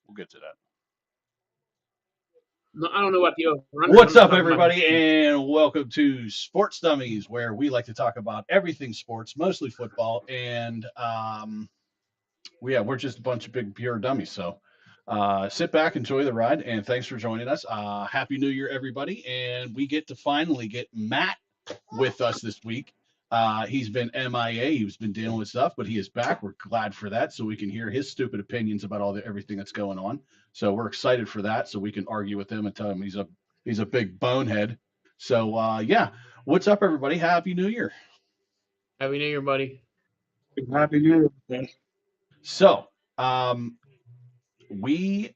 We'll get to that. No, I don't know what the over. What's up, everybody, and welcome to Sports Dummies, where we like to talk about everything sports, mostly football, and we're just a bunch of big pure dummies. So sit back, enjoy the ride, and thanks for joining us. Happy New Year, everybody, and we get to finally get Matt with us this week. He's been MIA. He's been dealing with stuff, but he is back. We're glad for that, so we can hear his stupid opinions about everything that's going on. So we're excited for that, so we can argue with him and tell him he's a big bonehead. So yeah, what's up, everybody? Happy New Year. Happy New Year, buddy. Happy New Year. So we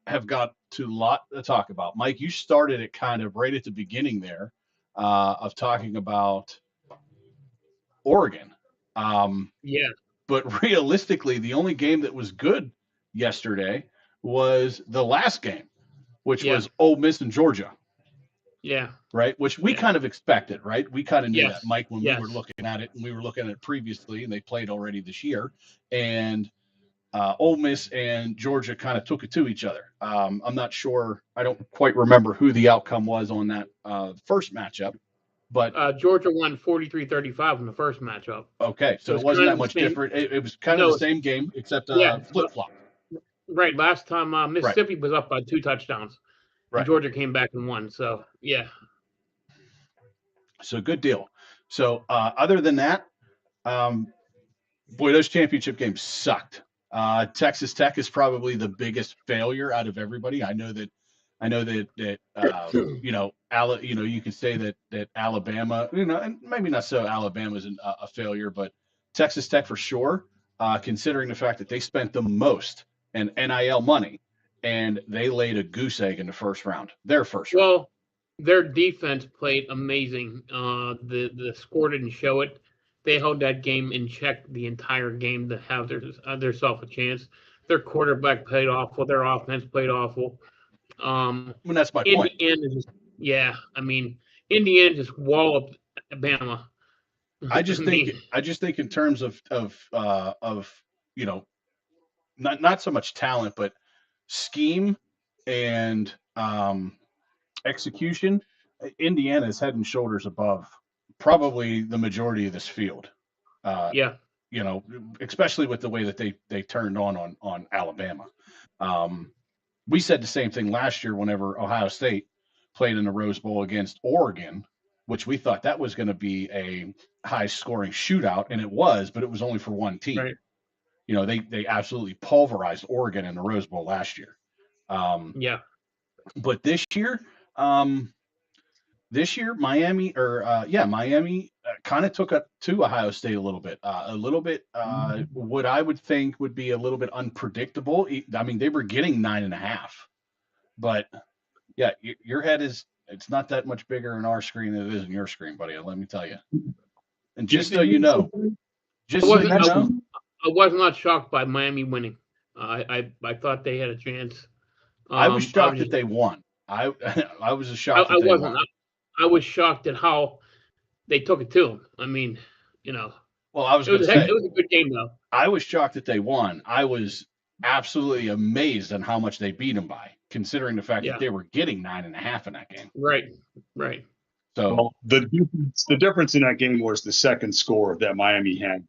have got a lot to talk about. Mike, you started it kind of right at the beginning there of talking about Oregon. Yeah. But realistically, the only game that was good yesterday was the last game, which was Ole Miss and Georgia. Yeah. Right? Which we kind of expected, right? We kind of knew that, Mike, when we were looking at it, and we were looking at it previously, and they played already this year. And Ole Miss and Georgia kind of took it to each other. I'm not sure. I don't quite remember who the outcome was on that first matchup. But Georgia won 43-35 in the first matchup. Okay, so it wasn't that much different. It was kind of the same game, except flip-flop. Right. Last time Mississippi was up by 2 touchdowns. Right. And Georgia came back and won. So, yeah. So, good deal. So, other than that, boy, those championship games sucked. Texas Tech is probably the biggest failure out of everybody. I know that you could say that Alabama, and maybe not so Alabama's a failure, but Texas Tech for sure, considering the fact that they spent the most in NIL money and they laid a goose egg in the first round, their first round. Well, their defense played amazing. The score didn't show it. They held that game in check the entire game to have themselves a chance. Their quarterback played awful. Their offense played awful. That's my point. Indiana just walloped Alabama. I just think in terms of not so much talent, but scheme and execution. Indiana is head and shoulders above probably the majority of this field. Especially with the way that they turned on Alabama. We said the same thing last year whenever Ohio State played in the Rose Bowl against Oregon, which we thought that was going to be a high-scoring shootout, and it was, but it was only for one team. Right. They absolutely pulverized Oregon in the Rose Bowl last year. But this year, Miami kind of took up to Ohio State a little bit. What I would think would be a little bit unpredictable. I mean, they were getting 9.5, but yeah, your head it's not that much bigger in our screen than it is in your screen, buddy. Let me tell you. And just so you know, I was not shocked by Miami winning. I thought they had a chance. I was shocked that they won. I was shocked. I wasn't. I was shocked at how they took it to them. I mean, Well, I was going to say it was a good game though. I was shocked that they won. I was absolutely amazed on how much they beat them by, considering the fact that they were getting 9.5 in that game. Right. So the difference in that game was the second score that Miami had.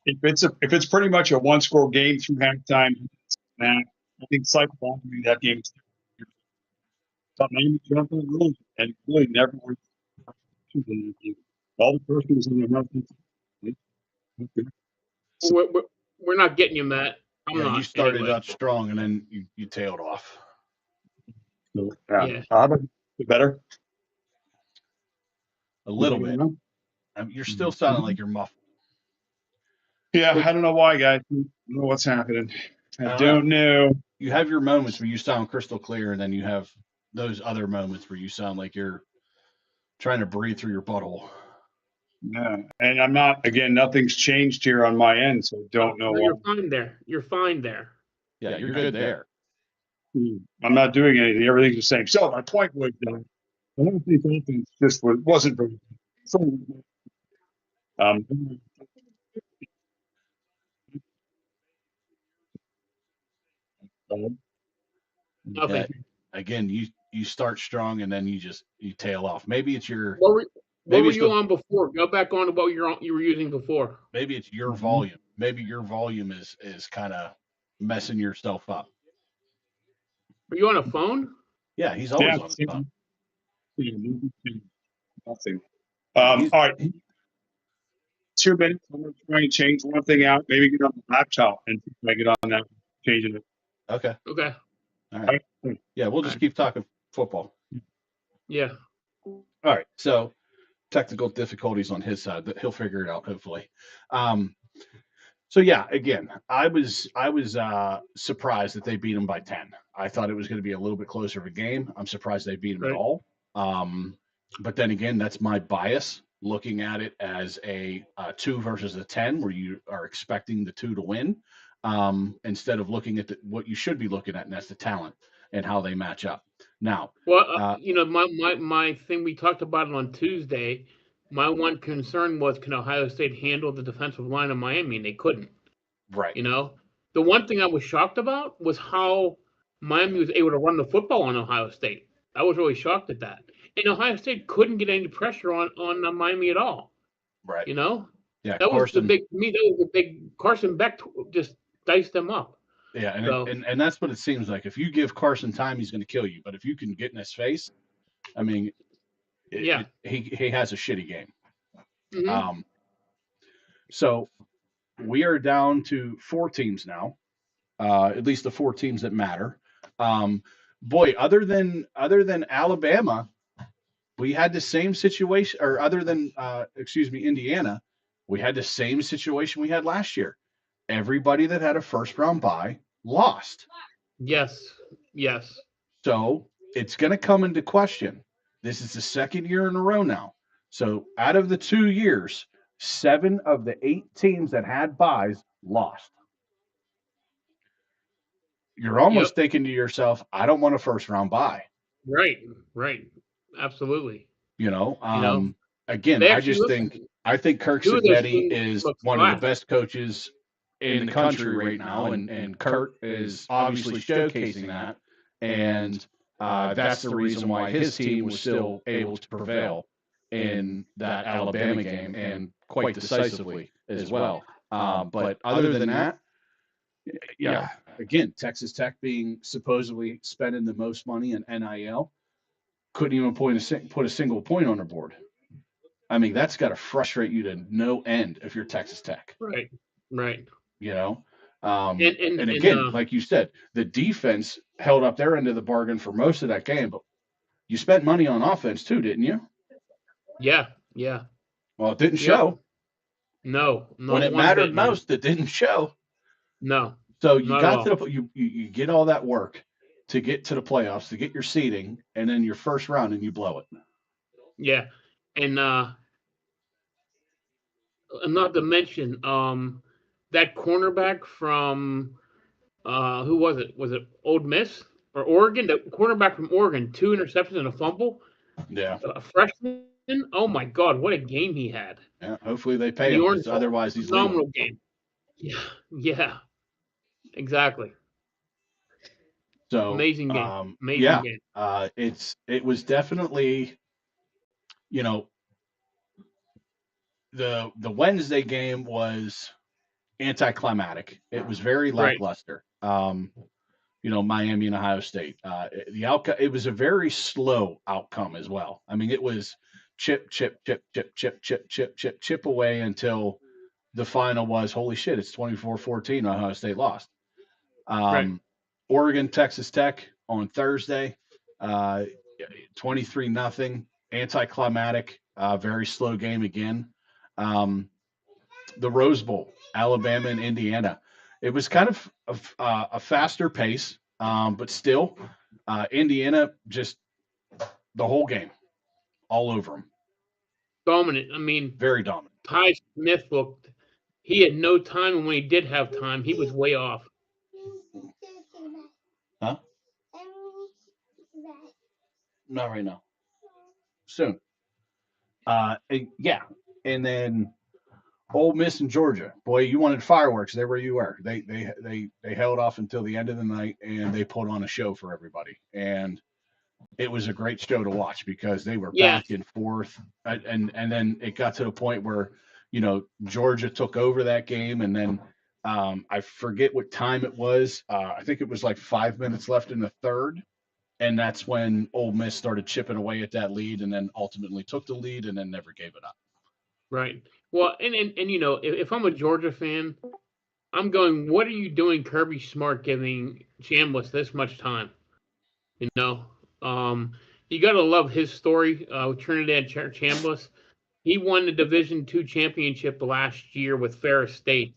If it's pretty much a one-score game through halftime, I think psychologically that game. Miami jumped in the room and really never were. All the persons in the mountains. We're not getting you, Matt. You started up strong and then you tailed off. So, how about better? A little bit. You're still sounding like you're muffled. Yeah, I don't know why, guys. I don't know what's happening. I don't know. You have your moments where you sound crystal clear, and then you have those other moments where you sound like you're trying to breathe through your butthole. Yeah, and I'm not. Again, nothing's changed here on my end, so don't know No, why. you're fine there. You're fine there. Yeah, you're good there. I'm not doing anything. Everything's the same. So my point was that I don't think offense just wasn't very. Um, Nothing. Yeah, again, you start strong and then you tail off. Maybe it's your What were maybe it's you the on before? Go back on to what you were using before. maybe it's your volume. Maybe your volume is kind of messing yourself up. Are you on a phone? Yeah, he's always on his yeah, phone. nothing. He's- All right. 2 minutes. I'm going to try and change one thing out. Maybe get on the laptop and see if I get on that, changing it. Okay. Okay. All right. Yeah, we'll just keep talking football. Yeah. All right. So technical difficulties on his side, but he'll figure it out hopefully. So yeah, again, I was surprised that they beat him by 10. I thought it was going to be a little bit closer of a game. I'm surprised they beat him at all. But then again, that's my bias looking at it as a 2 versus a 10, where you are expecting the 2 to win, instead of looking at what you should be looking at, and that's the talent and how they match up. Now, well, my thing, we talked about it on Tuesday. My one concern was, can Ohio State handle the defensive line of Miami? And they couldn't. right. The one thing I was shocked about was how Miami was able to run the football on Ohio State. I was really shocked at that. And Ohio State couldn't get any pressure on Miami at all. Right. Yeah, that was the big, to me, that was the big. Carson Beck just diced them up. Yeah, and that's what it seems like. If you give Carson time, he's going to kill you. But if you can get in his face, I mean, he has a shitty game. Mm-hmm. So we are down to 4 teams now, at least the 4 teams that matter. Boy, other than Alabama, we had the same situation, or other than Indiana, we had the same situation we had last year. Everybody that had a first round bye lost. Yes. So it's going to come into question. This is the 2nd year in a row now. So out of the 2 years, 7 of the 8 teams that had byes lost. You're almost thinking to yourself, I don't want a first round bye. Right. Absolutely. Again, I think Kirk Cignetti is one of the best coaches in the country right now, and Kurt is obviously showcasing that, and that's the reason why his team was still able to prevail in that Alabama game, and quite decisively as well. But other than that, yeah, again, Texas Tech being supposedly spending the most money in NIL, couldn't even put a single point on the board. I mean, that's got to frustrate you to no end if you're Texas Tech. Right. And again, like you said, the defense held up their end of the bargain for most of that game, but you spent money on offense too, didn't you? Yeah. Well, it didn't show. No. When it mattered most, it didn't show. No. So you got to you get all that work to get to the playoffs, to get your seeding, and then your first round, and you blow it. Yeah, and not to mention that cornerback from who was it? Was it Old Miss or Oregon? The cornerback from Oregon, 2 interceptions and a fumble. Yeah, a freshman. Oh my God, what a game he had! Yeah, hopefully they pay him. Otherwise, he's phenomenal game. Yeah, exactly. So amazing game. Game. It was definitely, the Wednesday game was anticlimactic. It was very lackluster. Miami and Ohio State. The outcome, it was a very slow outcome as well. I mean, it was chip away until the final was, holy shit, it's 24-14. Ohio State lost. Oregon, Texas Tech on Thursday, 23-0, anticlimactic, very slow game again. The Rose Bowl, Alabama and Indiana. It was kind of a faster pace, but still, Indiana just the whole game, all over them. dominant. I mean, Very dominant. Ty Smith looked. He had no time, and when he did have time, he was way off. Huh? Not right now. Soon. Yeah, and then Ole Miss and Georgia. Boy, you wanted fireworks. There where you were. They held off until the end of the night, and they put on a show for everybody. And it was a great show to watch because they were back and forth, and then it got to the point where Georgia took over that game, and then I forget what time it was. I think it was like 5 minutes left in the third, and that's when Ole Miss started chipping away at that lead, and then ultimately took the lead, and then never gave it up. Right. Well, and if I'm a Georgia fan, I'm going, what are you doing, Kirby Smart, giving Chambliss this much time? You got to love his story with Trinidad Chambliss. He won the Division II championship last year with Ferris State,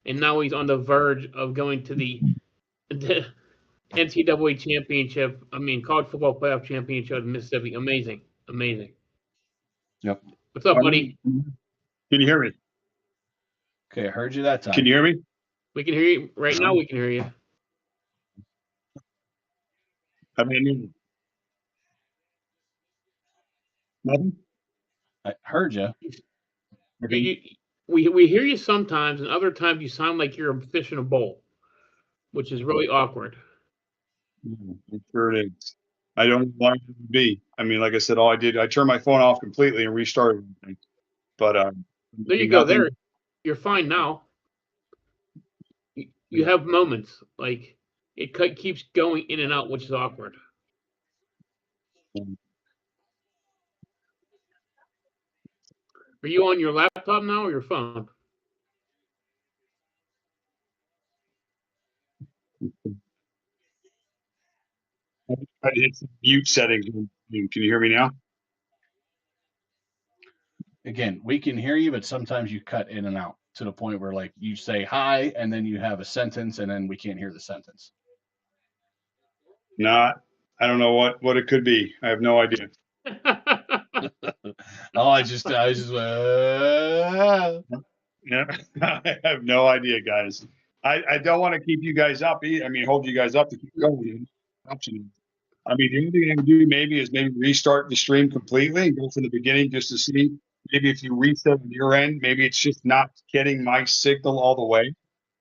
and now he's on the verge of going to the NCAA championship. I mean, college football playoff championship in Mississippi. Amazing. Yep. What's up, buddy? Can you hear me? Okay, I heard you that time. Can you hear me? We can hear you right now. We can hear you. I mean, nothing. I heard you. We hear you sometimes, and other times you sound like you're a fish in a bowl, which is really awkward. It sure is. I don't want it to be. I mean, like I said, all I did, I turned my phone off completely and restarted everything. But there you go. There, you're fine now. You have moments like it keeps going in and out, which is awkward. Are you on your laptop now or your phone? I did some mute settings. Can you hear me now? Again, we can hear you, but sometimes you cut in and out to the point where, like, you say hi, and then you have a sentence, and then we can't hear the sentence. I don't know what it could be. I have no idea. I just yeah, I have no idea, guys. I don't want to keep you guys up. I mean, hold you guys up to keep going. Option. I mean, the only thing I can do maybe is restart the stream completely and go from the beginning just to see. Maybe if you reset on your end, maybe it's just not getting my signal all the way.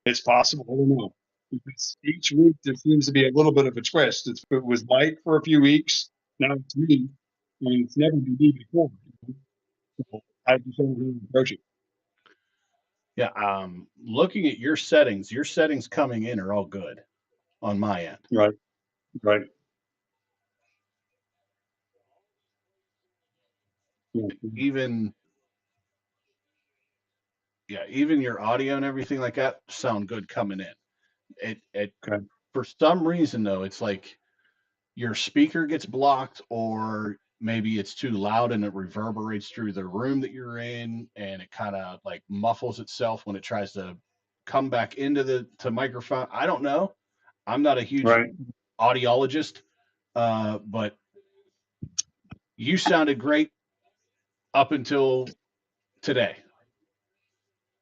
It's possible. I don't know. Because each week there seems to be a little bit of a twist. It was Mike for a few weeks. Now it's me. And it's never been me before. So I just don't really approach it. Yeah. Looking at your settings coming in are all good on my end. Right. Even your audio and everything like that sound good coming in. It Okay. For some reason though, it's like your speaker gets blocked, or maybe it's too loud and it reverberates through the room that you're in, and it kind of like muffles itself when it tries to come back into the microphone. I don't know. I'm not a huge audiologist, but you sounded great up until today.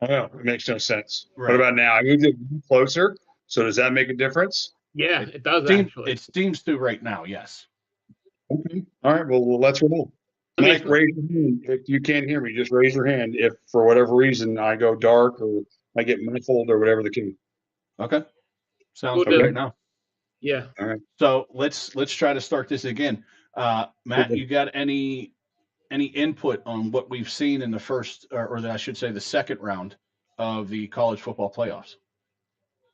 Oh, it makes no sense. Right. What about now? I moved it closer. So does that make a difference? Yeah, it does actually. It seems to right now, yes. Okay. All right. Well, let's roll. Mike, raise your hand if you can't hear me. Just raise your hand if, for whatever reason, I go dark or I get muffled or whatever the case. Okay. Sounds good right now. Yeah. All right. So let's try to start this again. Matt, you got any input on what we've seen in the first, or I should say the second round of the college football playoffs?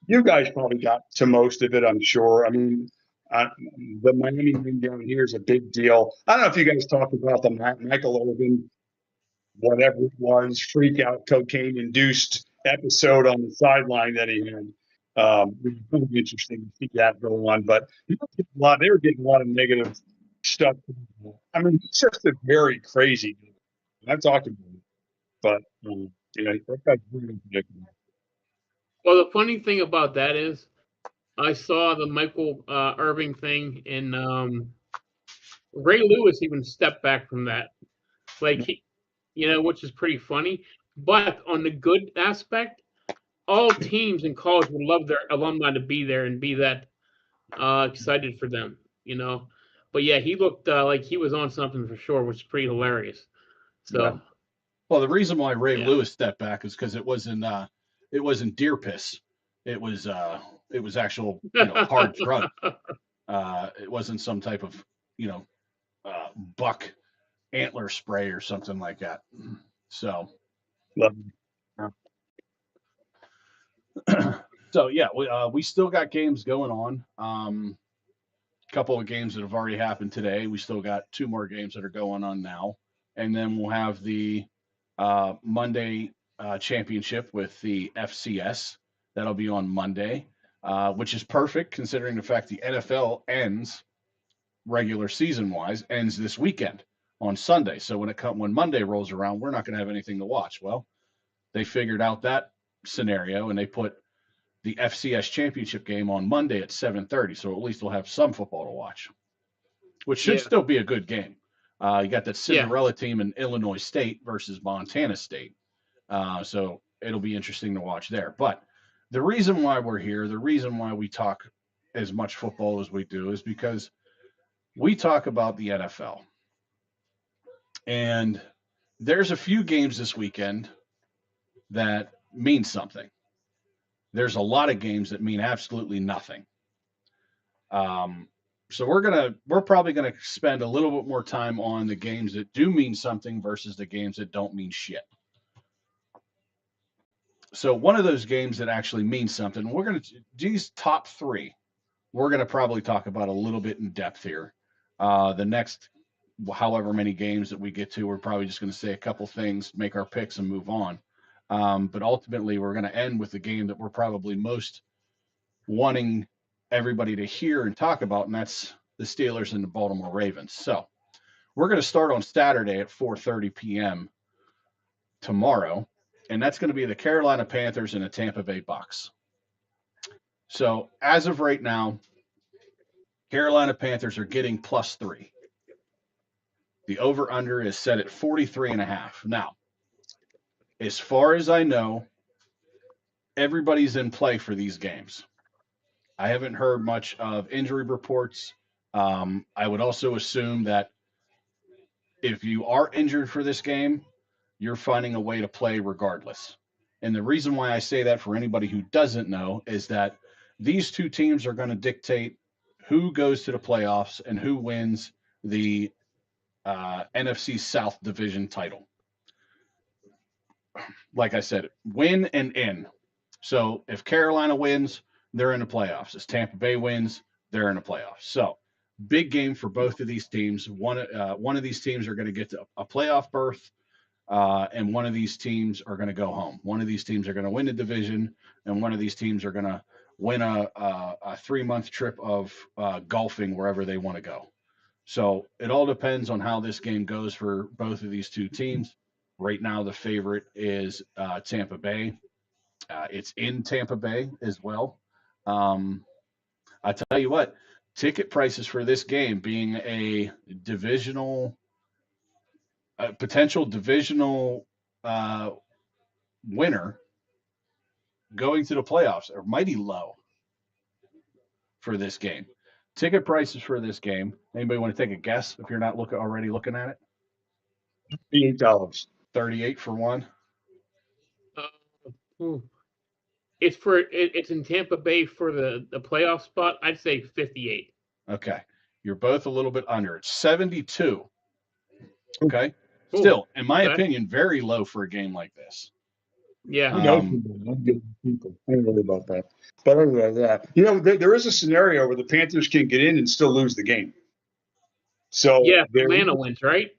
You guys probably got to most of it, I'm sure. I mean, the Miami win down here is a big deal. I don't know if you guys talked about the Michael Irvin, whatever it was, freak out cocaine-induced episode on the sideline that he had. It was kind of interesting to see that go on, but they were getting a lot of negative stuff. I mean, it's just a very crazy dude. I've talked about it, but that guy's really ridiculous. Well, the funny thing about that is, I saw the Michael Irving thing, and Ray Lewis even stepped back from that. Like which is pretty funny. But on the good aspect, all teams in college would love their alumni to be there and be that excited for them. But yeah, he looked like he was on something for sure, which is pretty hilarious. Yeah. So Well, the reason why Ray yeah, Lewis stepped back is because it wasn't deer piss. It was actual hard drug. It wasn't some type of buck antler spray or something like that. So Love so yeah, we still got games going on. Couple of games that have already happened today. We still got 2 more games that are going on now, and then we'll have the Monday championship with the FCS. That'll be on Monday, which is perfect considering the fact the NFL ends regular season wise ends this weekend on Sunday. So when Monday rolls around, we're not going to have anything to watch. Well, they figured out that scenario and they put the FCS championship game on Monday at 7:30. So at least we'll have some football to watch, which should yeah, still be a good game. You got that yeah, Cinderella team in Illinois State versus Montana State. So it'll be interesting to watch there. But the reason why we're here, the reason why we talk as much football as we do is because we talk about the NFL. And there's a few games this weekend that mean something. There's a lot of games that mean absolutely nothing. So we're probably gonna spend a little bit more time on the games that do mean something versus the games that don't mean shit. So one of those games that actually means something, we're gonna these top 3. We're gonna probably talk about a little bit in depth here. The next however many games that we get to, we're probably just going to say a couple things, make our picks, and move on. But ultimately, we're going to end with the game that we're probably most wanting everybody to hear and talk about, and that's the Steelers and the Baltimore Ravens. So we're going to start on Saturday at 4:30 p.m. tomorrow, and that's going to be the Carolina Panthers and the Tampa Bay Bucks. So as of right now, Carolina Panthers are getting +3. The over-under is set at 43.5. Now, as far as I know, everybody's in play for these games. I haven't heard much of injury reports. I would also assume that if you are injured for this game, you're finding a way to play regardless. And the reason why I say that for anybody who doesn't know is that these 2 teams are going to dictate who goes to the playoffs and who wins the NFC South Division title. Like I said, win and in. So if Carolina wins, they're in the playoffs. If Tampa Bay wins, they're in the playoffs. So big game for both of these teams. One of these teams are going to get to a playoff berth, and one of these teams are going to go home. One of these teams are going to win the division, and one of these teams are going to win a 3-month trip of golfing wherever they want to go. So it all depends on how this game goes for both of these 2 teams. Right now, the favorite is Tampa Bay. It's in Tampa Bay as well. I tell you what, ticket prices for this game being a potential divisional winner going to the playoffs are mighty low for this game. Ticket prices for this game. Anybody want to take a guess if you're not already looking at it? $8. 38 for one. It's in Tampa Bay for the playoff spot. I'd say 58. Okay, you're both a little bit under. It's 72. Okay, Ooh, still, in my okay. opinion, very low for a game like this. Yeah. I don't worry about that. But other than that, there is a scenario where the Panthers can get in and still lose the game. So Yeah, Atlanta wins, right?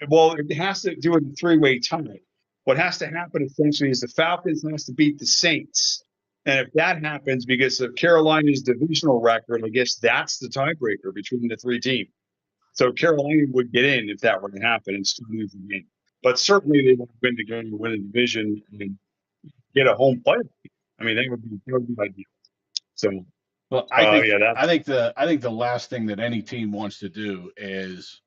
Well, it has to do with a 3-way tie. What has to happen essentially is the Falcons has to beat the Saints. And if that happens, because of Carolina's divisional record, I guess that's the tiebreaker between the 3 teams. So Carolina would get in if that were to happen and still lose the game. But certainly they want to win the game, win a division, and get a home playoff. I mean, that would be ideal. So, well, I think the last thing that any team wants to do is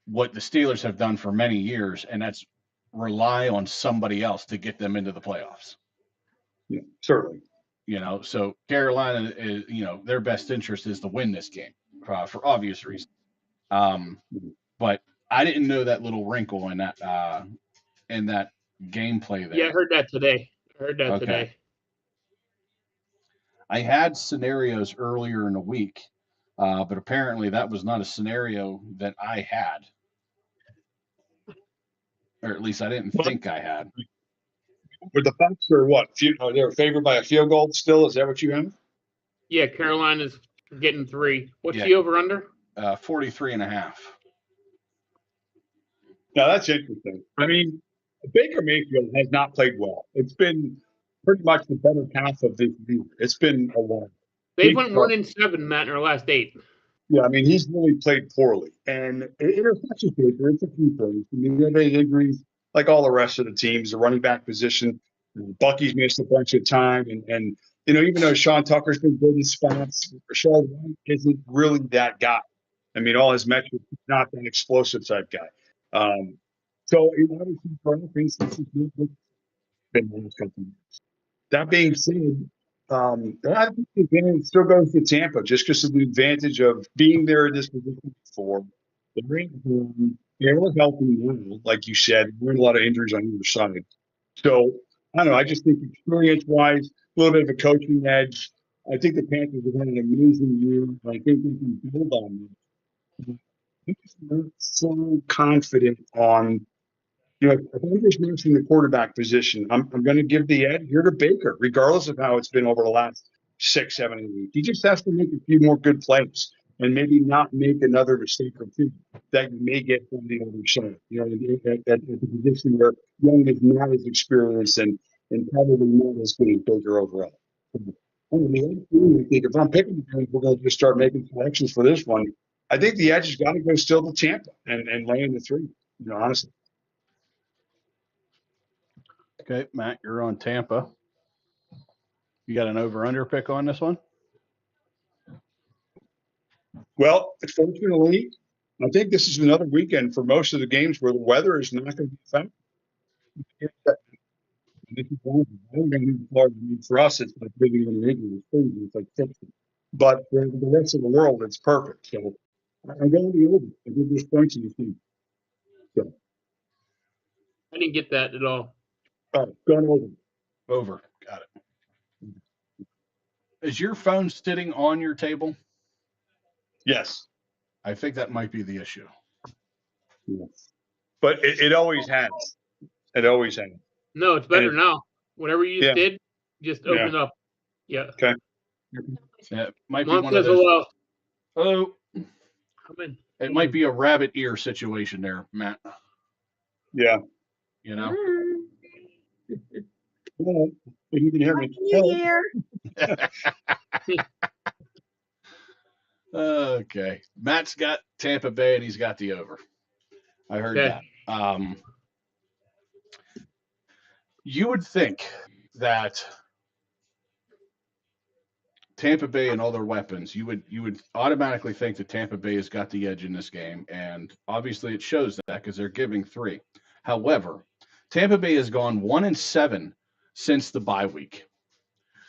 what the Steelers have done for many years, and that's rely on somebody else to get them into the playoffs. Yeah, certainly. So Carolina is, their best interest is to win this game for obvious reasons. But I didn't know that little wrinkle in that gameplay there. Yeah, I heard that today. I had scenarios earlier in the week, but apparently that was not a scenario that I had, or at least I didn't think I had. But the Bucs are what? They're favored by a field goal still? Is that what you have? Yeah, Carolina's getting 3. What's the over-under? 43.5. Now, that's interesting. I mean, Baker Mayfield has not played well. It's been pretty much the better half of this year. It's been a while. They went 1-7, Matt, in their last 8. Yeah, I mean, he's really played poorly. And it affects Baker. It's a few things. I mean, they had injuries like all the rest of the teams, the running back position. Bucky's missed a bunch of time. And even though Sean Tucker's been good in spots, Rashad White isn't really that guy. I mean, all his metrics, he's not that explosive type guy. So, obviously, for other things, this is been the last couple of years. That being said, I think the advantage still goes to Tampa just because of the advantage of being there in this position before. They're healthy now, like you said. There were a lot of injuries on either side. So, I don't know. I just think experience-wise, a little bit of a coaching edge. I think the Panthers have had an amazing year. I think they can build on it. I'm just not so confident on, if I'm just mentioning the quarterback position, I'm going to give the edge here to Baker, regardless of how it's been over the last 6, 7, 8 weeks. He just has to make a few more good plays and maybe not make another mistake or two that you may get from the other side. At the position where Young is not as experienced and probably not as good as Baker overall. I think if I'm picking the game, we're going to just start making selections for this one. I think the edge has got to go still to Tampa and lay in the 3, honestly. Okay, Matt, you're on Tampa. You got an over-under pick on this one? Well, fortunately, I think this is another weekend for most of the games where the weather is not going to be affected. This is one of them. For us, it's like living in an igloo. It's like 60. But for the rest of the world, it's perfect. So I'm going to be over. I give this points in the team. So. I didn't get that at all. Going over. Over. Got it. Is your phone sitting on your table? Yes. I think that might be the issue. Yes. But it always has. It always has. No, it's better now. Whatever you just did, just open it up. Yeah. Okay. Yeah, it might Mom be one of those. Hello. Hello. Come in. It might be a rabbit ear situation there, Matt. Yeah. Well, you can hear me. Can you hear? Okay. Matt's got Tampa Bay and he's got the over. I heard that. You would think that Tampa Bay and all their weapons, you would automatically think that Tampa Bay has got the edge in this game, and obviously it shows that because they're giving 3. However, Tampa Bay has gone 1-7 since the bye week.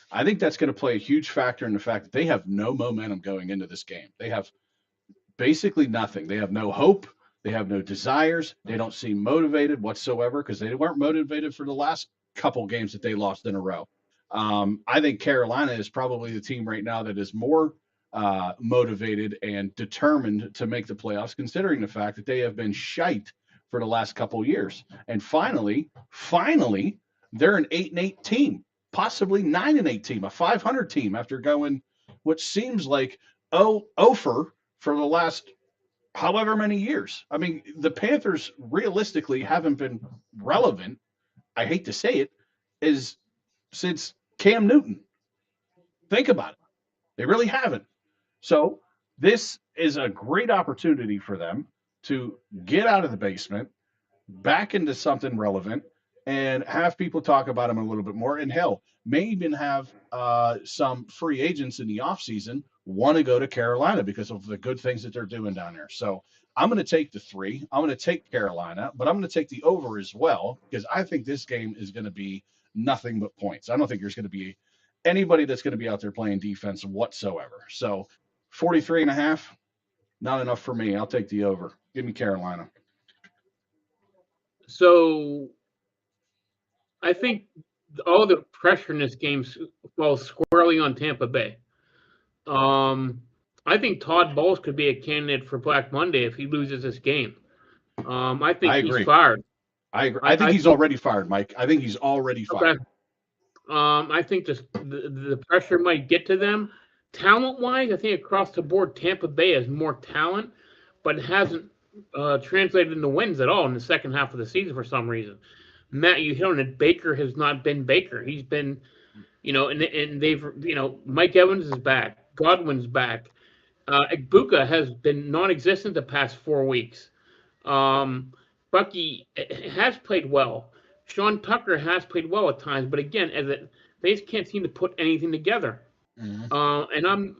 I think that's going to play a huge factor in the fact that they have no momentum going into this game. They have basically nothing. They have no hope. They have no desires. They don't seem motivated whatsoever because they weren't motivated for the last couple games that they lost in a row. I think Carolina is probably the team right now that is more motivated and determined to make the playoffs, considering the fact that they have been shite for the last couple years. And finally, they're an 8-8 team, possibly 9-8 team, a 500 team after going what seems like for the last however many years. I mean, the Panthers realistically haven't been relevant, I hate to say it, since Cam Newton. Think about it. They really haven't. So this is a great opportunity for them to get out of the basement, back into something relevant, and have people talk about them a little bit more. And hell, may even have some free agents in the offseason want to go to Carolina because of the good things that they're doing down there. So I'm going to take the 3. I'm going to take Carolina, but I'm going to take the over as well because I think this game is going to be nothing but points. I don't think there's going to be anybody that's going to be out there playing defense whatsoever. So 43.5, not enough for me. I'll take the over. Give me Carolina. So I think all the pressure in this game falls squarely on Tampa Bay. I think Todd Bowles could be a candidate for Black Monday if he loses this game. I think he's fired. I agree. I think he's already fired, Mike. I think he's already fired. Okay. I think the pressure might get to them. Talent-wise, I think across the board, Tampa Bay has more talent, but it hasn't translated into wins at all in the second half of the season for some reason. Matt, you hit on it. Baker has not been Baker. He's been, and they've, Mike Evans is back. Godwin's back. Igbuka has been non-existent the past 4 weeks. Bucky has played well. Sean Tucker has played well at times, but again, they just can't seem to put anything together. Mm-hmm. And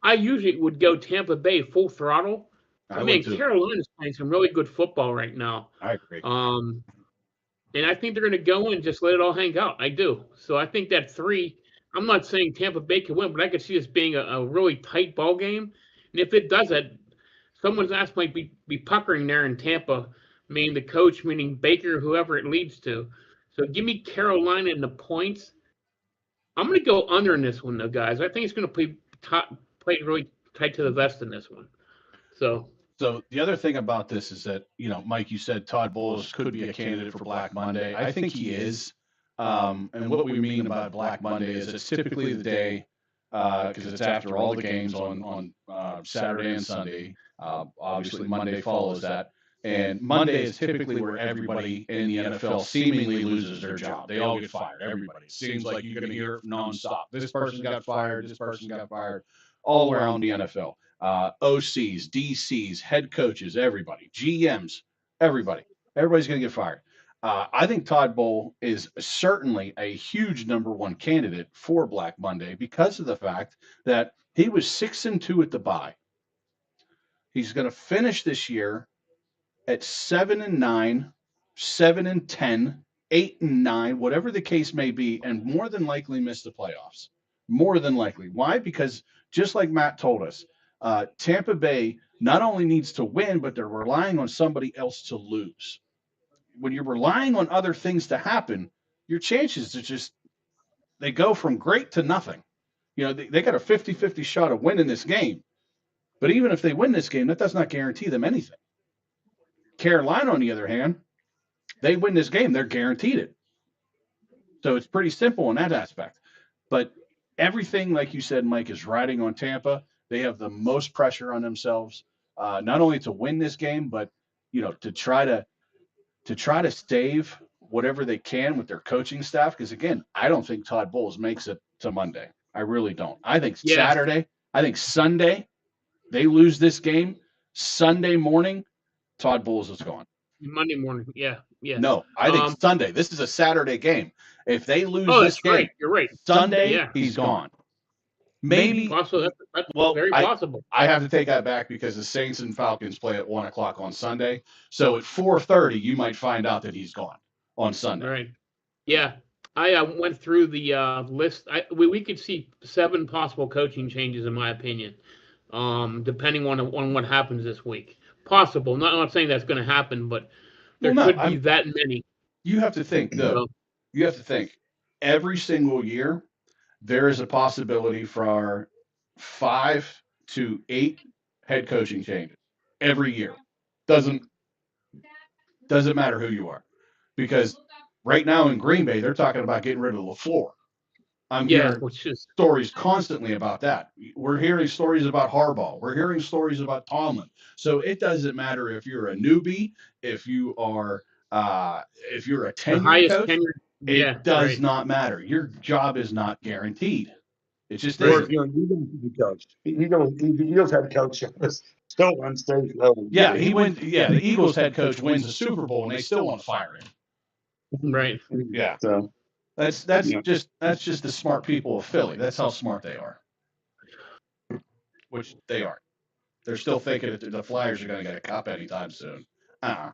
I usually would go Tampa Bay full throttle. Carolina's playing some really good football right now. I agree. And I think they're going to go and just let it all hang out. I do. So I think that 3. I'm not saying Tampa Bay can win, but I could see this being a really tight ball game. And if it does that, someone's ass might be puckering there in Tampa, meaning the coach, meaning Baker, whoever it leads to. So give me Carolina in the points. I'm going to go under in this one, though, guys. I think it's going to play really tight to the vest in this one. So the other thing about this is that, Mike, you said Todd Bowles could be a candidate for Black Monday. I think he is. And what we mean about Black Monday is it's typically the day, because it's after all the games on Saturday and Sunday. Obviously, Monday follows that. And Monday is typically where everybody in the NFL seemingly loses their job. They all get fired. Everybody. It seems like you're going to hear it nonstop. This person got fired. This person got fired. All around the NFL. OCs, DCs, head coaches, everybody. GMs, everybody. Everybody's going to get fired. I think Todd Bowles is certainly a huge number 1 candidate for Black Monday because of the fact that he was 6-2 at the bye. He's going to finish this year at 7-9, 7-10, 8-9, whatever the case may be, and more than likely miss the playoffs. More than likely. Why? Because just like Matt told us, Tampa Bay not only needs to win, but they're relying on somebody else to lose. When you're relying on other things to happen, your chances they go from great to nothing. They got a 50-50 shot of winning this game. But even if they win this game, that does not guarantee them anything. Carolina, on the other hand, they win this game, they're guaranteed it. So it's pretty simple in that aspect. But everything, like you said, Mike, is riding on Tampa. They have the most pressure on themselves, not only to win this game, but to try to save whatever they can with their coaching staff. Because again, I don't think Todd Bowles makes it to Monday. I really don't. I think Saturday, I think Sunday, they lose this game. Sunday morning, Todd Bowles is gone. Monday morning, yeah. No, I think Sunday. This is a Saturday game. If they lose this game, right. You're right. Sunday, he's gone. Maybe. Also, that's very possible. I have to take that back because the Saints and Falcons play at 1:00 on Sunday. So at 4:30, you might find out that he's gone on Sunday. Right. Yeah. I went through the list. We could see 7 possible coaching changes, in my opinion, depending on what happens this week. Possible. I'm not saying that's going to happen, but there could be that many. You have to think, though. You have to think. Every single year, there is a possibility for 5 to 8 head coaching changes every year. Doesn't matter who you are, because right now in Green Bay they're talking about getting rid of LaFleur. I'm hearing stories constantly about that. We're hearing stories about Harbaugh. We're hearing stories about Tomlin. So it doesn't matter if you're a newbie, if you're a tenured coach. It does not matter. Your job is not guaranteed. It just isn't. You're the coach. The Eagles head coach still wins. Yeah, he wins. Yeah, the Eagles head coach wins the Super Bowl, and they still want to fire him. Right. Yeah. So that's just the smart people of Philly. That's how smart they are. Which they are. they're still thinking that the Flyers are going to get a cup anytime soon. The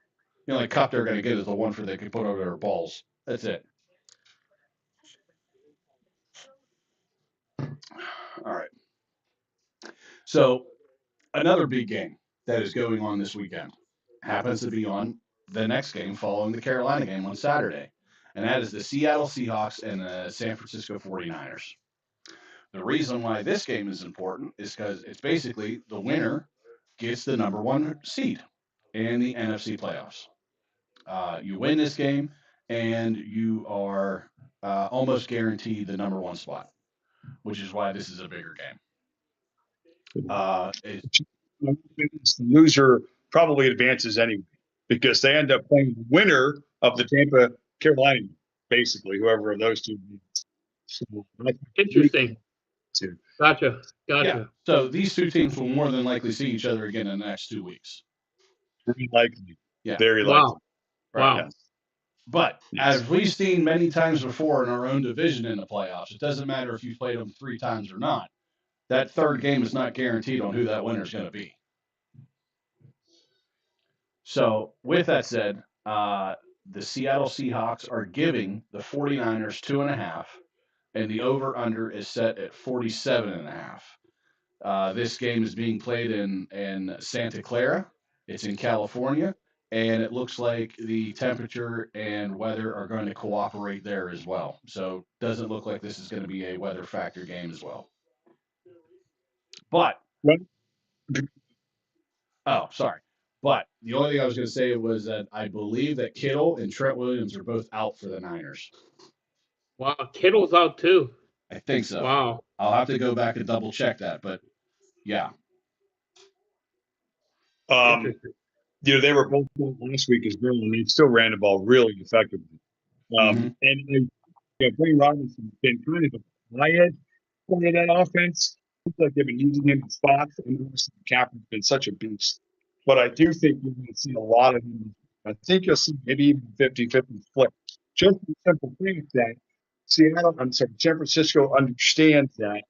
only cup they're going to get is the one for they can put over their balls. That's it. All right. So another big game that is going on this weekend happens to be on the next game following the Carolina game on Saturday, and that is the Seattle Seahawks and the San Francisco 49ers. The reason why this game is important is because it's basically the winner gets the number one seed in the NFC playoffs. You win this game, and you are almost guaranteed the number one spot, which is why this is a bigger game. The loser probably advances anyway because they end up playing the winner of the Tampa Carolina, basically, whoever of those two. So, interesting. Gotcha. Yeah. So these two teams will more than likely see each other again in the next 2 weeks. Very likely. Yeah. Very likely. Right. Wow. Yes. But as we've seen many times before in our own division in the playoffs, it doesn't matter if you played them 3 times or not. That third game is not guaranteed on who that winner is going to be. So with that said, the Seattle Seahawks are giving the 49ers 2.5, and the over-under is set at 47.5. This game is being played in Santa Clara. It's in California, and it looks like the temperature and weather are going to cooperate there as well. So it doesn't look like this is going to be a weather factor game as well. But, sorry. But the only thing I was going to say was that I believe that Kittle and Trent Williams are both out for the Niners. Wow, Kittle's out too. I think so. Wow. I'll have to go back and double check that, but yeah. They were both last week as well, and they still ran the ball really effectively. And Blaine Robinson has been kind of a quiet part of that offense. Looks like they've been using him in spots, and obviously Captain's been such a beast. But I do think you're going to see a lot of him. I think you'll see maybe even 50-50 flip. Just the simple thing that San Francisco understands that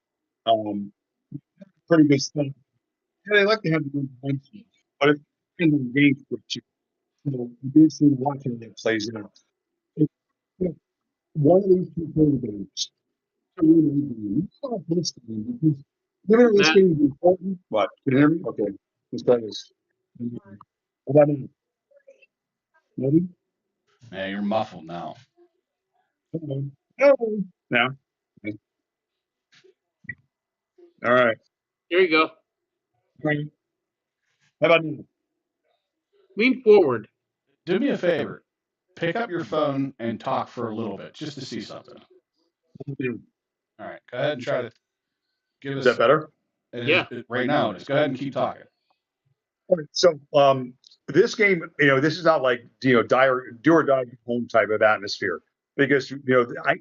pretty good stuff. Yeah, they like to have the good one team, but it's in the game script. So you do see watching that plays out. One of these two quarterbacks to win the game. You saw this game because given this game is important. What? Can you hear me? Okay. Let's try this. How about now? Ready? Yeah, you're muffled now. Hello. Now. Okay. All right. There you go. All right. How about now? Lean forward. Do me a favor. Pick up your phone and talk for a little bit just to see something. All right. Go ahead and try to give us. Is that better? Yeah. Right now, just go ahead and keep talking. All right. So this game, this is not like do or die home type of atmosphere because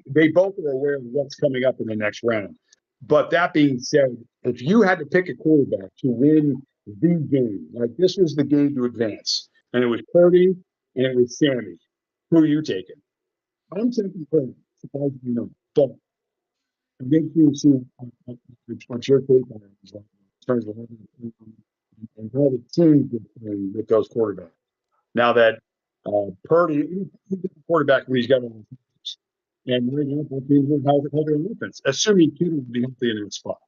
they both are aware of what's coming up in the next round. But that being said, if you had to pick a quarterback to win the game, like this was the game to advance, and it was Purdy and it was Sammy, who are you taking? I'm taking Purdy, surprisingly enough. But I think you see what your take on it is like in terms of and how the team did with those quarterbacks. Now that Purdy, he's a quarterback when he's got on offense. And right now, both teams will have their offense, assuming Kittle will be healthy in that spot.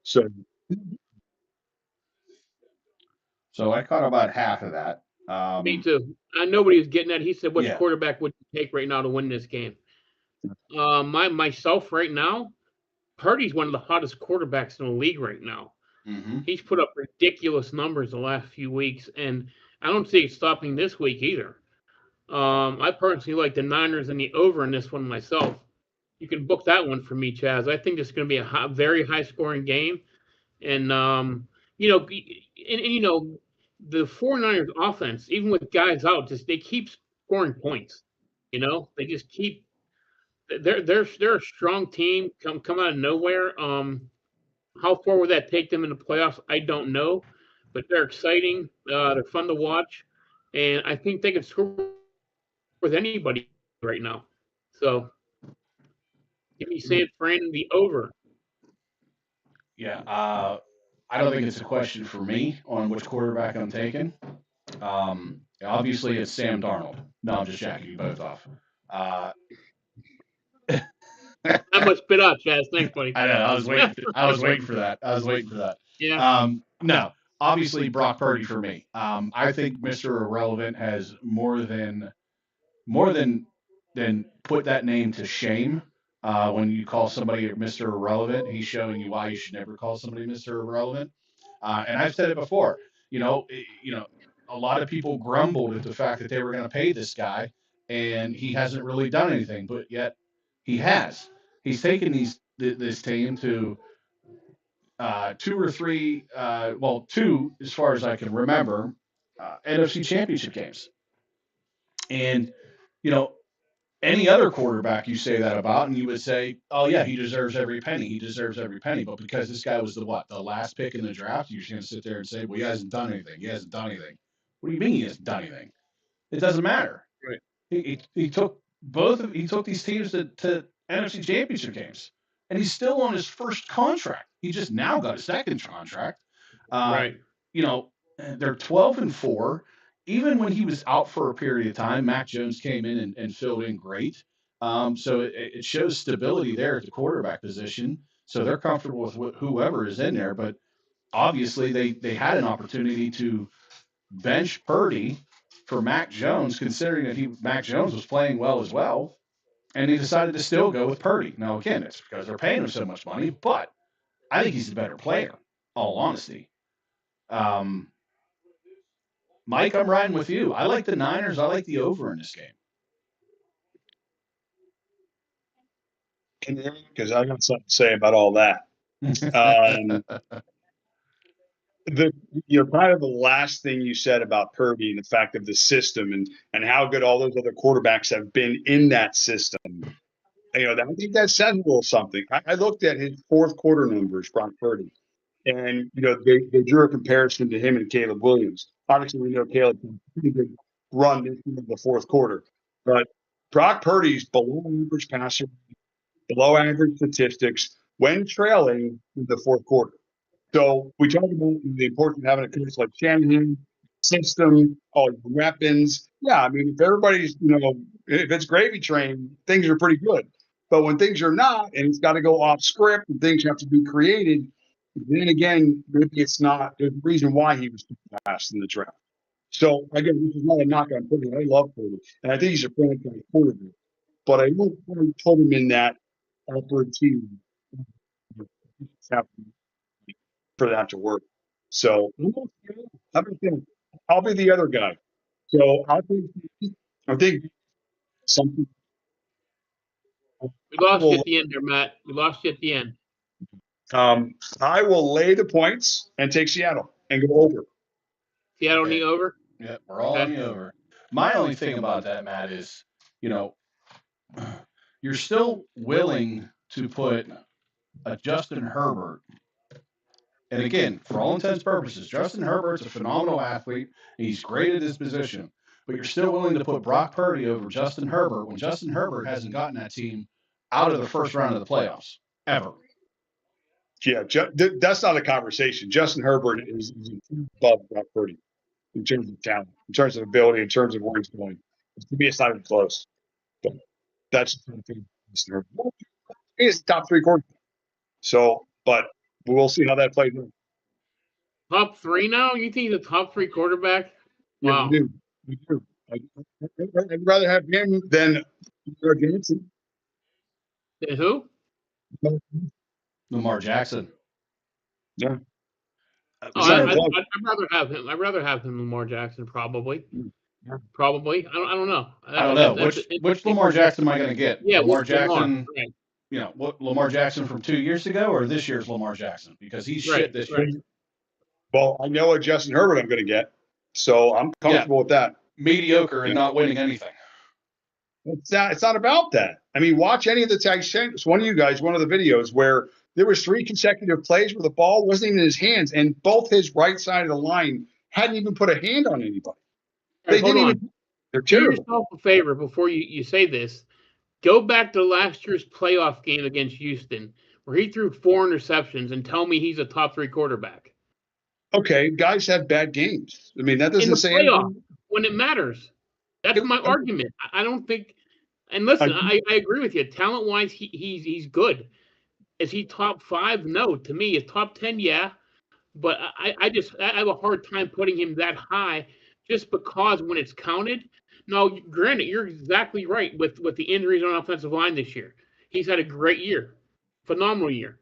So I caught about half of that. Me too. I know what he was getting at. He said, "Which quarterback would you take right now to win this game?" Myself right now, Purdy's one of the hottest quarterbacks in the league right now. Mm-hmm. He's put up ridiculous numbers the last few weeks, and I don't see it stopping this week either. I personally like the Niners and the over in this one myself. You can book that one for me, Chaz. I think this is going to be a very high-scoring game, and the 49ers offense, even with guys out, they keep scoring points. They just keep. They're a strong team. Come out of nowhere. How far would that take them in the playoffs? I don't know, but they're exciting. They're fun to watch, and I think they can score with anybody right now. So, give me San Fran the over. Yeah. I don't think it's a question for me on which quarterback I'm taking. Obviously, it's Sam Darnold. No, I'm just jacking you both off. I must spit out, Chaz. Thanks, buddy. I know. I was waiting for that. Yeah. No, obviously Brock Purdy for me. I think Mr. Irrelevant has more than put that name to shame. When you call somebody Mr. Irrelevant, he's showing you why you should never call somebody Mr. Irrelevant. And I've said it before. A lot of people grumbled at the fact that they were going to pay this guy, and he hasn't really done anything. But yet, he has. He's taken this team to two as far as I can remember, NFC Championship games. And any other quarterback you say that about, and you would say, oh, yeah, he deserves every penny. He deserves every penny. But because this guy was the last pick in the draft, you're just going to sit there and say, well, he hasn't done anything. He hasn't done anything. What do you mean he hasn't done anything? It doesn't matter. Right. He took these teams to NFC Championship games, and he's still on his first contract. He just now got a second contract. Right. They're 12-4. Even when he was out for a period of time, Mac Jones came in and filled in great. So it shows stability there at the quarterback position. So they're comfortable with whoever is in there. But obviously they had an opportunity to bench Purdy for Mac Jones, considering that Mac Jones was playing well as well. And they decided to still go with Purdy. Now, again, it's because they're paying him so much money, but I think he's a better player, all honesty. Mike, I'm riding with you. I like the Niners. I like the over in this game. Can you hear me? Because I got something to say about all that. Kind of the last thing you said about Purdy and the fact of the system and how good all those other quarterbacks have been in that system. I think that says a little something. I looked at his fourth quarter numbers, Brock Purdy, and they drew a comparison to him and Caleb Williams. Obviously, we know Caleb had a pretty good run in the fourth quarter, but Brock Purdy's below average passer, below average statistics when trailing in the fourth quarter. So we talk about the importance of having a coach like Shanahan, system, all your weapons. Yeah, I mean, if everybody's, if it's gravy train, things are pretty good. But when things are not, and it's got to go off script and things have to be created, then again, maybe it's not. There's a reason why he was last in the draft. So again, this is not a knock on Purdy. I love Purdy, and I think he's a franchise quarterback. But I won't put him in that upper tier for that to work. So I'll be the other guy. So I think something. We lost you at the end there, Matt. We lost you at the end. I will lay the points and take Seattle and go over. Seattle need over? Yeah, we're all on the over. My only thing about that, Matt, is, you're still willing to put a Justin Herbert. And again, for all intents and purposes, Justin Herbert's a phenomenal athlete. And he's great at his position. But you're still willing to put Brock Purdy over Justin Herbert when Justin Herbert hasn't gotten that team out of the first round of the playoffs, ever. Yeah, that's not a conversation. Justin Herbert is above Brock Purdy in terms of talent, in terms of ability, in terms of where he's going. To me, it's not even close. But that's the thing. He's the top three quarterback. So, but we'll see how that plays out. Top three now? You think he's a top three quarterback? Wow. Yeah, we do. I'd rather have him than Johnson. And who? Lamar Jackson. Yeah. I'd rather have him. I'd rather have him than Lamar Jackson, probably. Yeah. Probably. I don't know. I don't know. Which Lamar Jackson am I going to get? Yeah, Lamar Jackson. Right. What Lamar Jackson from 2 years ago, or this year's Lamar Jackson? Because he's shit this year. Well, I know what Justin Herbert I'm going to get, so I'm comfortable with that. Mediocre and not winning anything. It's not about that. I mean, watch any of the tags. One of you guys, one of the videos where there was 3 consecutive plays where the ball wasn't even in his hands, and both his right side of the line hadn't even put a hand on anybody. They didn't even. They're terrible. Do yourself a favor before you say this. Go back to last year's playoff game against Houston, where he threw 4 interceptions, and tell me he's a top 3 quarterback. Okay, guys have bad games. I mean, that In doesn't the say playoff, anything. when it matters. That's my argument. I don't think. And listen, I agree with you. Talent wise, he's good. Is he top 5? No. To me, is top 10? Yeah. But I have a hard time putting him that high just because when it's counted. No, granted, you're exactly right with the injuries on offensive line this year. He's had a great year, phenomenal year.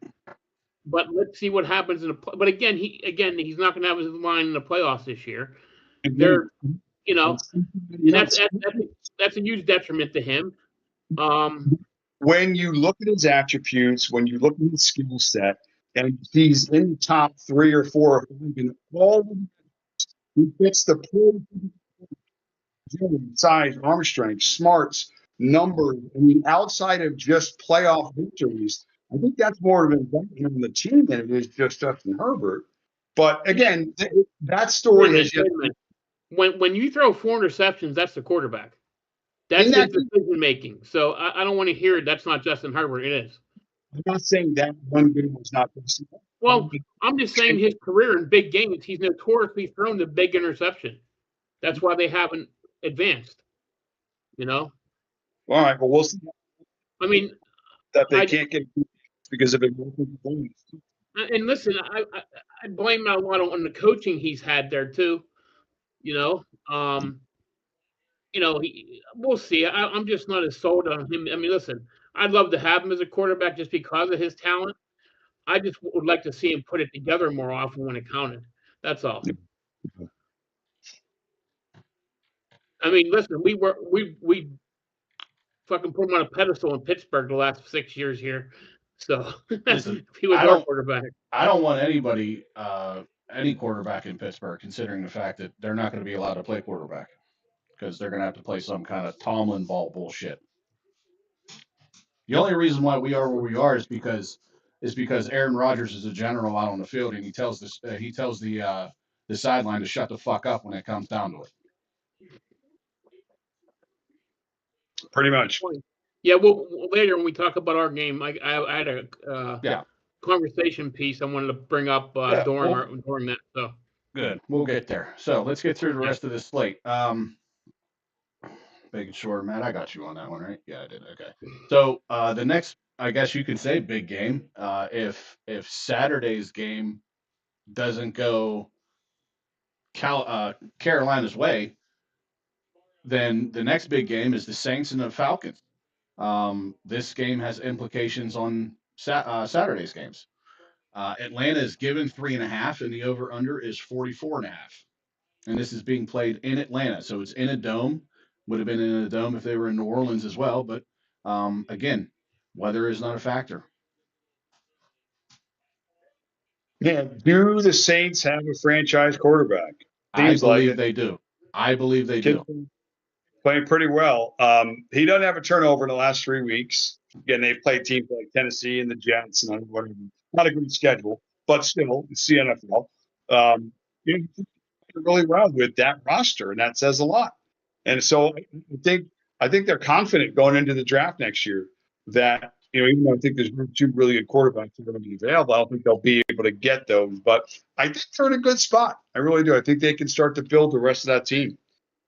But let's see what happens in the. But again, he's not going to have his line in the playoffs this year. They're, you know, and that's a huge detriment to him. When you look at his attributes, when you look at his skill set, and he's in the top 3 or 4 in all, he fits the size, arm strength, smarts, numbers. I mean, outside of just playoff victories, I think that's more of an investment on the team than it is just Justin Herbert. But again, that story has yet. When you throw 4 interceptions, that's the quarterback. That's his decision making. So I don't want to hear that's not Justin Herbert. It is. I'm not saying that one game was not. Well, I'm just saying his career in big games, he's notoriously thrown the big interception. That's why they haven't advanced. All right, well, we'll see. I mean, that they can't get because of it. And listen, I blame a lot on the coaching he's had there too. We'll see. I'm just not as sold on him. I mean, listen, I'd love to have him as a quarterback just because of his talent. I just would like to see him put it together more often when it counted. That's all. I mean, listen, we fucking put him on a pedestal in Pittsburgh the last 6 years here. So listen, he was our quarterback. I don't want anybody, any quarterback in Pittsburgh, considering the fact that they're not going to be allowed to play quarterback because they're going to have to play some kind of Tomlin ball bullshit. The only reason why we are where we are is because Aaron Rodgers is a general out on the field, and he tells the sideline to shut the fuck up when it comes down to it. Pretty much. Yeah. Well, later when we talk about our game, I had a conversation piece I wanted to bring up during that. So good. We'll get there. So let's get through the rest of this slate. Making sure, Matt, I got you on that one, right? Yeah, I did. Okay. So the next, I guess you could say, big game. If Saturday's game doesn't go Carolina's way, then the next big game is the Saints and the Falcons. This game has implications on Saturday's games. Atlanta is given 3.5, and the over/under is 44.5. And this is being played in Atlanta, so it's in a dome. Would have been in a dome if they were in New Orleans as well, but again, weather is not a factor. Yeah, do the Saints have a franchise quarterback? I believe they do. I believe they do. Playing pretty well. He doesn't have a turnover in the last 3 weeks. Again, they've played teams like Tennessee and the Jets, and whatever. Not a good schedule, but still, it's the NFL. Really well with that roster, and that says a lot. And so I think they're confident going into the draft next year that, even though I think there's 2 really good quarterbacks that are going to be available, I don't think they'll be able to get those. But I think they're in a good spot. I really do. I think they can start to build the rest of that team.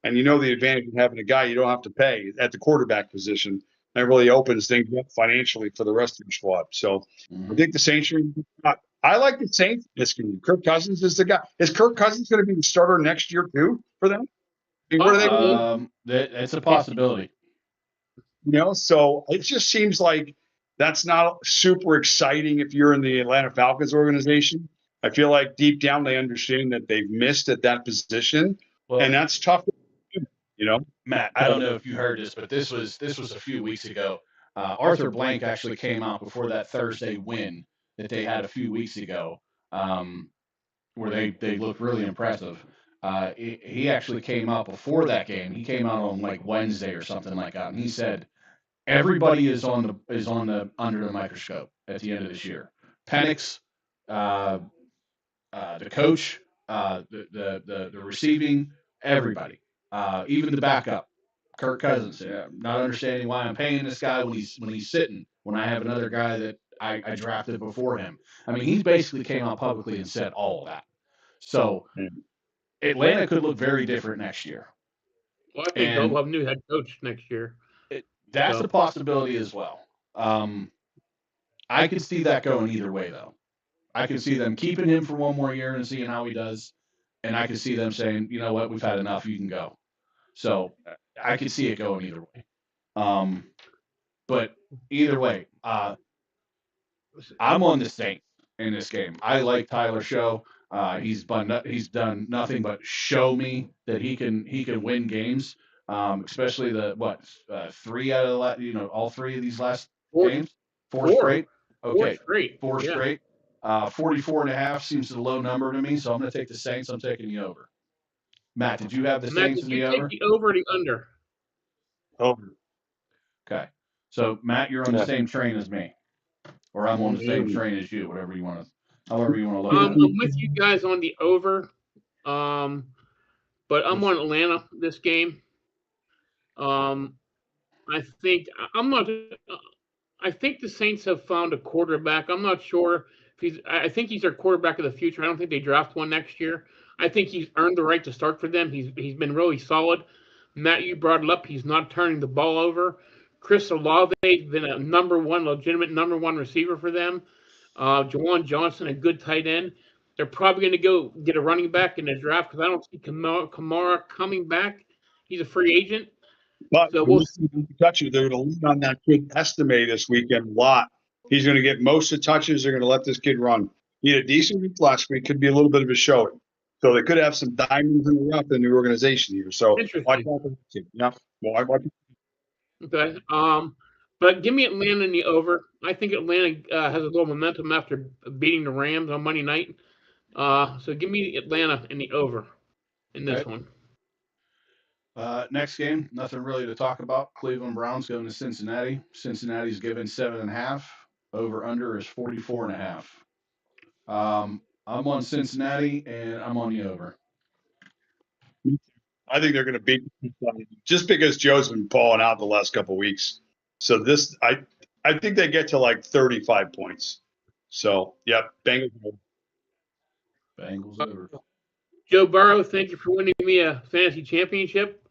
And the advantage of having a guy you don't have to pay at the quarterback position. That really opens things up financially for the rest of your squad. So I think the Saints are. I like the Saints this game. Kirk Cousins is the guy. Is Kirk Cousins going to be the starter next year too for them? I mean, what are they going to do? It's a possibility. So it just seems like that's not super exciting if you're in the Atlanta Falcons organization. I feel like deep down they understand that they've missed at that position, and that's tough. Matt, I don't know if you heard this, but this was a few weeks ago. Arthur Blank actually came out before that Thursday win that they had a few weeks ago, where they looked really impressive. He actually came out before that game. He came out on like Wednesday or something like that, and he said everybody is on the under the microscope at the end of this year. Penix, the coach, the receiving, everybody. Even the backup, Kirk Cousins. Not understanding why I'm paying this guy when he's sitting, when I have another guy that I drafted before him. I mean, he basically came out publicly and said all of that. So Atlanta could look very different next year. Well, I think they'll have a new head coach next year. That's a possibility as well. I could see that going either way, though. I could see them keeping him for one more year and seeing how he does. And I could see them saying, you know what, we've had enough, you can go. So I could see it going either way. But either way, I'm on the Saints in this game. I like Tyler Show. He's done nothing but show me that he can win games. Especially the 3 out of the all 3 of these last games. Four straight. Okay, four straight. 44.5 seems a low number to me, so I'm going to take the Saints. I'm taking the over. Matt, did you have the Saints in the over? Take the over or the under? Over. Okay, so Matt, you're on the same train as me, or I'm on the same train as you. However you want to look at it. I'm with you guys on the over, but I'm on Atlanta this game. I think the Saints have found a quarterback. I'm not sure if I think he's their quarterback of the future. I don't think they draft one next year. I think he's earned the right to start for them. He's been really solid. Matt, you brought it up. He's not turning the ball over. Chris Olave has been a legitimate number one receiver for them. Jawan Johnson, a good tight end. They're probably going to go get a running back in the draft because I don't see Kamara coming back. He's a free agent. But so they're going to lean on that kid Estimate this weekend a lot. He's going to get most of the touches. They're going to let this kid run. He had a decent week last week. Could be a little bit of a showing. So they could have some diamonds in the rough in the organization here. So watch out. Yeah. Well, okay. But give me Atlanta in the over. I think Atlanta has a little momentum after beating the Rams on Monday night. So give me Atlanta in the over in this one. Next game, nothing really to talk about. Cleveland Browns going to Cincinnati. Cincinnati's given 7.5. Over under is 44.5. I'm on Cincinnati and I'm on the over. I think they're going to beat just because Joe's been balling out the last couple of weeks. So I think they get to like 35 points. So Bengals over. Joe Burrow, thank you for winning me a fantasy championship.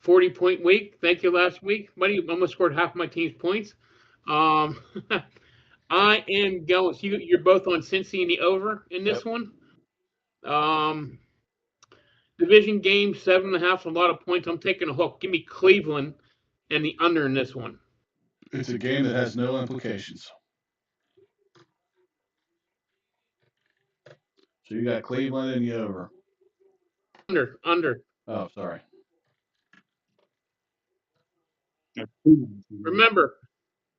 40-point week. Thank you last week. Buddy, almost scored half my team's points. I am going. So you're both on Cincy in the over in this one. Division game, 7.5, a lot of points. I'm taking a hook. Give me Cleveland and the under in this one. It's a game that has no implications. So you got Cleveland and the over. Under. Oh, sorry. Remember,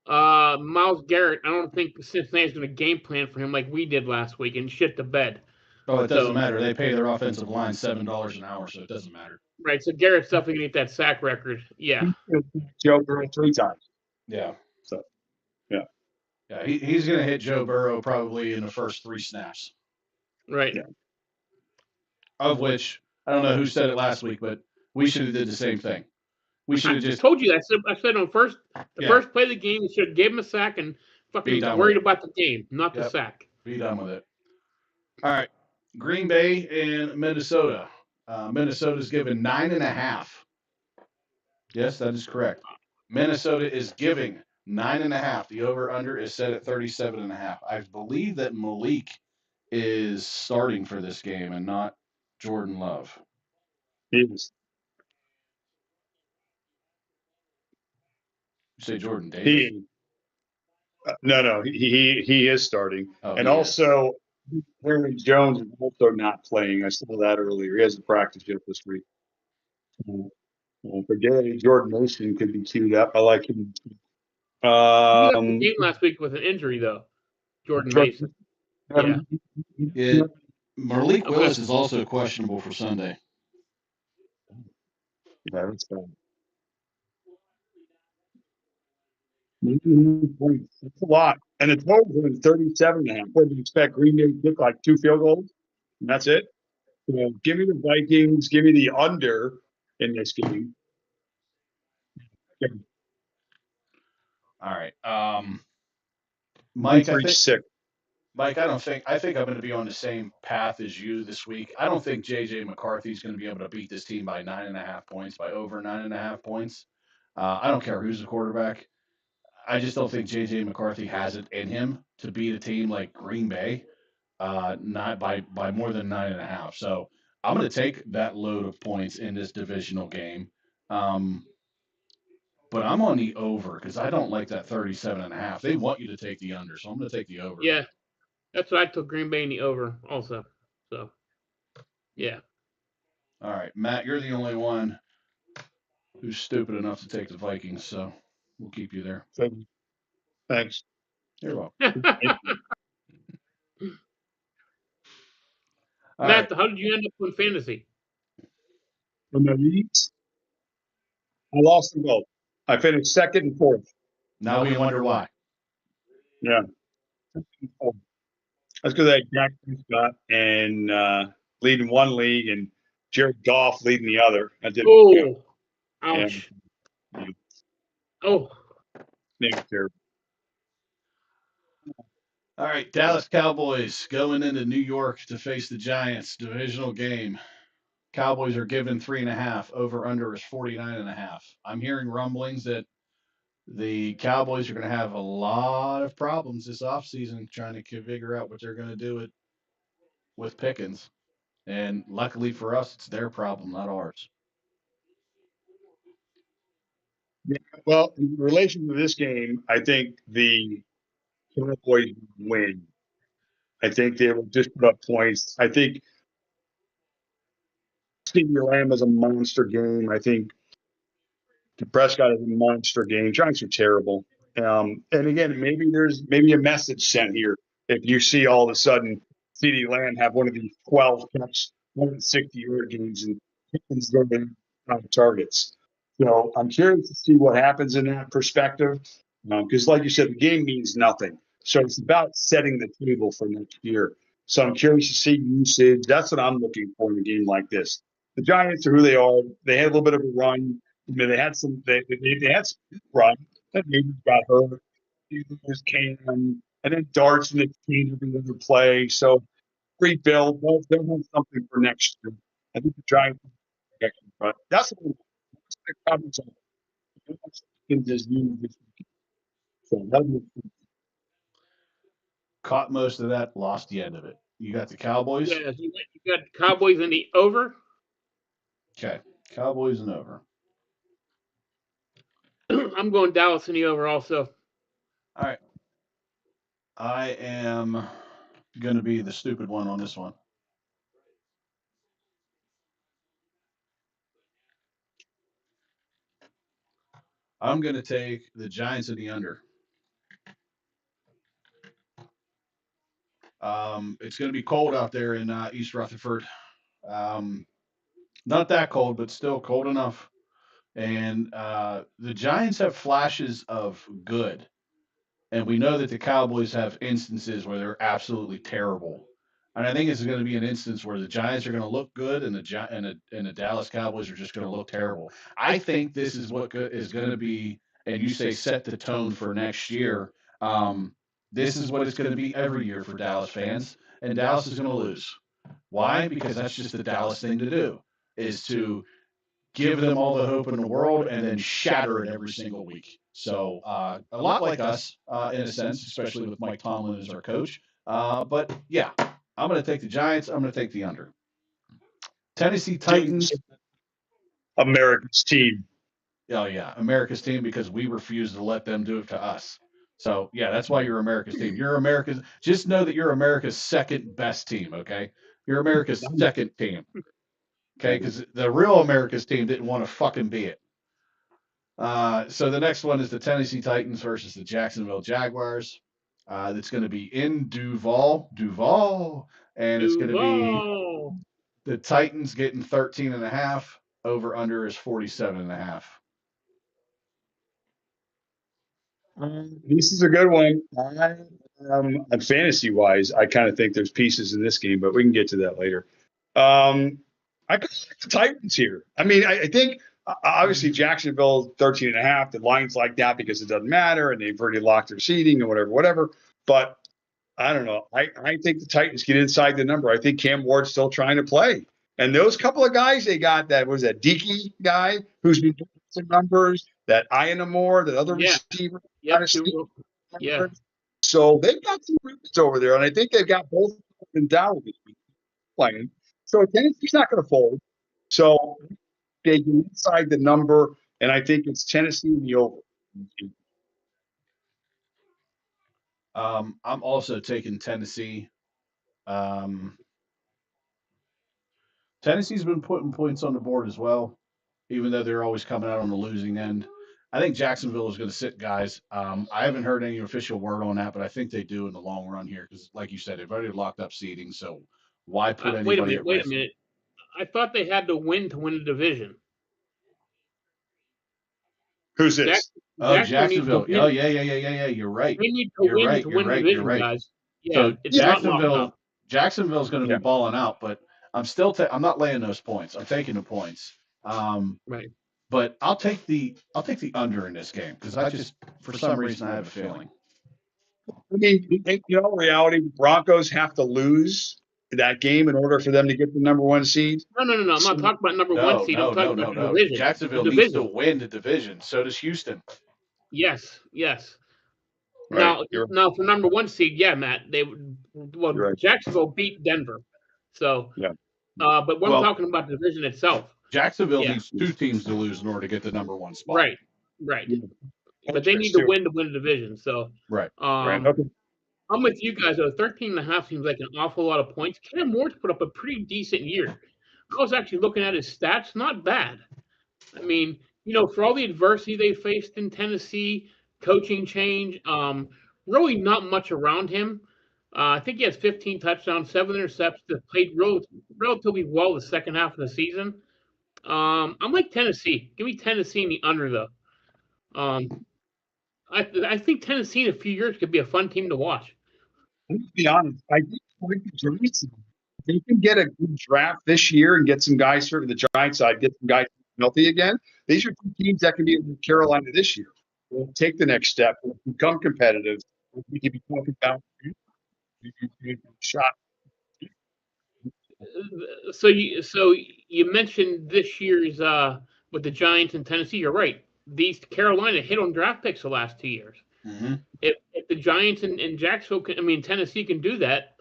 Myles Garrett, I don't think Cincinnati's going to game plan for him like we did last week and shit the bed. Oh, it doesn't matter. They pay their offensive line $7 an hour, so it doesn't matter. Right, so Garrett's definitely going to get that sack record. Yeah. Joe Burrow 3 times. Yeah. So, yeah, he's going to hit Joe Burrow probably in the first 3 snaps. Right. Yeah. Of which, I don't know who said it last week, but we should have did the same thing. We should have just told you that. I said on first play of the game, you should have gave him a sack and fucking worried about the game, not the sack. Be done with it. All right. Green Bay and Minnesota. Minnesota's given 9.5. Yes, that is correct. Minnesota is giving 9.5. The over-under is set at 37.5. I believe that Malik is starting for this game and not Jordan Love. He is. You say Jordan Davis? No, he is starting. Oh, and also, Henry Jones is also not playing. I saw that earlier. He hasn't practiced yet this week. For Gary, Jordan Mason could be queued up. I like him. He left the game last week with an injury, though. Jordan Mason. Yeah. Malik Willis is also questionable for Sunday. Yeah, that's bad. That's a lot. And the total is 37.5. What do you expect? Green Bay to kick like 2 field goals? And that's it? So give me the Vikings. Give me the under in this game. All right. Mike, sick. Mike, I think I'm going to be on the same path as you this week. I don't think JJ McCarthy's going to be able to beat this team by 9.5 points, by over 9.5 points. I don't care who's the quarterback. I just don't think JJ McCarthy has it in him to beat a team like Green Bay, not by more than 9.5. So I'm going to take that load of points in this divisional game. Um, but I'm on the over because I don't like that 37.5. They want you to take the under, so I'm going to take the over. Yeah, that's what I took Green Bay in the over also. So, yeah. All right, Matt, you're the only one who's stupid enough to take the Vikings, so we'll keep you there. Thanks. You're welcome. Matt, how did you end up in fantasy? From the leagues, I lost them both. I finished second and fourth. Now we wonder why. Yeah. That's because I had Jack Prescott and leading one league and Jared Goff leading the other. I did. Oh, ouch. Yeah. Oh. Name's terrible. All right, Dallas Cowboys going into New York to face the Giants, divisional game. Cowboys are given 3.5. Over under is 49.5. I'm hearing rumblings that the Cowboys are going to have a lot of problems this offseason trying to figure out what they're going to do with Pickens. And luckily for us, it's their problem, not ours. Yeah, well, in relation to this game, I think the Cowboys win. I think they will just put up points. I think Stevie Lamb is a monster game. I think Prescott is a monster game. Giants are terrible. And again, there's a message sent here. If you see all of a sudden CeeDee Lamb have one of these 12 catch, 160-yard games and Pickens going targets. So I'm curious to see what happens in that perspective. Because like you said, the game means nothing. So it's about setting the table for next year. So I'm curious to see usage. That's what I'm looking for in a game like this. The Giants are who they are. They had a little bit of a run. I mean, they had some run. That maybe got hurt. There's Cam, and then Darts and the team every other play. So rebuild. They'll have something for next year. I think the Giants, but that's what the comments on. So Caught most of that, lost the end of it. You got the Cowboys? Yeah, you got Cowboys in the over? Okay, Cowboys and over. I'm going Dallas in the over also. All right. I am going to be the stupid one on this one. I'm going to take the Giants in the under. It's going to be cold out there in East Rutherford. Not that cold, but still cold enough. And the Giants have flashes of good. And we know that the Cowboys have instances where they're absolutely terrible. And I think it's going to be an instance where the Giants are going to look good and the Dallas Cowboys are just going to look terrible. I think this is what is going to be, and you say set the tone for next year. This is what it's going to be every year for Dallas fans, and Dallas is going to lose. Why? Because that's just the Dallas thing to do, is to give them all the hope in the world and then shatter it every single week. So a lot like us in a sense, especially with Mike Tomlin as our coach. But yeah, I'm going to take the Giants. I'm going to take the under. Tennessee Titans. America's team. Oh yeah, America's team, because we refuse to let them do it to us. So yeah, that's why you're America's team. You're America's. Just know that you're America's second best team. Okay, you're America's second team. Okay, because the real America's team didn't want to fucking be it. So the next one is the Tennessee Titans versus the Jacksonville Jaguars. That's going to be in Duval, and it's going to be the Titans getting 13.5. Over under is 47.5. This is a good one. Fantasy wise, I kind of think there's pieces in this game, but we can get to that later. I got the Titans here. I mean, I think obviously Jacksonville 13.5. The line's like that because it doesn't matter, and they've already locked their seating and whatever. But I don't know. I think the Titans get inside the number. I think Cam Ward's still trying to play. And those couple of guys they got, that was that Deaky guy who's been doing some numbers, that Ianamore, that other receiver. Yeah. So they've got some roots over there, and I think they've got both in Dallas playing. So Tennessee's not going to fold. So they get inside the number, and I think it's Tennessee in the over. I'm also taking Tennessee. Tennessee's been putting points on the board as well, even though they're always coming out on the losing end. I think Jacksonville is going to sit guys. I haven't heard any official word on that, but I think they do in the long run here because, like you said, they've already locked up seeding. So why put anybody at risk? Wait a minute. I thought they had to win the division. Who's this? Jacksonville. Oh, yeah. You're right. They need to win to win the division, guys. Yeah, so Jacksonville's going to be balling out, but I'm still I'm not laying those points. I'm taking the points. Right. But I'll take the under in this game because I just for some reason I have a feeling. I mean, reality, Broncos have to lose that game in order for them to get the number one seed. No. I'm not talking about number one seed. I'm talking about the division. Jacksonville needs to win the division. So does Houston. Yes. Right. Now for number one seed, Matt, Jacksonville beat Denver. So but I'm talking about the division itself. Jacksonville needs two teams to lose in order to get the number one spot. Right. Yeah. But they need to win the division. So right. Okay. I'm with you guys though. 13.5 seems like an awful lot of points. Cam Ward's put up a pretty decent year. I was actually looking at his stats, not bad. I mean, for all the adversity they faced in Tennessee, coaching change, really not much around him. I think he has 15 touchdowns, 7 interceptions, played relatively well the second half of the season. I'm like Tennessee. Give me Tennessee in the under, though. I think Tennessee in a few years could be a fun team to watch. Let's be honest. I think the Giants, they can get a good draft this year and get some guys, certainly the Giants side, get some guys healthy again. These are two teams that can be in Carolina this year. We'll take the next step. We'll become competitive. We can be talking about shot. So you mentioned this year's with the Giants and Tennessee. You're right. These Carolina hit on draft picks the last 2 years. Mm-hmm. If the Giants and Jacksonville, Tennessee can do that,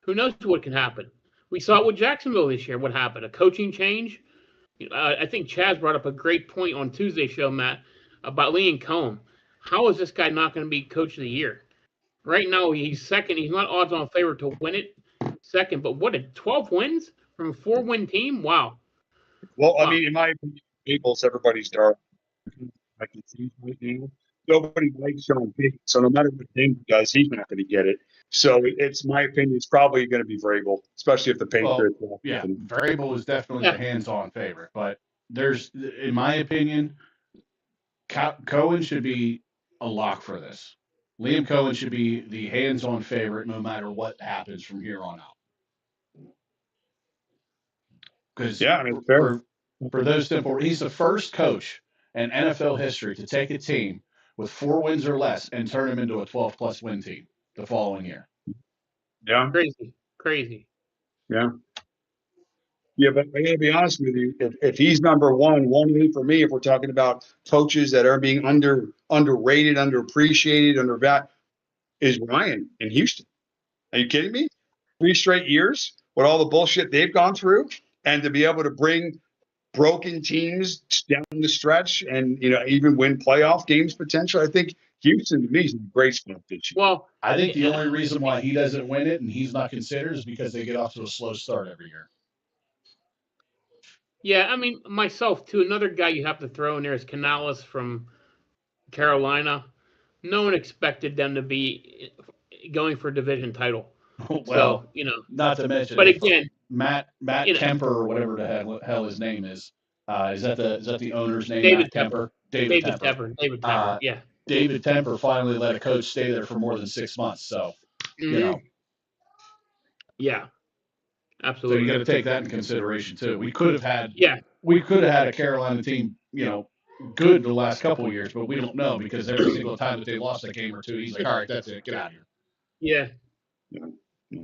who knows what can happen? We saw it with Jacksonville this year. What happened? A coaching change. I think Chaz brought up a great point on Tuesday's show, Matt, about Liam Cohen. How is this guy not going to be coach of the year? Right now, he's second. He's not odds-on favorite to win it. Second, but 12 wins from a 4-win team? Wow. Well, I mean, in my opinion, Naples, everybody's dark. I can see right now. Nobody likes Sean Payton, so no matter what Denver does, he's not going to get it. So it's my opinion. It's probably going to be Vrabel, especially if the Patriots. Vrabel is definitely the hands-on favorite, but there's, in my opinion, Cohen should be a lock for this. Liam Cohen should be the hands-on favorite no matter what happens from here on out. Because for those simple, he's the first coach in NFL history to take a team with 4 wins or less and turn them into a 12-plus win team the following year. Yeah. Crazy. Yeah. Yeah, but I got to be honest with you. If he's number one for me, if we're talking about coaches that are being underrated, underappreciated, undervalued, is Ryan in Houston. Are you kidding me? 3 straight years with all the bullshit they've gone through, and to be able to bring broken teams down the stretch and even win playoff games potentially. I think Houston to me is a great spot this year. Well, I think the only reason why he doesn't win it and he's not considered is because they get off to a slow start every year. Yeah, myself too. Another guy you have to throw in there is Canales from Carolina. No one expected them to be going for a division title. Well, so, not to mention, but again, Matt Kemper or whatever the hell his name is. Is that the owner's name? David Temper. David Temper. Yeah. David Temper finally let a coach stay there for more than 6 months. So, Yeah. Absolutely. So you got to take that in consideration too. We could have had a Carolina team, good the last couple of years, but we don't know because every single time that they lost a game or two, he's like, all right, that's it, get out of here. Yeah. Yeah. Yeah.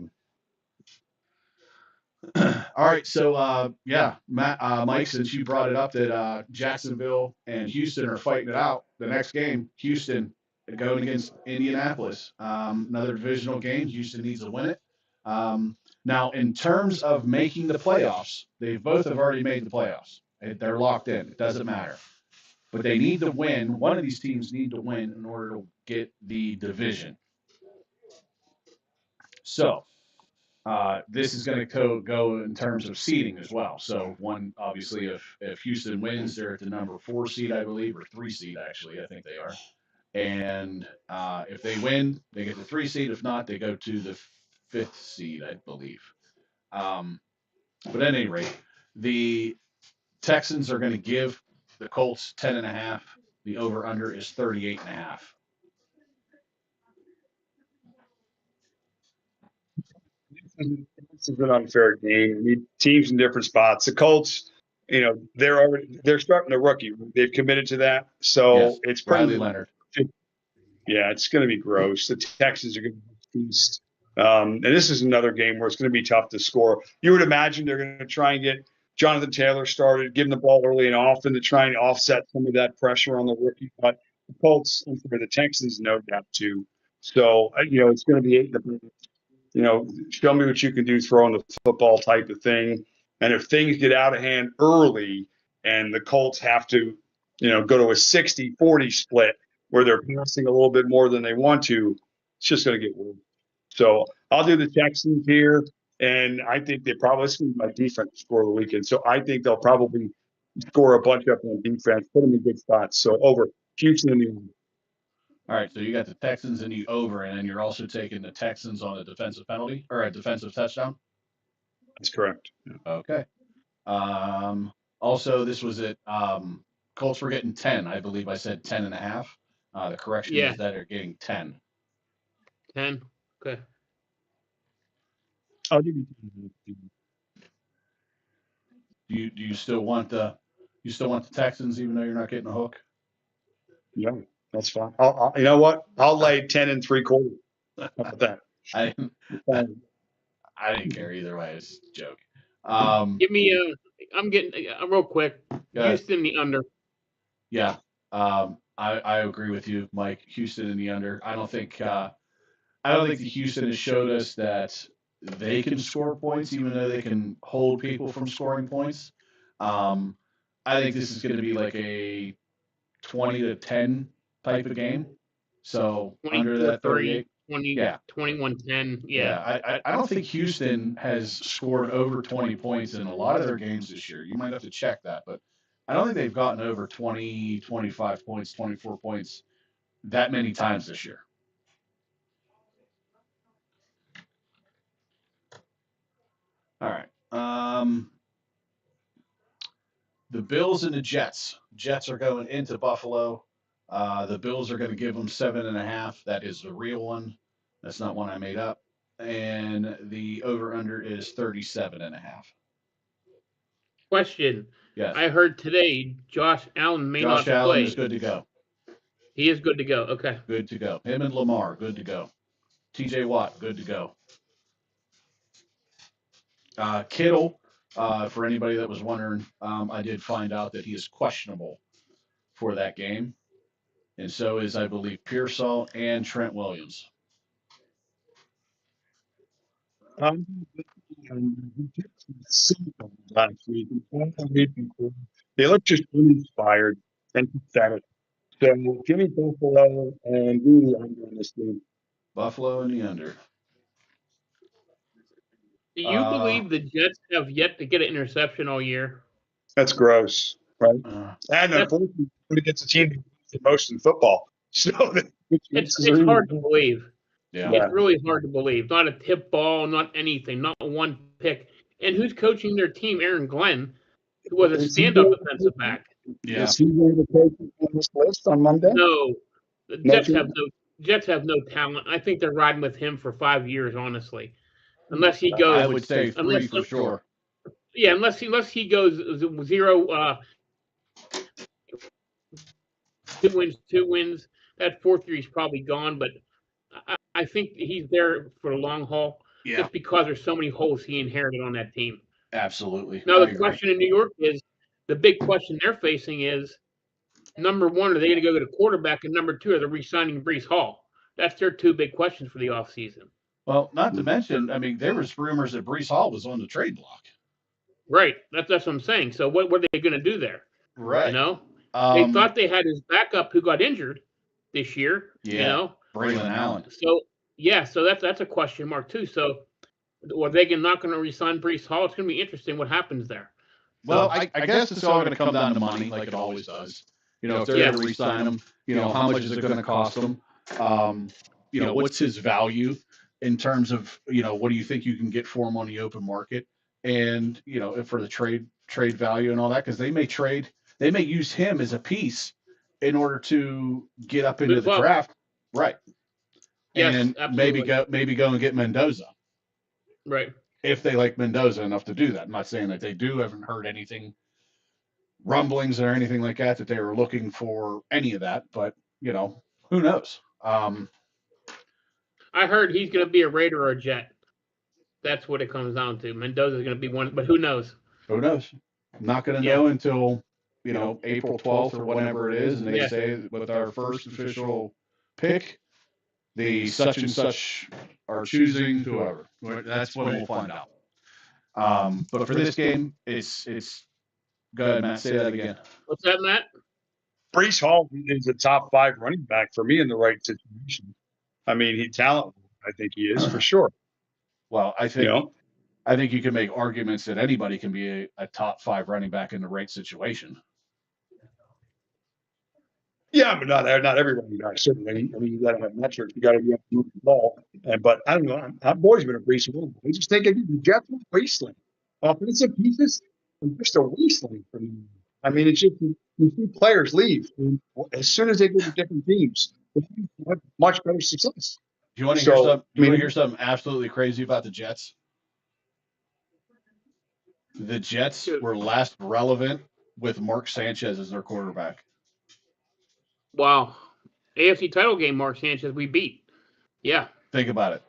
All right, so Matt, Mike, since you brought it up that Jacksonville and Houston are fighting it out, the next game, Houston going against Indianapolis, another divisional game. Houston needs to win it. Now, in terms of making the playoffs, they both have already made the playoffs. They're locked in. It doesn't matter, but they need to win. One of these teams need to win in order to get the division. So. This is going to go in terms of seeding as well. So one, obviously, if Houston wins, they're at the number 4 seed, I believe, or 3 seed actually. I think they are. And if they win, they get the 3 seed. If not, they go to the 5th seed, I believe. But at any rate, the Texans are going to give the Colts 10.5. The over under is 38.5. This is an unfair game. I mean, teams in different spots. The Colts, they're starting a rookie. They've committed to that, so Yes, it's pretty. Riley Leonard. Yeah, it's going to be gross. The Texans are going to be feast. And this is another game where it's going to be tough to score. You would imagine they're going to try and get Jonathan Taylor started, give him the ball early and often to try and offset some of that pressure on the rookie. But the Colts and for the Texans know that too. So it's going to be show me what you can do throwing the football type of thing. And if things get out of hand early and the Colts have to, go to a 60-40 split where they're passing a little bit more than they want to, it's just going to get worse. So I'll do the Texans here. And I think this is my defense score of the weekend. So I think they'll probably score a bunch up on defense, put them in good spots. So over Houston and the over. All right, so you got the Texans and the over, and then you're also taking the Texans on a defensive penalty or a defensive touchdown? That's correct. Yeah. Okay. Also, this was at Colts were getting 10. I believe I said 10.5. The correction is that they're getting 10. 10. Okay. I'll give you 10. Do you still want the Texans even though you're not getting a hook? Yeah, that's fine. I'll you know what? I'll lay 10 3/4. How about that? I didn't care either way. It's a joke. Give me I'm getting real quick. Houston the under. Yeah. I agree with you, Mike. Houston in the under. I don't think the Houston has showed us that they can score points, even though they can hold people from scoring points. I think this is going to be like a 20-10 type of game. So under that 38. 21-10. Yeah. I don't think Houston has scored over 20 points in a lot of their games this year. You might have to check that, but I don't think they've gotten over 20, 25 points, 24 points that many times this year. All right. The Bills and the Jets. Jets are going into Buffalo. The Bills are going to give them 7.5. That is the real one. That's not one I made up. And the over-under is 37.5. Question. Yes. I heard today Josh Allen may not play. Josh Allen is good to go. He is good to go. Okay. Good to go. Him and Lamar, good to go. TJ Watt, good to go. Kittle, for anybody that was wondering, I did find out that he is questionable for that game. And so is, I believe, Pearsall and Trent Williams. Last week. They look just uninspired and pathetic. So give me Buffalo and do the under in this game. Buffalo and the under. Do you believe the Jets have yet to get an interception all year? That's gross, right? And unfortunately, it's a team the most in football. So it's hard to believe. Yeah. It's really hard to believe. Not a tip ball, not anything, not one pick. And who's coaching their team? Aaron Glenn, who was a stand-up defensive back. Yeah. Is he going to coach on this list on Monday? No. The Jets have no talent. I think they're riding with him for 5 years, honestly. Unless he goes, I would say 3 for sure. Yeah, unless he goes 0, 2 wins. That 4-3 is probably gone. But I think he's there for the long haul, Yeah, just because there's so many holes he inherited on that team. absolutely. Now, I the agree. question in New York is, the big question they're facing is, number one, are they going to go to the quarterback? And number two, are they re-signing Brees Hall? That's their two big questions for the offseason. Well, not to mention, I mean, there was rumors that Brees Hall was on the trade block. Right. That's what I'm saying. So what are they going to do there? Right. You know, they thought they had his backup who got injured this year. Yeah. You know, Braylon Allen. So yeah, so that's a question mark too. So, are they not going to re-sign Brees Hall? It's going to be interesting what happens there. Well, I guess it's all going to come down to money, like it always does. You know, if they're going to re-sign him, you know, how much is it going to cost them? You know, what's his value in terms of, you know, what do you think you can get for him on the open market? And, you know, for the trade value and all that, because they may use him as a piece in order to get up into the draft. Right. Yes, and absolutely. maybe go and get Mendoza. Right. If they like Mendoza enough to do that. I'm not saying that they do. I haven't heard anything, rumblings or anything like that they were looking for any of that. But, you know, who knows? I heard he's going to be a Raider or a Jet. That's what it comes down to. Mendoza's going to be one, but who knows? Who knows? I'm not going to know until, you know, April 12th or whenever it is. And they say with our first official pick, the such and such are choosing whoever. That's when we'll find out. But for this game, it's go ahead, Matt. Say that again. What's that, Matt? Brees Hall is a top 5 running back for me in the right situation. I mean, he's talented. I think he is for sure. Well, I think you can make arguments that anybody can be a top 5 running back in the right situation. Yeah, but not every running back, certainly. I mean, you got to have metrics. You got to be able to move the ball. But I don't know. I've always been a Brees Hall. I just think the Jets are wasteland. Offensive pieces, just a wasteland for me. I mean, it's just you see players leave. And as soon as they go to different teams, they have much better success. Do you want to hear something absolutely crazy about the Jets? The Jets were last relevant with Mark Sanchez as their quarterback. Wow. AFC title game, Mark Sanchez, we beat. Yeah. Think about it.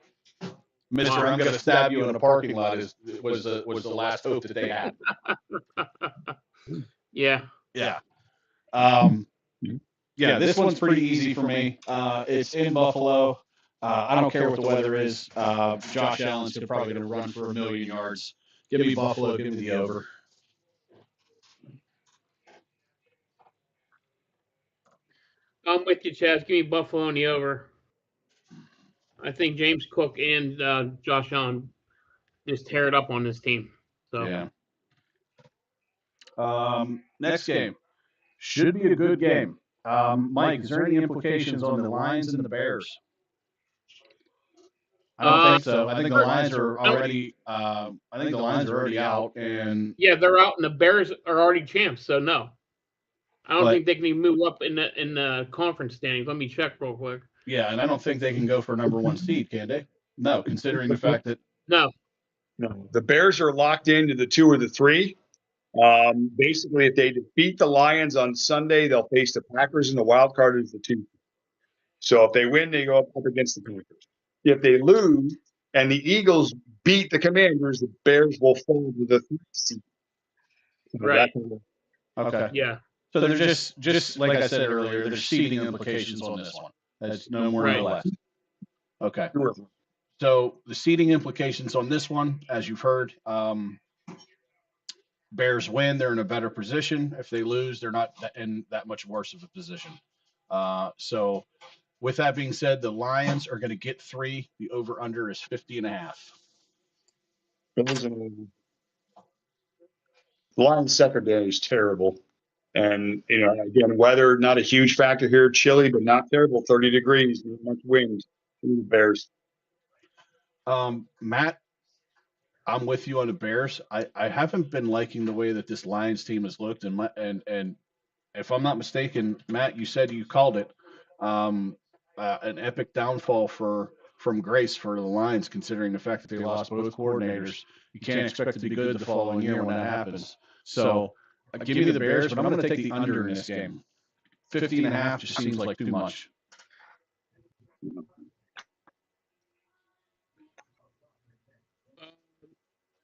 Mister, wow. I'm going to stab you in a parking lot was the last hope that they had. Yeah. Yeah. Yeah, this one's pretty easy for me. It's in Buffalo. I don't care what the weather is. Josh Allen's probably going to run for 1,000,000 yards. Give me Buffalo. Give me the over. I'm with you, Chaz. Give me Buffalo and the over. I think James Cook and Josh Allen just tear it up on this team. So yeah. Next game should be a good game. Mike, is there any implications on the Lions and the Bears? I don't think so. I think the Lions are already. I think the Lions are already out, and yeah, they're out, and the Bears are already champs. So no, I don't think they can even move up in the conference standings. Let me check real quick. Yeah, and I don't think they can go for number 1 seed, can they? No, considering the fact that no, the Bears are locked into the 2 or the 3. Basically, if they defeat the Lions on Sunday, they'll face the Packers, and the wild card is the 2. So if they win, they go up against the Packers. If they lose and the Eagles beat the Commanders, the Bears will fall to the 3 seed. Right. Okay. Yeah. So they're just like I said earlier, there's seeding implications on this one. That's no more no less. Okay. So the seeding implications on this one, as you've heard, Bears win, they're in a better position. If they lose, they're not in that much worse of a position. So with that being said, the Lions are going to get 3. The over-under is 50.5. The Lions secondary is terrible. And, you know, again, weather, not a huge factor here. Chilly, but not terrible. 30 degrees, not much wind. The Bears. Matt, I'm with you on the Bears. I haven't been liking the way that this Lions team has looked. And if I'm not mistaken, Matt, you said you called it an epic downfall from grace for the Lions, considering the fact that they lost both coordinators. You can't expect to be good the following year when that happens. So give me the Bears, but I'm going to take the under in this game. 50.5 just seems like too much.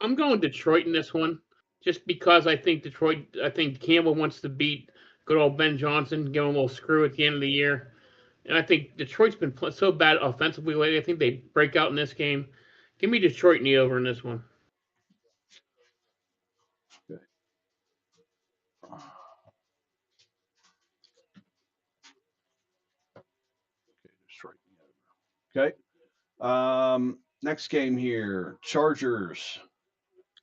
I'm going Detroit in this one, just because I think Campbell wants to beat good old Ben Johnson, give him a little screw at the end of the year. And I think Detroit's been so bad offensively lately. I think they break out in this game. Give me Detroit in the over in this one. Okay. Detroit. Okay. Next game here. Chargers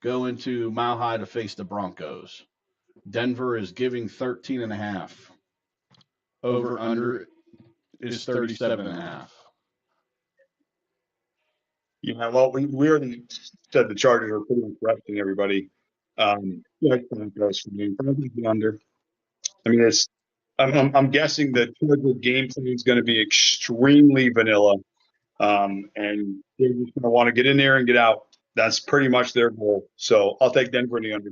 go into Mile High to face the Broncos. Denver is giving 13.5. Over under is 37.5. Yeah, well, we already said the Chargers are pretty much resting everybody. Yeah, it goes for me. Probably the under. I mean, I'm guessing the Charger game plan is going to be extremely vanilla, and they're just going to want to get in there and get out. That's pretty much their goal. So I'll take Denver in the under.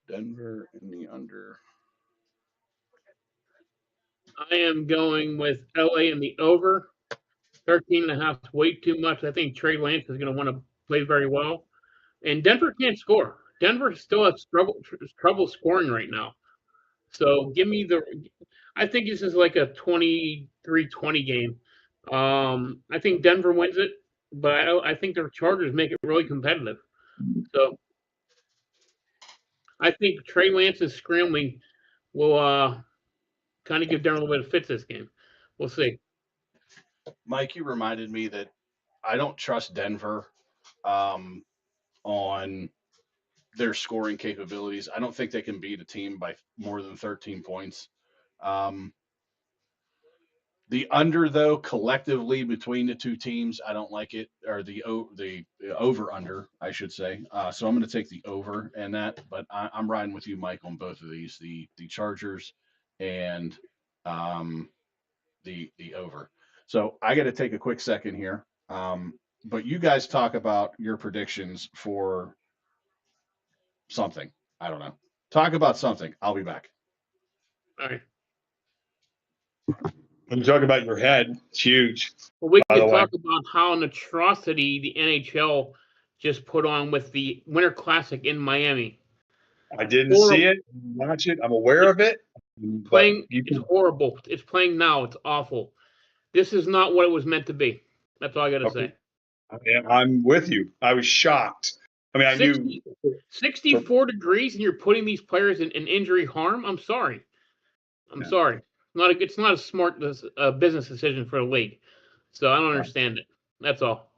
Denver in the under. I am going with LA in the over. 13.5 is way too much. I think Trey Lance is going to want to play very well. And Denver can't score. Denver still has trouble scoring right now. So give me I think this is like a 23-20 game. I think Denver wins it, but I think the Chargers make it really competitive. So I think Trey Lance's scrambling will kind of give Denver a little bit of fits this game. We'll see. Mike, you reminded me that I don't trust Denver on their scoring capabilities. I don't think they can beat a team by more than 13 points. The under, though, collectively between the two teams, I don't like it, or the over under, I should say. So I'm going to take the over in that, but I'm riding with you, Mike, on both of these, the Chargers and the over. So I got to take a quick second here. But you guys talk about your predictions for something. I don't know. Talk about something. I'll be back. All right. When you talk about your head, it's huge. Well, we can talk about how an atrocity the NHL just put on with the Winter Classic in Miami. I didn't see it, watch it. I'm aware of it. Playing is horrible. It's playing now. It's awful. This is not what it was meant to be. That's all I got to say. I'm with you. I was shocked. I mean, I knew 64 degrees and you're putting these players in injury harm. I'm sorry. I'm sorry. It's not a smart business decision for the league. So I don't understand it. That's all.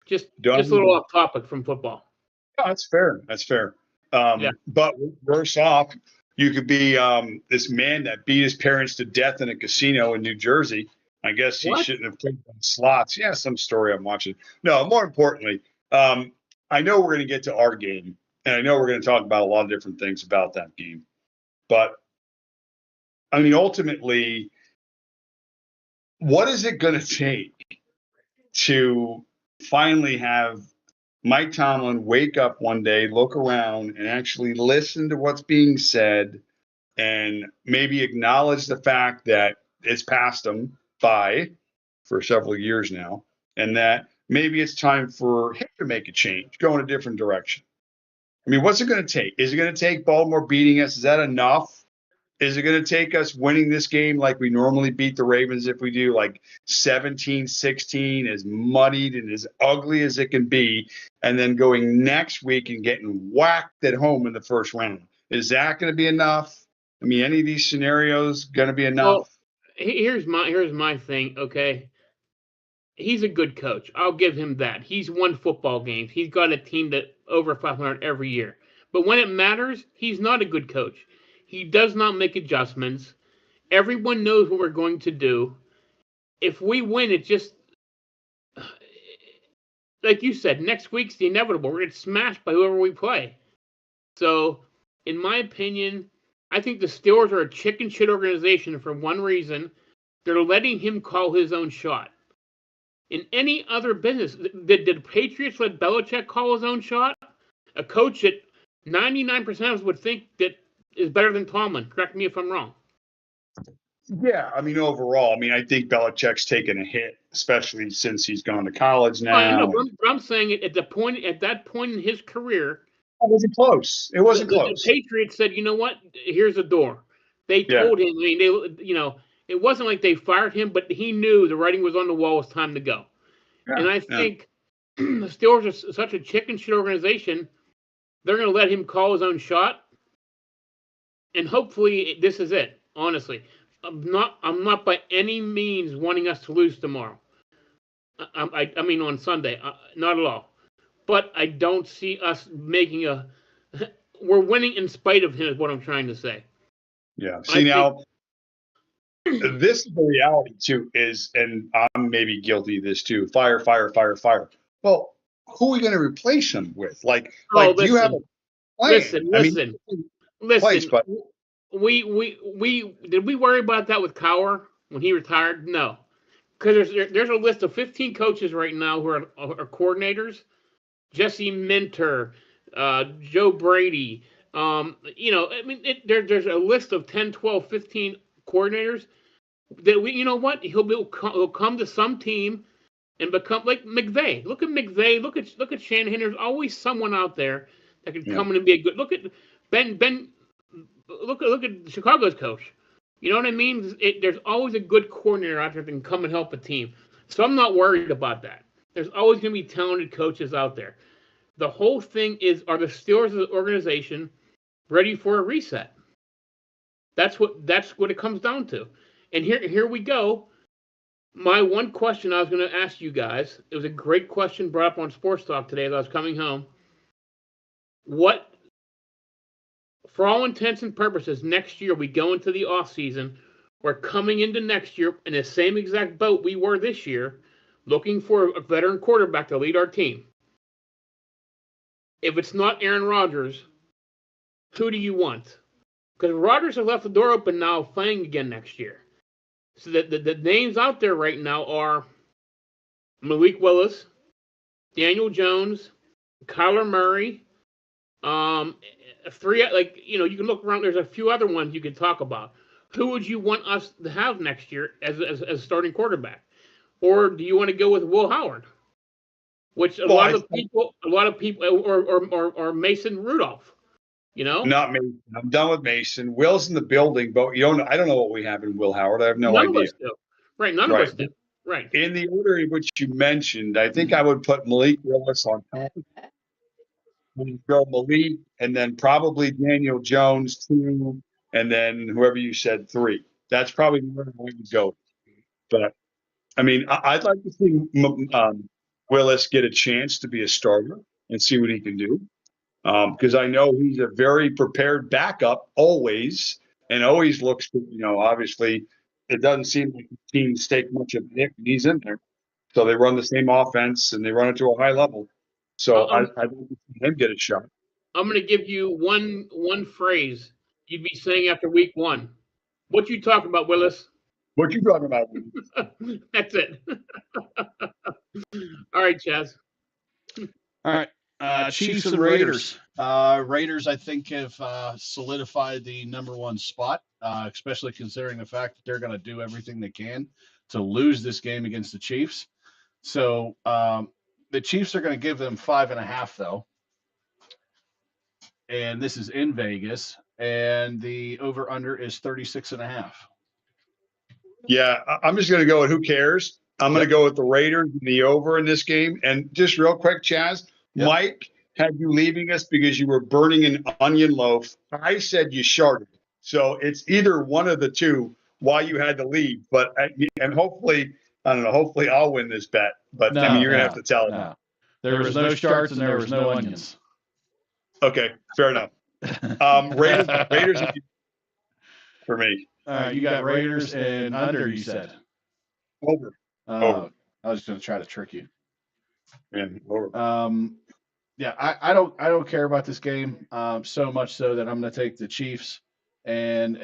Just a little off topic from football. Oh, that's fair. That's fair. But worse off, you could be this man that beat his parents to death in a casino in New Jersey. I guess he shouldn't have played on slots. Yeah, some story I'm watching. No, more importantly, I know we're going to get to our game, and I know we're going to talk about a lot of different things about that game. But, I mean, ultimately, what is it going to take to finally have Mike Tomlin wake up one day, look around, and actually listen to what's being said and maybe acknowledge the fact that it's passed him by for several years now, and that maybe it's time for him to make a change, go in a different direction? I mean, what's it going to take? Is it going to take Baltimore beating us? Is that enough? Is it going to take us winning this game like we normally beat the Ravens if we do, like 17-16, as muddied and as ugly as it can be, and then going next week and getting whacked at home in the first round? Is that going to be enough? I mean, any of these scenarios going to be enough? Well, here's my thing, okay? He's a good coach. I'll give him that. He's won football games. He's got a team that over 500 every year. But when it matters, he's not a good coach. He does not make adjustments. Everyone knows what we're going to do. If we win, it just, like you said, next week's the inevitable. We're going to get smashed by whoever we play. So, in my opinion, I think the Steelers are a chicken shit organization for one reason. They're letting him call his own shot. In any other business, did the Patriots let Belichick call his own shot? A coach that 99% of us would think that is better than Tomlin. Correct me if I'm wrong. Yeah, I mean, overall, I mean, I think Belichick's taken a hit, especially since he's gone to college Oh, I know, now. but I'm saying at that point in his career, It wasn't close. It wasn't the close. Patriots said, you know what? Here's the door. They Yeah. told him. I mean, it wasn't like they fired him, but he knew the writing was on the wall. It's time to go. Yeah, And I think the Steelers are such a chicken shit organization. They're going to let him call his own shot, and hopefully this is it. Honestly, I'm not by any means wanting us to lose tomorrow. I mean on Sunday, not at all. But I don't see us making a. We're winning in spite of him, is what I'm trying to say. Yeah. See, now, this is the reality, too, and I'm maybe guilty of this, too. Fire. Well, who are we going to replace him with? Like, do you have a plan? Listen. Place, but We did we worry about that with Cowher when he retired? No. Because there's a list of 15 coaches right now who are coordinators. Jesse Minter, Joe Brady. I mean, there's a list of 10, 12, 15 coordinators that you know what? He'll come to some team and become like McVay. Look at McVay. Look at Shanahan. There's always someone out there that can come in and be a good. Look at Ben. Look at Chicago's coach. You know what I mean? There's always a good coordinator out there that can come and help a team. So I'm not worried about that. There's always going to be talented coaches out there. The whole thing is, are the Steelers as an organization ready for a reset? That's what it comes down to. And here we go. My one question I was going to ask you guys, it was a great question brought up on Sports Talk today as I was coming home. What, for all intents and purposes, next year we go into the offseason, we're coming into next year in the same exact boat we were this year, looking for a veteran quarterback to lead our team. If it's not Aaron Rodgers, who do you want? Because Rodgers has left the door open now, playing again next year. So the names out there right now are Malik Willis, Daniel Jones, Kyler Murray. Three, you can look around. There's a few other ones you could talk about. Who would you want us to have next year as starting quarterback? Or do you want to go with Will Howard? Which a lot of people, or Mason Rudolph. You know, not Mason. I'm done with Mason. Will's in the building, but I don't know what we have in Will Howard. I have no idea. None of us do. Right, none of us do. Right. In the order in which you mentioned, I think I would put Malik Willis on top. We go Malik, and then probably Daniel Jones 2, and then whoever you said 3. That's probably where I would go. But I mean, I'd like to see Willis get a chance to be a starter and see what he can do. Because I know he's a very prepared backup always, and always looks, obviously it doesn't seem like the teams take much of a hit when he's in there. So they run the same offense and they run it to a high level. So I'd like to see him get a shot. I'm going to give you one phrase you'd be saying after week 1. What you talking about, Willis? What you talking about? That's it. All right, Chaz. All right. Chiefs and Raiders. Raiders, I think, have solidified the number 1 spot, especially considering the fact that they're going to do everything they can to lose this game against the Chiefs. So the Chiefs are going to give them 5.5, though. And this is in Vegas. And the over-under is 36.5. Yeah, I'm just going to go with who cares. I'm going to go with the Raiders and the over in this game. And just real quick, Chaz, Mike had you leaving us because you were burning an onion loaf. I said you sharted. So it's either one of the two why you had to leave. But and hopefully, I don't know, hopefully I'll win this bet. But I mean, you're going to have to tell him. There was no sharts and there was no onions. Okay, fair enough. Raiders for me. You got Raiders and under, you said. Over. I was just going to try to trick you. And over. Yeah, I don't care about this game so much so that I'm going to take the Chiefs. And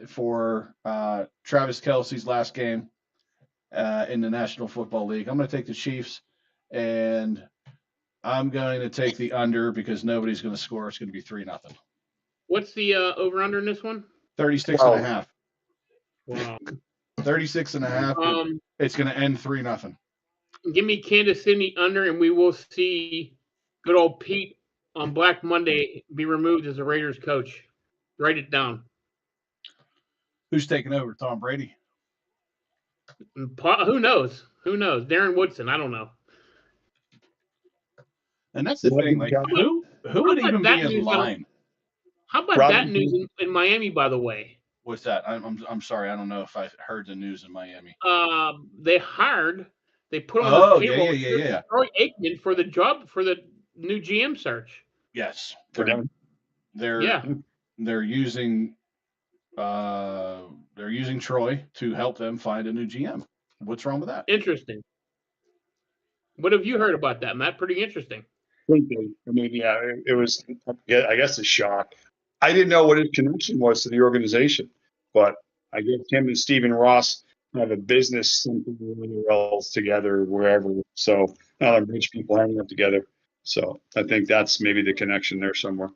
for Travis Kelce's last game in the National Football League, I'm going to take the Chiefs, and I'm going to take the under because nobody's going to score. It's going to be 3-0. What's the over-under in this one? 36.5. Wow. 36.5. It's going to end 3-0. Give me Kansas City under, and we will see good old Pete on Black Monday be removed as the Raiders coach. Write it down. Who's taking over? Tom Brady? Who knows? Who knows? Darren Woodson. I don't know. And that's the thing. Like, who would even be in line? How about that news in Miami? By the way, what's that? I'm sorry. I don't know if I heard the news in Miami. They put on the payroll Troy Aikman for the job for the new GM search. Yes, they're using Troy to help them find a new GM. What's wrong with that? Interesting. What have you heard about that, Matt? Pretty interesting. I mean, yeah, it was, I guess, a shock. I didn't know what his connection was to the organization, but I guess him and Stephen Ross have a business somewhere else together, wherever. So now they're rich people hanging out together. So I think that's maybe the connection there somewhere.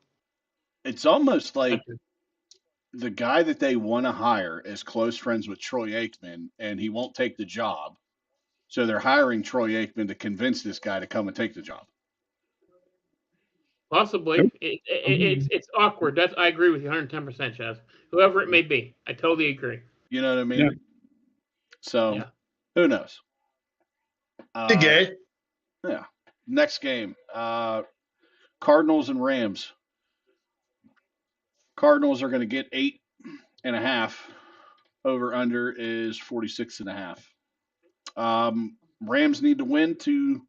It's almost like the guy that they want to hire is close friends with Troy Aikman, and he won't take the job. So they're hiring Troy Aikman to convince this guy to come and take the job. Possibly. It's awkward. I agree with you 110%, Chaz. Whoever it may be. I totally agree. You know what I mean? Yeah. So, who knows? Yeah. Next game. Cardinals and Rams. Cardinals are going to get 8.5. Over under is 46.5. Rams need to win to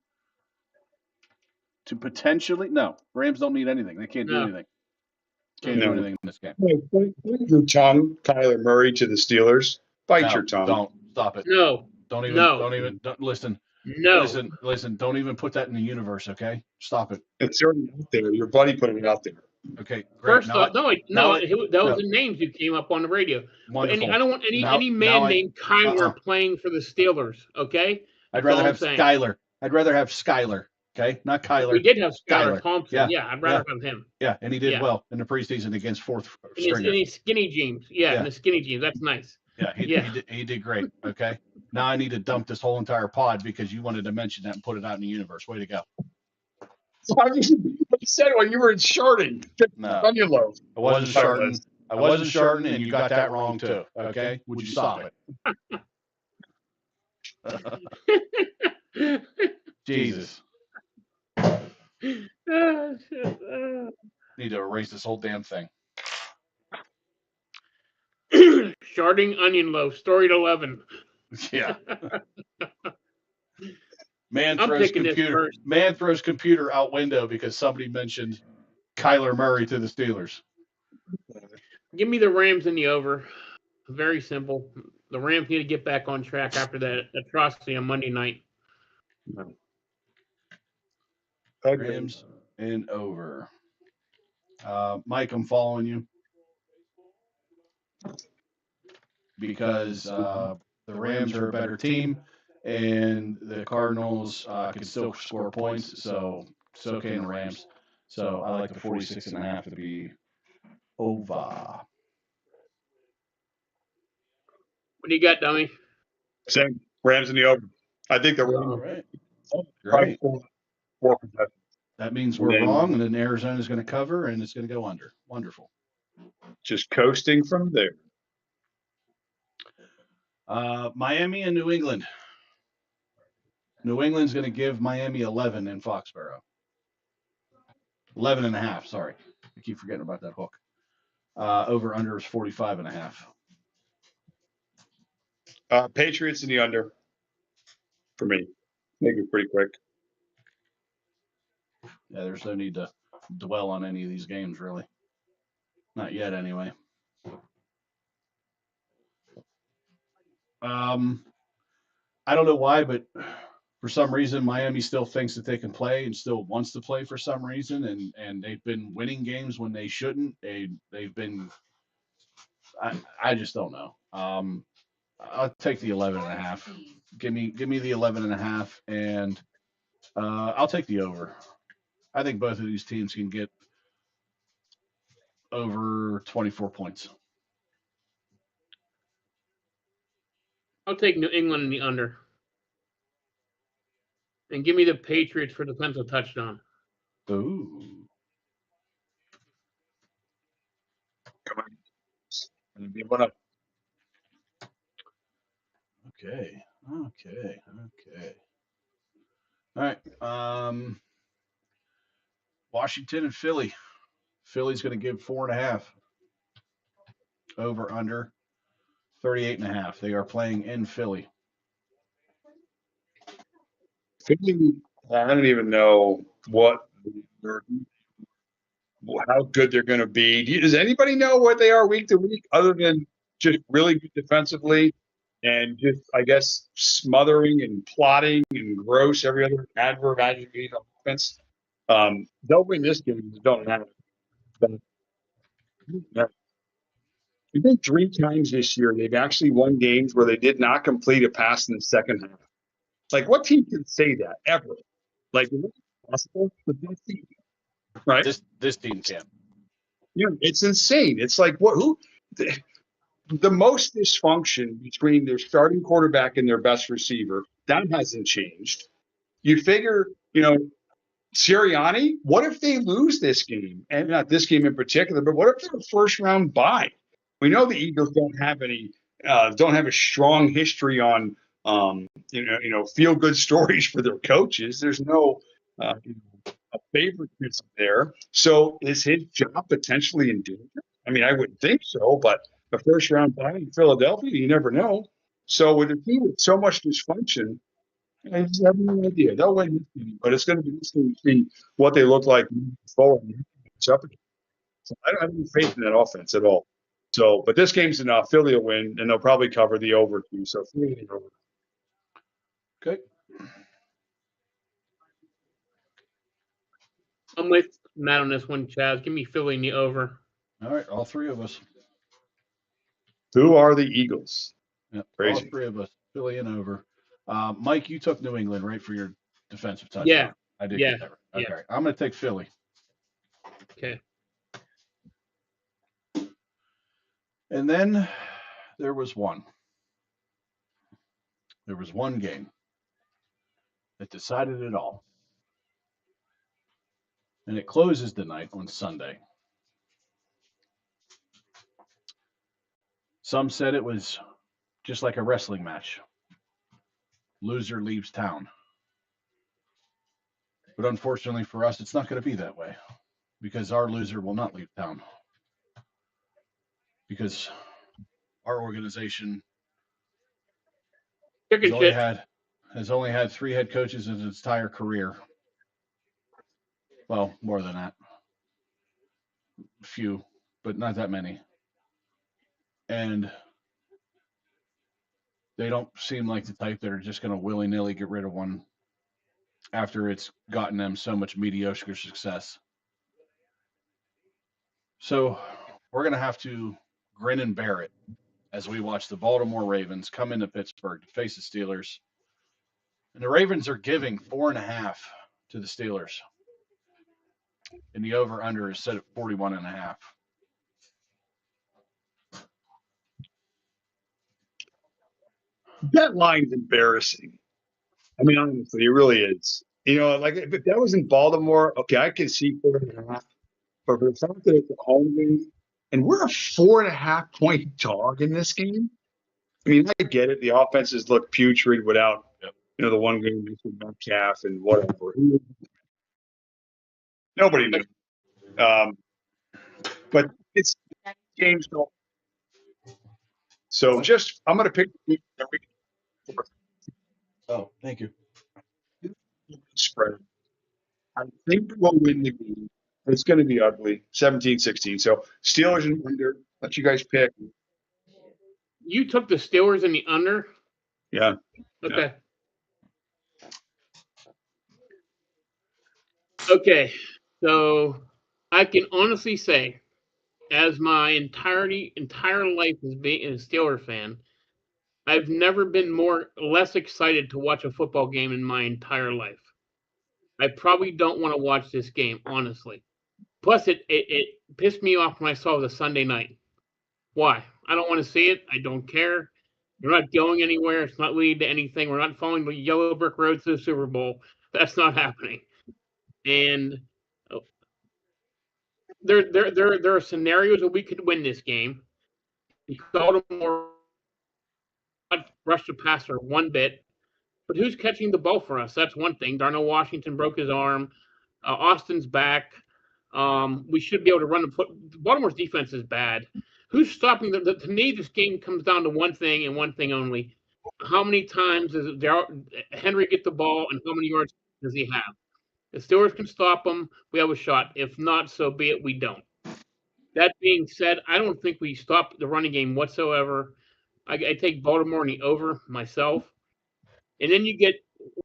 potentially Rams don't need anything. They can't do anything. Can't do anything in this game. Bite your tongue, Kyler Murray to the Steelers. Bite your tongue. Don't stop it. No. Don't listen. No. Listen. Don't even put that in the universe. Okay, stop it. It's already out there. Your buddy put it out there. Okay, great. First off, that was the names you came up on the radio. Wonderful. I don't want any man named Kyler playing for the Steelers. Okay. I'd rather have Skyler. Okay, not Kyler. We did have Skyler Thompson. Yeah, I'd rather have him. Yeah, and he did well in the preseason against fourth stringers. And his skinny jeans. Yeah, and the skinny jeans. That's nice. Yeah, he did great. Okay. Now I need to dump this whole entire pod because you wanted to mention that and put it out in the universe. Way to go. You said when you were shorting. No. Onion loaf. I wasn't shorting, and you got that wrong too. Okay? Would you stop it? Jesus. Need to erase this whole damn thing. Sharding onion loaf, storied 11. Yeah. Man throws computer out window because somebody mentioned Kyler Murray to the Steelers. Give me the Rams in the over. Very simple. The Rams need to get back on track after that atrocity on Monday night. Rams and over. Mike, I'm following you because the Rams are a better team and the Cardinals can still score points. So can the Rams. So I like the 46.5 to be over. What do you got, Dummy? Same. Rams in the over. I think the Rams. All right. Great. Four that means we're wrong, and then Arizona's going to cover, and it's going to go under. Wonderful. Just coasting from there. Miami and New England. New England's going to give Miami 11 in Foxborough. 11.5, sorry. I keep forgetting about that hook. Over under is 45.5. Patriots in the under for me. Make it pretty quick. Yeah, there's no need to dwell on any of these games, really. Not yet, anyway. I don't know why, but for some reason, Miami still thinks that they can play and still wants to play for some reason, and they've been winning games when they shouldn't. They've been. I just don't know. I'll take the 11.5. Give me the 11.5, and I'll take the over. I think both of these teams can get over 24 points. I'll take New England in the under. And give me the Patriots for defensive touchdown. Ooh. Come on. Be one up. Okay. All right. Washington and Philly. Philly's going to give 4.5. Over under 38.5. They are playing in Philly. Philly, I don't even know how good they're going to be. Does anybody know what they are week to week, other than just really good defensively and just, I guess, smothering and plotting and gross every other adverb adjective on offense? They'll win this game. They don't have it. I think 3 times this year they've actually won games where they did not complete a pass in the second half. Like, what team can say that ever? Like, is it possible? The best team, right? This team can. Yeah, it's insane. It's like the most dysfunction between their starting quarterback and their best receiver, that hasn't changed. You figure, Sirianni, what if they lose this game? And not this game in particular, but what if they're a first round bye? We know the Eagles don't have a strong history on, feel good stories for their coaches. There's no, a favoritism there. So is his job potentially in danger? I mean, I wouldn't think so, but the first round bye in Philadelphia, you never know. So with a team with so much dysfunction, I just have no idea. They'll win this game, but it's going to be interesting to see what they look like moving forward. So I don't have any faith in that offense at all. So, but this game's enough. Philly will win, and they'll probably cover the over too. So Philly over. Okay. I'm with Matt on this one, Chaz. Give me Philly in the over. All right, all 3 of us. Who are the Eagles? Yep, Crazy. all 3 of us. Philly and over. Mike, you took New England, right, for your defensive touchdown? Yeah. I did. Yeah. Okay. Yeah. I'm going to take Philly. Okay. And then there was one game that decided it all. And it closes the night on Sunday. Some said it was just like a wrestling match. Loser leaves town. But unfortunately for us, it's not going to be that way, because our loser will not leave town. Because our organization has only had 3 head coaches in its entire career. Well, more than that. A few, but not that many. And they don't seem like the type that are just going to willy-nilly get rid of one after it's gotten them so much mediocre success. So we're going to have to grin and bear it as we watch the Baltimore Ravens come into Pittsburgh to face the Steelers. And the Ravens are giving 4.5 to the Steelers. And the over-under is set at 41.5. That line's embarrassing. I mean, honestly, it really is. Like if that was in Baltimore, okay, I can see 4.5. But for the fact that it's a home game, and we're a 4.5 point dog in this game. I mean, I get it. The offenses look putrid without, the one game missing Metcalf and whatever. Nobody knew. But it's games don't. So I'm going to pick the Oh, thank you. spread. I think we'll win the game. It's going to be ugly, 17-16. So Steelers and under. Let you guys pick. You took the Steelers in the under? Yeah. Okay. Yeah. Okay. So I can honestly say, as my entire life as being a Steelers fan, I've never been less excited to watch a football game in my entire life. I probably don't want to watch this game, honestly. Plus, it pissed me off when I saw the Sunday night. Why? I don't want to see it. I don't care. We're not going anywhere. It's not leading to anything. We're not following the yellow brick road to the Super Bowl. That's not happening. And there are scenarios where we could win this game. Baltimore not rush the passer one bit, but who's catching the ball for us? That's one thing. Darnell Washington broke his arm. Austin's back. We should be able to run and put. Baltimore's defense is bad. Who's stopping them? To me, this game comes down to one thing and one thing only. How many times does Henry get the ball, and how many yards does he have? The Steelers can stop him. We have a shot. If not, so be it. We don't. That being said, I don't think we stop the running game whatsoever. I take Baltimore and the over myself. And then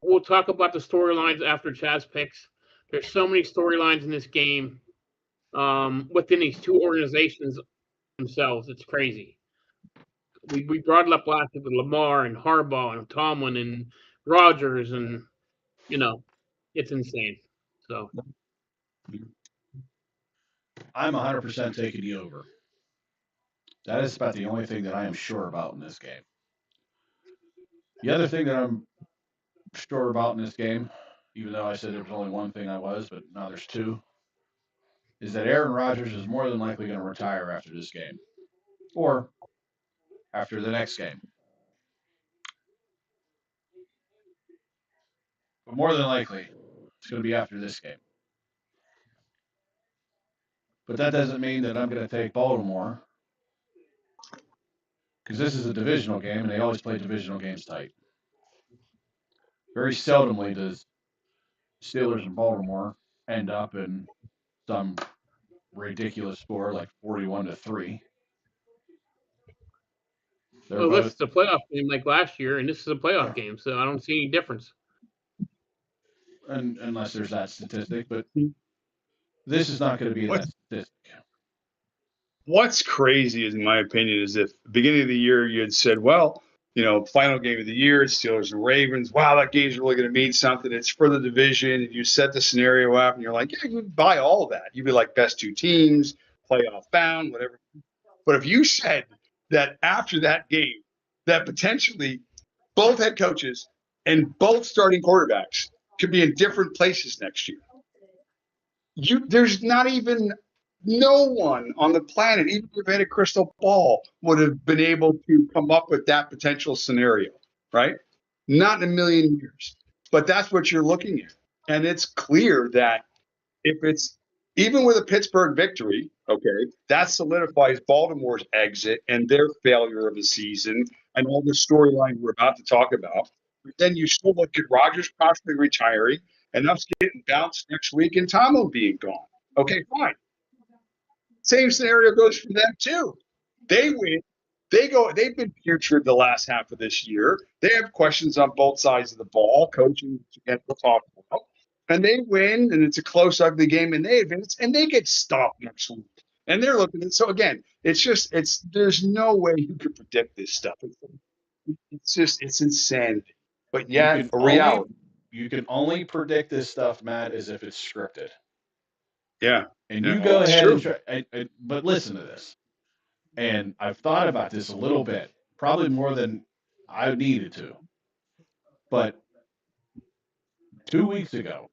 we'll talk about the storylines after Chaz picks. There's so many storylines in this game within these two organizations themselves. It's crazy. We brought it up last week with Lamar and Harbaugh and Tomlin and Rodgers, and it's insane. So I'm 100% taking the over. That is about the only thing that I am sure about in this game. The other thing that I'm sure about in this game, even though I said there was only one thing I was, but now there's two, is that Aaron Rodgers is more than likely going to retire after this game. Or after the next game. But more than likely, it's going to be after this game. But that doesn't mean that I'm going to take Baltimore, because this is a divisional game, and they always play divisional games tight. Very seldomly does Steelers and Baltimore end up in some ridiculous score like 41-3. Well, this is a playoff game like last year, and this is a playoff game, so I don't see any difference. And unless there's that statistic, but this is not going to be that statistic. What's crazy, in my opinion, is if beginning of the year you had said, well, final game of the year, Steelers and Ravens. Wow, that game's really going to mean something. It's for the division. And you set the scenario up, and you're like, yeah, you'd buy all of that. You'd be like, best two teams, playoff bound, whatever. But if you said that after that game, that potentially both head coaches and both starting quarterbacks could be in different places next year, there's not even no one on the planet, even if they had a crystal ball, would have been able to come up with that potential scenario, right? Not in a million years. But that's what you're looking at. And it's clear that if it's even with a Pittsburgh victory, okay, that solidifies Baltimore's exit and their failure of the season and all the storyline we're about to talk about. But then you still look at Rodgers possibly retiring and us getting bounced next week and Tomlin being gone. Okay, fine. Same scenario goes for them too. They win. They've been putrid the last half of this year. They have questions on both sides of the ball, coaching, we'll talk about. And they win, and it's a close, ugly game, and they advance, and they get stopped next week. And they're looking at. So again, there's no way you could predict this stuff. It's insanity. But yeah, a reality. You can only predict this stuff, Matt, as if it's scripted. Yeah. And you go ahead and try, but listen to this. And I've thought about this a little bit, probably more than I needed to. But 2 weeks ago,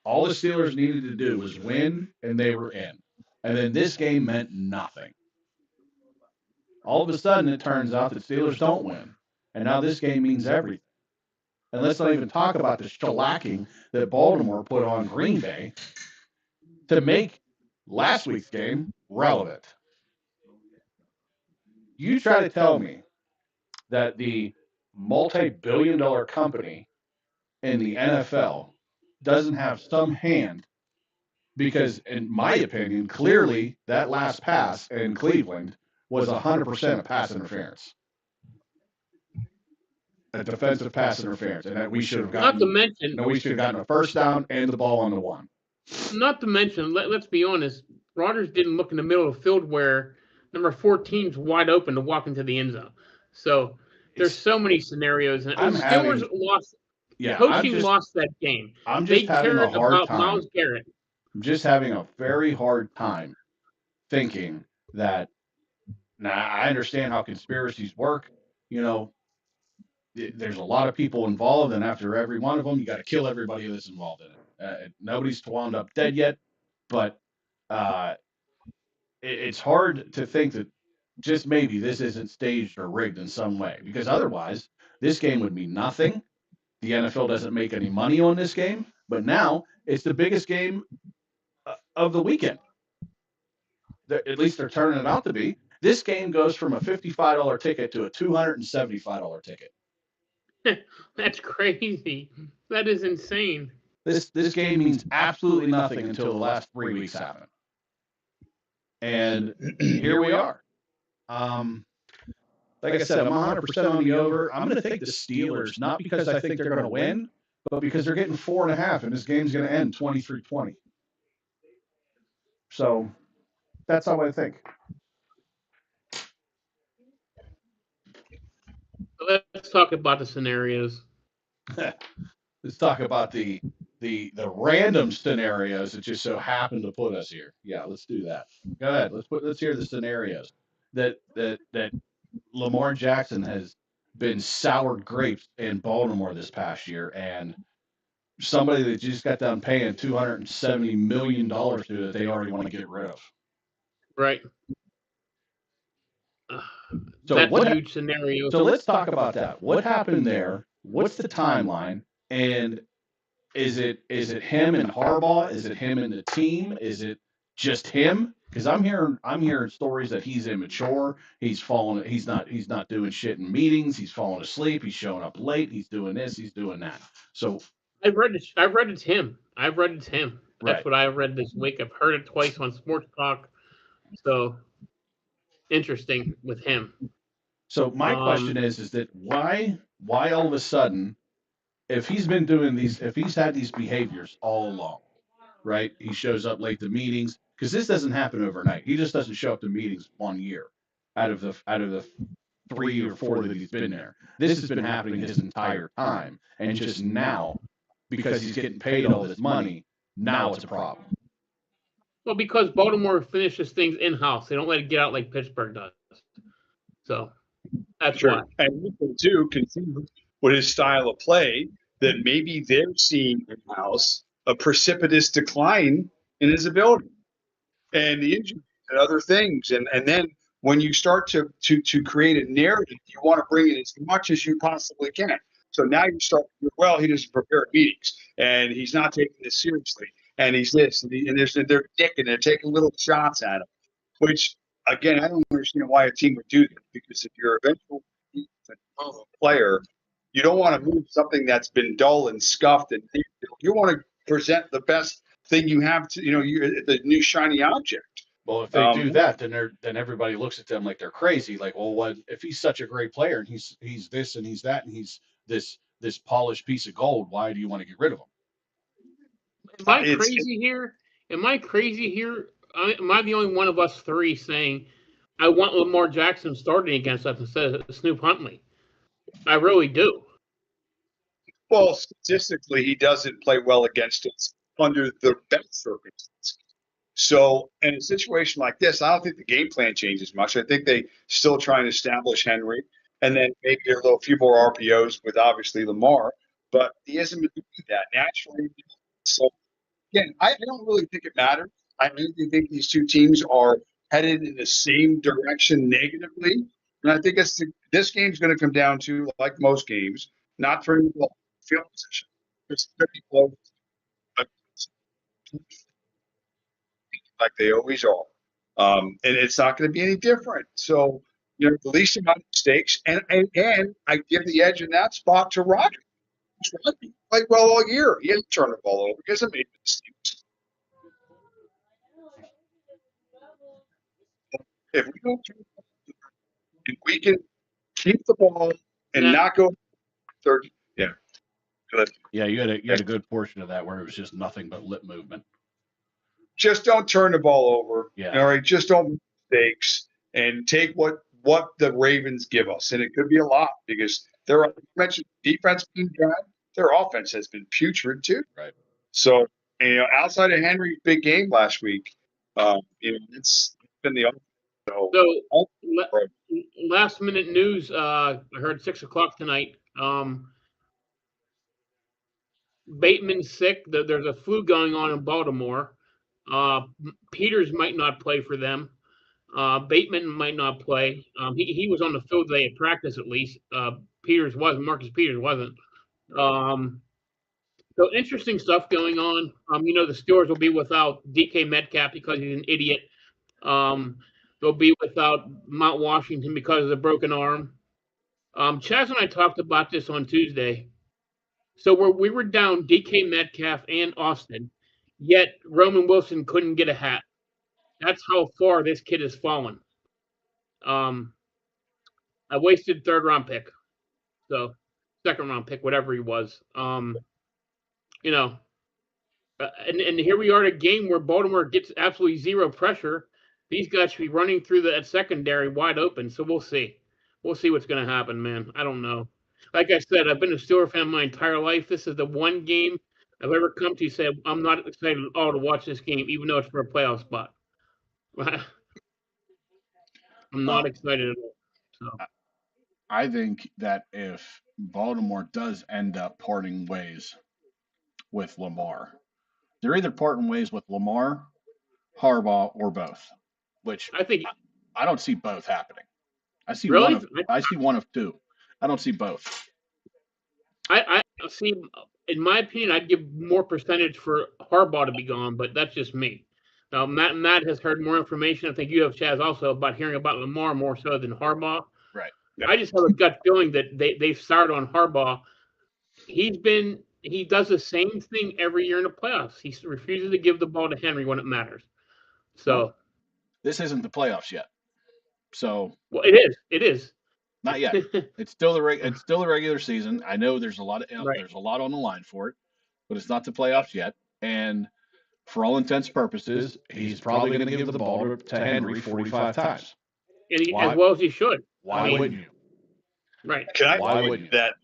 all the Steelers needed to do was win, and they were in. And then this game meant nothing. All of a sudden, it turns out that Steelers don't win. And now this game means everything. And let's not even talk about the shellacking that Baltimore put on Green Bay to make last week's game relevant. You try to tell me that the multi-billion-dollar company in the NFL doesn't have some hand, because in my opinion, clearly that last pass in Cleveland was 100% a pass interference. A defensive pass interference, and that we should have gotten. Not to mention, we should have gotten a first down and the ball on the one. Not to mention, let's be honest, Rodgers didn't look in the middle of the field where number 14's wide open to walk into the end zone. So there's so many scenarios, and Steelers lost. Yeah, coaching lost that game. I'm just having a hard time. Myles Garrett. I'm just having a very hard time thinking that. Now I understand how conspiracies work. you know, there's a lot of people involved, and after every one of them, you got to kill everybody that's involved in it. Nobody's wound up dead yet, but uh, it's hard to think that just maybe this isn't staged or rigged in some way, because otherwise, this game would mean nothing. The NFL doesn't make any money on this game, but now it's the biggest game of the weekend. At least they're turning it out to be. This game goes from a $55 ticket to a $275 ticket. That's crazy. That is insane. This game means absolutely nothing until the last 3 weeks happen. And here we are. Like I said, I'm 100% on the over. I'm going to take the Steelers, not because I think they're going to win, but because they're getting 4.5, and this game's going to end 23-20. So that's how I think. Let's talk about the scenarios. Let's talk about the random scenarios that just so happen to put us here. Yeah, let's do that. Go ahead. Let's hear the scenarios that Lamar Jackson has been sour grapes in Baltimore this past year, and somebody that just got done paying $270 million to that they already want to get rid of. Right. So that's a huge scenario. So let's talk about that. What happened there? What's the timeline? And is it him and Harbaugh? Is it him and the team? Is it just him? Because I'm hearing stories that he's immature. He's not doing shit in meetings. He's falling asleep. He's showing up late. He's doing this. He's doing that. So I've read it's him. That's right. what I read this week. I've heard it twice on Sports Talk. So interesting with him. So my question is that why all of a sudden, if he's been doing these, if he's had these behaviors all along, right? He shows up late to meetings, because this doesn't happen overnight. He just doesn't show up to meetings 1 year out of the 3 or 4 that he's been there. This has been happening his entire time, and just now, because he's getting paid all this money, now it's a problem. Well, because Baltimore finishes things in-house. They don't let it get out like Pittsburgh does. So that's why. And too, consider with his style of play that maybe they're seeing in-house a precipitous decline in his ability and the injuries and other things. And then when you start to create a narrative, you want to bring in as much as you possibly can. So now you start, well, he doesn't prepare meetings, and he's not taking this seriously, and he's this, and they're dicking, they're taking little shots at him, which, again, I don't understand why a team would do that, because if you're eventually a player, you don't want to move something that's been dull and scuffed, and you want to present the best thing you have to, the new shiny object. Well, if they do that, then everybody looks at them like they're crazy. Like, well, what if he's such a great player and he's this and he's that and he's this polished piece of gold? Why do you want to get rid of him? Am I crazy here? Am I the only one of us three saying I want Lamar Jackson starting against us instead of Snoop Huntley? I really do. Well, statistically, he doesn't play well against us under the best circumstances. So in a situation like this, I don't think the game plan changes much. I think they still try and establish Henry, and then maybe a few more RPOs with obviously Lamar, but he hasn't been doing that naturally. So again, I don't really think it matters. I really think these two teams are headed in the same direction negatively. And I think this game's going to come down to, like most games, not turning the ball, field position. It's pretty close, like they always are. And it's not going to be any different. So, the least amount of mistakes. And I give the edge in that spot to Roger. He played well all year. He hasn't turned the ball over. He hasn't made mistakes. If we don't turn the ball over, if we can keep the ball and not go third, yeah. Good. Yeah, you had a good portion of that where it was just nothing but lip movement. Just don't turn the ball over. Yeah. All right. Just don't make mistakes and take what the Ravens give us. And it could be a lot because you mentioned defense being bad. Their offense has been putrid too. Right. So, outside of Henry's big game last week, it's been the offense So, So last minute news. I heard 6 o'clock tonight. Bateman's sick. There's a flu going on in Baltimore. Peters might not play for them. Bateman might not play. He was on the field today at practice at least. Peters wasn't. Marcus Peters wasn't. So interesting stuff going on. The Steelers will be without DK Metcalf because he's an idiot. They'll be without Mount Washington because of the broken arm. Chaz and I talked about this on Tuesday. So we were down DK Metcalf and Austin, yet Roman Wilson couldn't get a hat. That's how far this kid has fallen. I wasted third round pick. So second round pick, whatever he was. And here we are at a game where Baltimore gets absolutely zero pressure. These guys should be running through that secondary wide open. So we'll see. We'll see what's going to happen, man. I don't know. Like I said, I've been a Steelers fan my entire life. This is the one game I've ever come to say I'm not excited at all to watch this game, even though it's for a playoff spot. I'm not excited at all. So. I think that if Baltimore does end up parting ways with Lamar, they're either parting ways with Lamar, Harbaugh, or both. Which I don't see both happening. I see one of two. I don't see both. I see. In my opinion, I'd give more percentage for Harbaugh to be gone, but that's just me. Now, Matt has heard more information. I think you have, Chaz, also about hearing about Lamar more so than Harbaugh. Right. Yeah. I just have a gut feeling that they've started on Harbaugh. He does the same thing every year in the playoffs. He refuses to give the ball to Henry when it matters. So this isn't the playoffs yet. So it is. Not yet. It's still the regular season. I know there's a lot on the line for it, but it's not the playoffs yet. And for all intents and purposes, he's probably going to give the ball to Henry 45 times. As well as he should. Why wouldn't you? Right. Can I argue that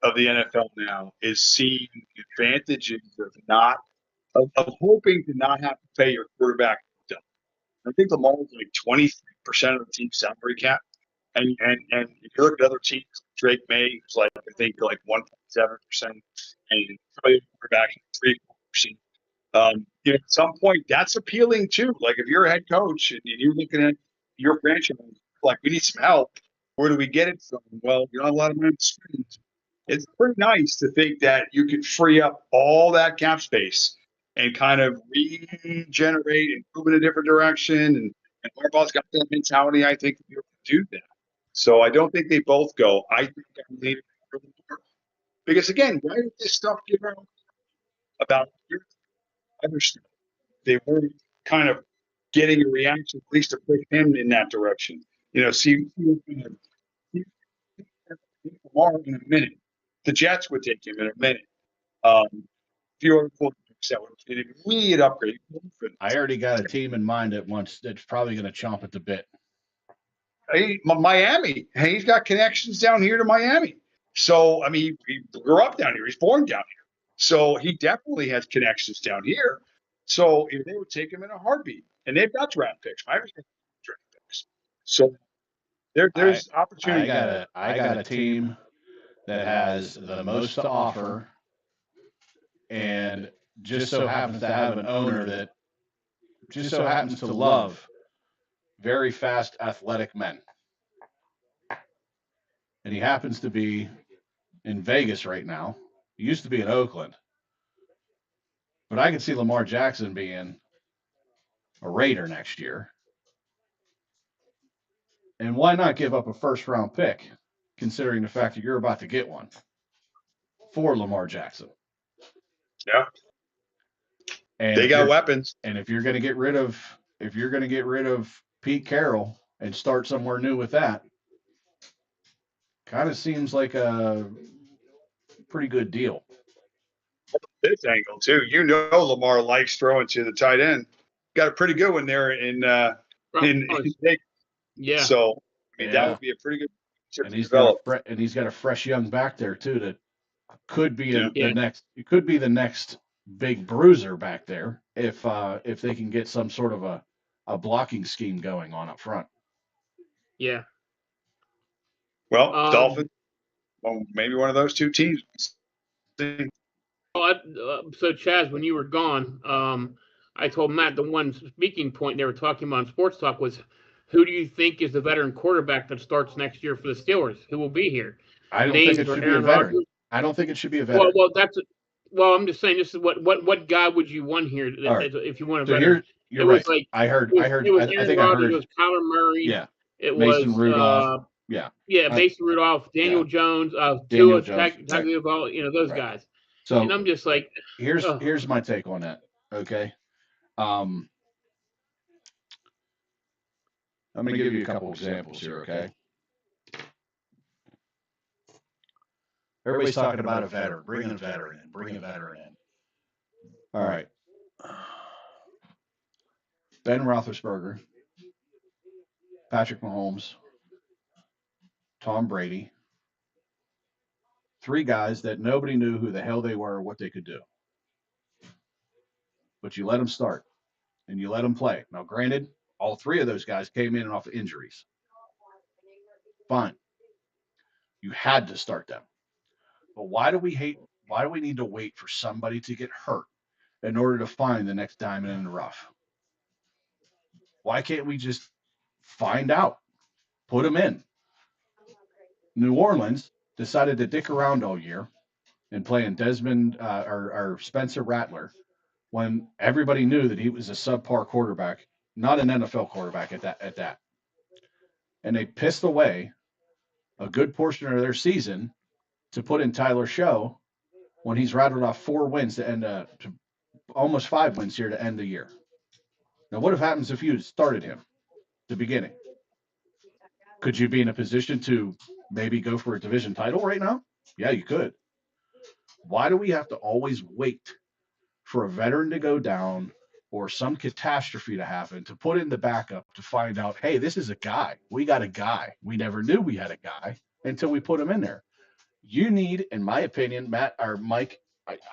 of the NFL now is seeing the advantages of hoping to not have to pay your quarterback. I think Lamar's like 23% of the team's salary cap. And if you look at other teams, Drake May was like, I think, like 1.7%, and somebody quarterback 3%. At some point, that's appealing too. Like if you're a head coach and you're looking at your franchise, like we need some help. Where do we get it from? Well, you don't have a lot of money to spend. It's pretty nice to think that you could free up all that cap space and kind of regenerate and move in a different direction. And Harbaugh's got that mentality, I think, to be able to do that. So I don't think they both go. I think I'm leaning for Lamar. Because, again, why did this stuff get out about other stuff? They weren't kind of getting a reaction, at least to push him in that direction. See Lamar in a minute. The Jets would take him in a minute. Few other quarterbacks that would be an immediate upgrade. I already got a team in mind that's probably going to chomp at the bit. Hey, Miami. Hey, he's got connections down here to Miami. So, I mean, he grew up down here. He's born down here. So he definitely has connections down here. So if they would take him in a heartbeat. And they've got draft picks. Miami's got draft picks. So there's opportunity. I got a team that has the most to offer and just so happens to have an owner that just so happens to love very fast, athletic men. And he happens to be in Vegas right now. He used to be in Oakland. But I could see Lamar Jackson being a Raider next year. And why not give up a first-round pick, considering the fact that you're about to get one for Lamar Jackson? Yeah. And they got weapons. And if you're going to get rid of Pete Carroll and start somewhere new with that, kind of seems like a pretty good deal. This angle too, Lamar likes throwing to the tight end. Got a pretty good one there in yeah. So I mean that would be a pretty good. And he's got a fresh young back there too that could be the next. It could be the next big bruiser back there if they can get some sort of a a blocking scheme going on up front. Yeah. Well, Dolphins. Well, maybe one of those two teams. So Chaz, when you were gone, I told Matt the one speaking point they were talking about on Sports Talk was, who do you think is the veteran quarterback that starts next year for the Steelers? Who will be here? I don't think it should be a veteran. I don't think it should be a veteran. Well, I'm just saying, this is what guy would you want here if you want a veteran? You're right. Like, I heard. It was Aaron Rodgers. It was Kyler Murray. Yeah. It Mason was Rudolph. Mason Rudolph, Daniel Jones, Tua Tagovailoa, those guys. So, and I'm just like, here's my take on that. Okay. I'm going to give you a couple examples here. Okay. Everybody's talking about a veteran. Bring a veteran in. Bring a veteran in. All right. Ben Roethlisberger, Patrick Mahomes, Tom Brady. 3 guys that nobody knew who the hell they were or what they could do. But you let them start, and you let them play. Now, granted, all 3 of those guys came in off of injuries. Fine. You had to start them. But why do we need to wait for somebody to get hurt in order to find the next diamond in the rough? Why can't we just find out? Put them in. New Orleans decided to dick around all year and playing Desmond or Spencer Rattler when everybody knew that he was a subpar quarterback, not an NFL quarterback at that. And they pissed away a good portion of their season to put in Tyler Show when he's rattled off 4 wins to end to almost 5 wins here to end the year. Now, what happens if you had started him at the beginning? Could you be in a position to maybe go for a division title right now? Yeah, you could. Why do we have to always wait for a veteran to go down or some catastrophe to happen to put in the backup to find out, hey, this is a guy. We got a guy. We never knew we had a guy until we put him in there. You need, in my opinion, Matt or Mike,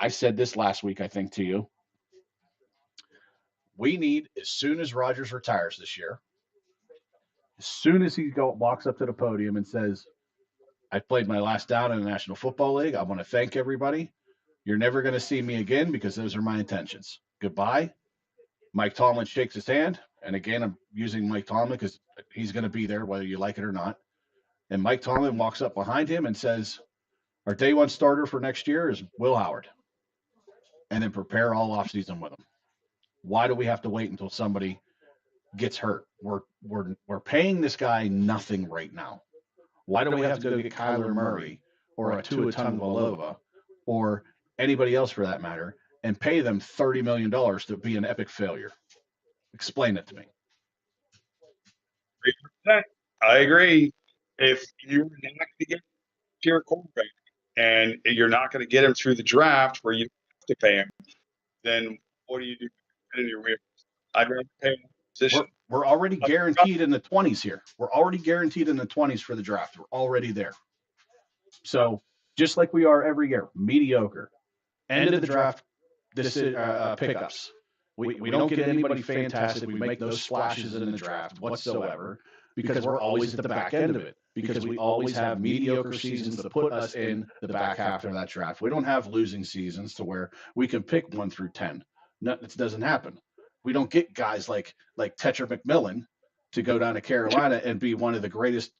I said this last week, I think, to you. We need, as soon as Rodgers retires this year, as soon as he walks up to the podium and says, I played my last down in the National Football League. I want to thank everybody. You're never going to see me again because those are my intentions. Goodbye. Mike Tomlin shakes his hand. And again, I'm using Mike Tomlin because he's going to be there whether you like it or not. And Mike Tomlin walks up behind him and says, our day 1 starter for next year is Will Howard. And then prepare all offseason with him. Why do we have to wait until somebody gets hurt? We're paying this guy nothing right now. Why do we have to go get Kyler Murray or a Tua Tagovailoa or anybody else for that matter and pay them $30 million to be an epic failure? Explain it to me. I agree. If you're not going to get your quarterback and you're not going to get him through the draft where you have to pay him, then what do you do in your rear? I'd rather pay him. We're already guaranteed in the 20s here. We're already guaranteed in the 20s for the draft. We're already there. So just like we are every year, mediocre. End of the draft pickups. We don't get anybody fantastic. We make no splashes in the draft whatsoever because we're always at the back end of it. Because we always have mediocre seasons to put us in the back half of that draft. We don't have losing seasons to where we can pick 1 through 10. No, it doesn't happen. We don't get guys like Tetra McMillan to go down to Carolina and be one of the greatest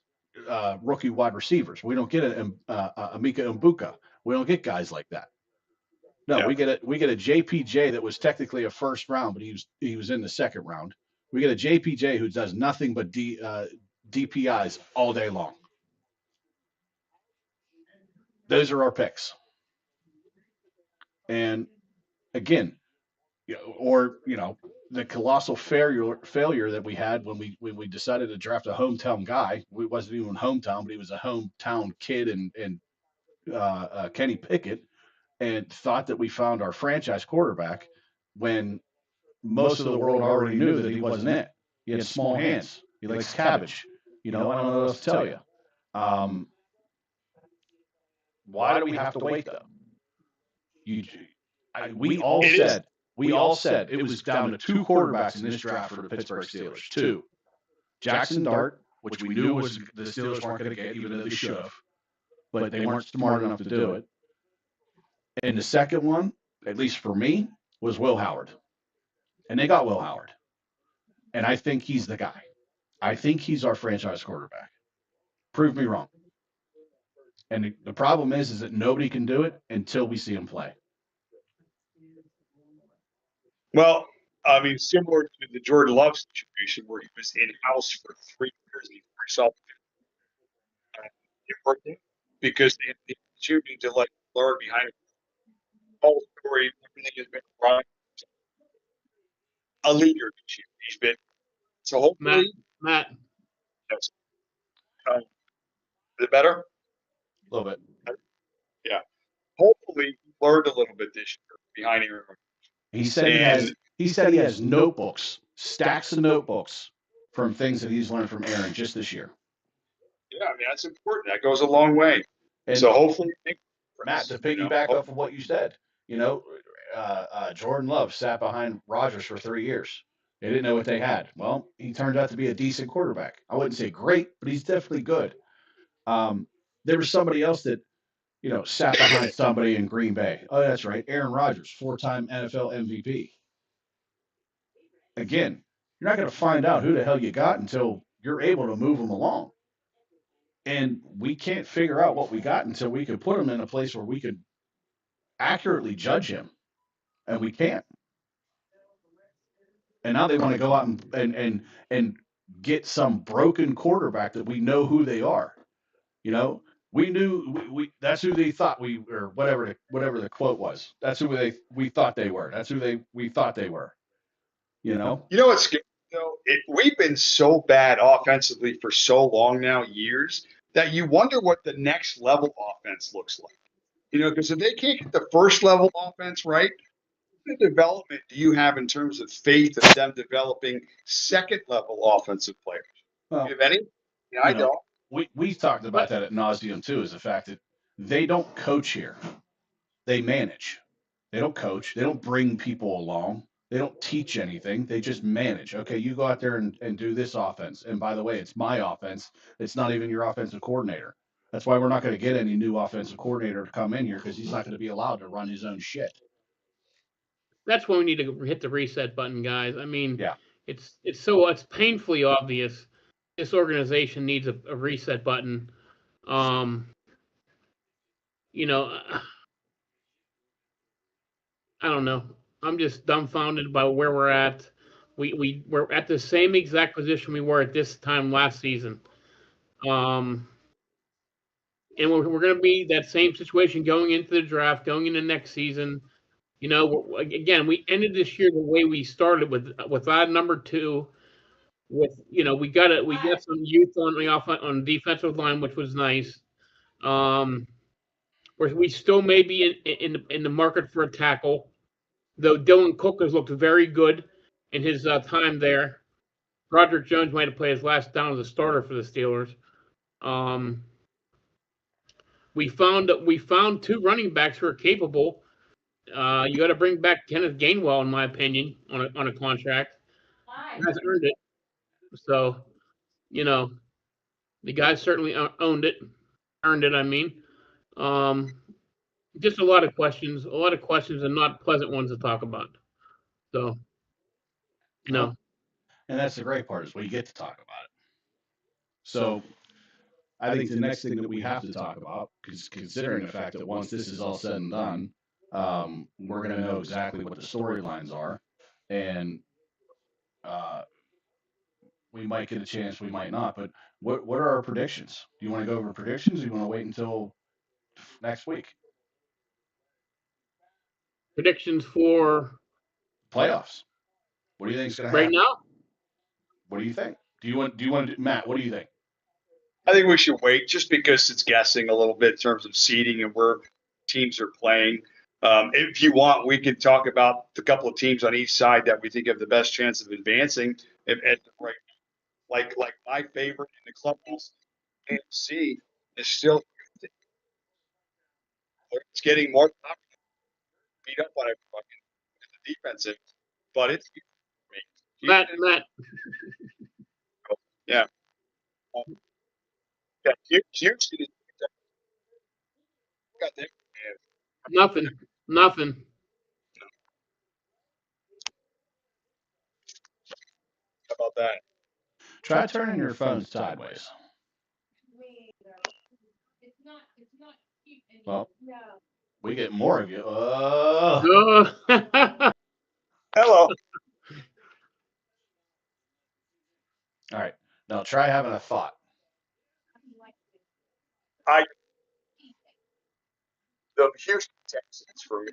rookie wide receivers. We don't get Emeka Mbuka. We don't get guys like that. No, we get a JPJ that was technically a first round, but he was in the second round. We get a JPJ who does nothing but DPIs all day long. Those are our picks. And again, the colossal failure that we had when we decided to draft a hometown guy. We wasn't even hometown, but he was a hometown kid and Kenny Pickett, and thought that we found our franchise quarterback when most of the world already knew that he wasn't it. He had small hands. He likes cabbage. I don't know what else to tell you. Why do we have to wait though? We all said we all said it was down to 2 quarterbacks in this draft for the Pittsburgh Steelers. 2. Jackson Dart, which we knew was the Steelers weren't going to get, even though they should have, but they weren't smart enough to do it. And the second one, at least for me, was Will Howard. And they got Will Howard. And I think he's the guy. I think he's our franchise quarterback. Prove me wrong. And the problem is that nobody can do it until we see him play. Well, I mean, similar to the Jordan Love situation where he was in-house for 3 years before he saw it working because the opportunity to learn behind the whole story, everything has been right. A leader this year. He's been so hopefully Matt. Yes. Is it better? A little bit. Yeah. Hopefully he learned a little bit this year behind him. He said he has notebooks, stacks of notebooks from things that he's learned from Aaron just this year. Yeah, I mean that's important. That goes a long way. And so hopefully, Matt, to piggyback off of what you said, Jordan Love sat behind Rodgers for 3 years. They didn't know what they had. Well, he turned out to be a decent quarterback. I wouldn't say great, but he's definitely good. There was somebody else that, sat behind somebody in Green Bay. Oh, that's right. Aaron Rodgers, 4-time NFL MVP. Again, you're not going to find out who the hell you got until you're able to move them along. And we can't figure out what we got until we could put him in a place where we could accurately judge him. And we can't. And now they want to go out and get some broken quarterback that we know who they are. We knew that's who they thought or whatever the quote was. That's who we thought they were. That's who we thought they were. You know what's scary though? We've been so bad offensively for so long now, years, that you wonder what the next level offense looks like. Because if they can't get the first level offense right, what development do you have in terms of faith of them developing second level offensive players? Do you have any? Yeah, I don't. We talked about that ad nauseum too, is the fact that they don't coach here. They manage. They don't coach. They don't bring people along. They don't teach anything. They just manage. Okay, you go out there and do this offense. And by the way, it's my offense. It's not even your offensive coordinator. That's why we're not going to get any new offensive coordinator to come in here, because he's not going to be allowed to run his own shit. That's when we need to hit the reset button, guys. I mean, yeah. It's painfully obvious this organization needs a reset button. I don't know. I'm just dumbfounded by where we're at. We're at the same exact position we were at this time last season. And we're going to be that same situation going into the draft, going into next season. Again, we ended this year the way we started with odd number 2. With we got some youth on the defensive line, which was nice. We still may be in the market for a tackle, though Dylan Cook has looked very good in his time there. Roderick Jones might have played his last down as a starter for the Steelers. We found 2 running backs who are capable. You got to bring back Kenneth Gainwell, in my opinion, on a contract. He has earned it. So, the guy certainly earned it. I mean, just a lot of questions, and not pleasant ones to talk about. So, no. And that's the great part, is we get to talk about it. So, I think the next thing that we have to talk about, because considering the fact that once this is all said and done, we're going to know exactly what the storylines are, and we might get a chance, we might not. But what are our predictions? Do you want to go over predictions, or do you want to wait until next week? Predictions for playoffs. What do you think is going to happen right now? What do you think? Do you want to Matt? What do you think? I think we should wait, just because it's guessing a little bit in terms of seeding and where teams are playing. If you want, we can talk about the couple of teams on each side that we think have the best chance of advancing at the right. Like my favorite in the clubhouse, AFC, is still it's getting more popular. Beat up on everybody. defensive, but it's Matt. Yeah. Yeah, Houston is got them. Nothing. How about that? Try turning your phone sideways. Well, we get more of you. Hello. All right. Now try having a thought. The Houston Texans for me.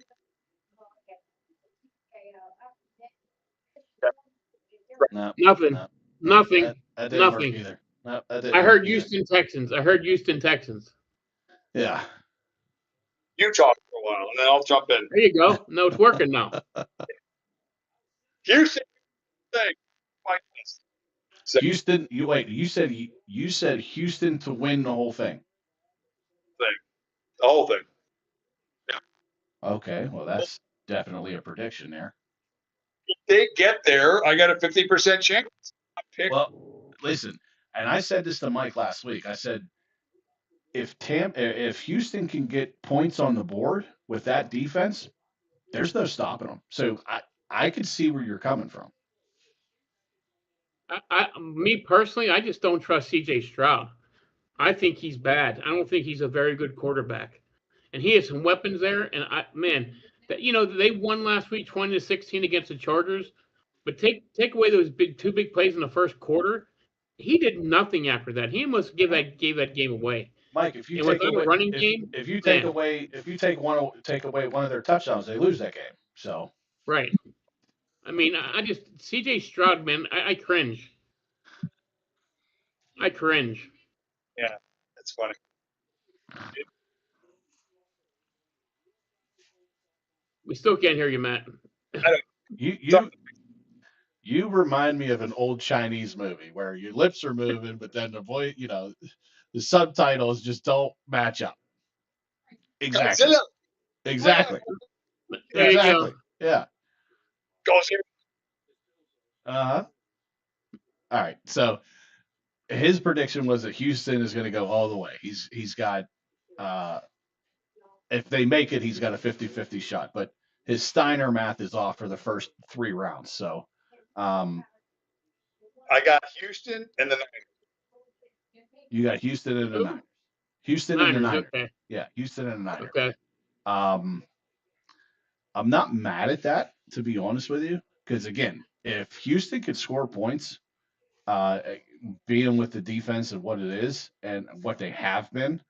No, Nothing. no, Nothing. that didn't work Nothing. either. No, that didn't I work heard either. Houston Texans. Yeah. You talk for a while, and then I'll jump in. There you go. No, it's working now. Houston thing. Houston, you said Houston to win the whole thing. The whole thing. Yeah. Okay, well that's definitely a prediction there. If they get there, I got a 50% chance. Well, listen, and I said this to Mike last week. I said if Houston can get points on the board with that defense, there's no stopping them. So I could see where you're coming from. Me personally, I just don't trust C.J. Stroud. I think he's bad. I don't think he's a very good quarterback, and he has some weapons there. And they won last week, 20-16 against the Chargers. But take away those two big plays in the first quarter, he did nothing after that. He almost gave that game away. Mike, if you and take away running game, if you take away one of their touchdowns, they lose that game. So right. I mean, I just C.J. Stroud, man, I cringe. I cringe. Yeah, that's funny. We still can't hear you, Matt. You remind me of an old Chinese movie where your lips are moving, but then the voice, the subtitles just don't match up. Exactly. Exactly. There you go. Yeah. Goes here. All right. So his prediction was that Houston is going to go all the way. He's got if they make it, he's got a 50-50 shot, but his Steiner math is off for the first 3 rounds. So I got Houston and the Niners. You got Houston and the Niners. Houston and the Niners. Okay. Yeah, Houston and the Niners. Okay. I'm not mad at that, to be honest with you, because again, if Houston could score points, being with the defense and what it is and what they have been,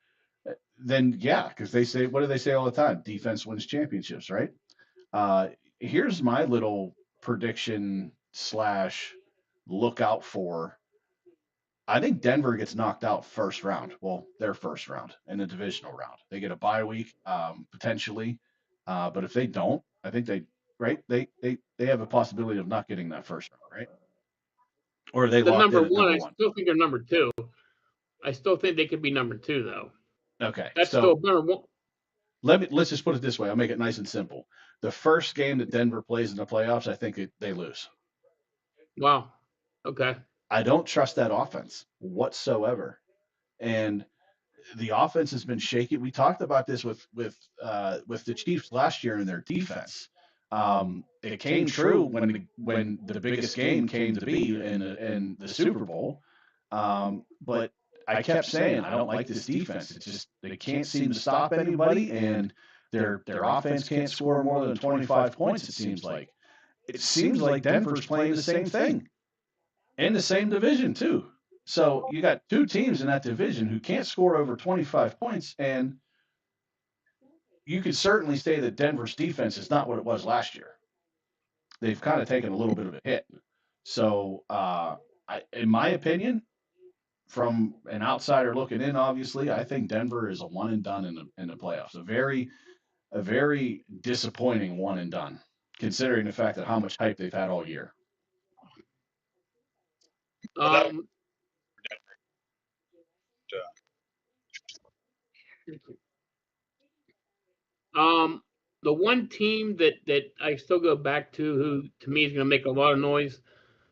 then yeah, because what do they say all the time? Defense wins championships, right? Here's my little prediction / look out for. I think Denver gets knocked out first round. Well, their first round in the divisional round. They get a bye week, potentially. But if they don't, I think they have a possibility of not getting that first round, right? Or they locked number in one. number one. I still think they're number 2. I still think they could be number 2, though. Okay. That's still number 1. Let's just put it this way. I'll make it nice and simple. The first game that Denver plays in the playoffs, I think they lose. Wow. Okay. I don't trust that offense whatsoever. And the offense has been shaky. We talked about this with the Chiefs last year in their defense. It came true when the biggest game came to be in the Super Bowl. But I kept saying I don't like this defense. It's just they can't seem to stop anybody, and their offense can't score more than 25 points. It seems like Denver's playing the same thing in the same division too. So you got 2 teams in that division who can't score over 25 points, and you could certainly say that Denver's defense is not what it was last year. They've kind of taken a little bit of a hit. So, in my opinion, from an outsider looking in, obviously, I think Denver is a one and done in the playoffs. A very disappointing one and done, considering the fact that how much hype they've had all year. the one team that I still go back to, who to me is going to make a lot of noise.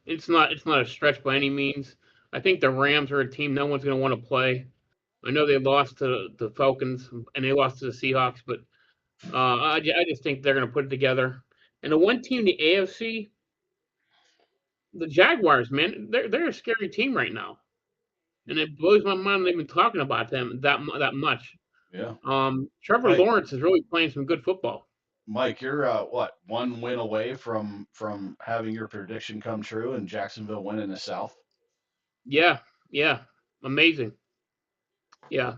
It's not a stretch by any means. I think the Rams are a team no one's going to want to play. I know they lost to the Falcons and they lost to the Seahawks, but I just think they're going to put it together. And the one team, the AFC, the Jaguars, man, they're a scary team right now, and it blows my mind they've been talking about them that much. Yeah. Trevor Lawrence is really playing some good football. Mike, you're what, one win away from having your prediction come true and Jacksonville win in the South? Yeah, amazing. Yeah.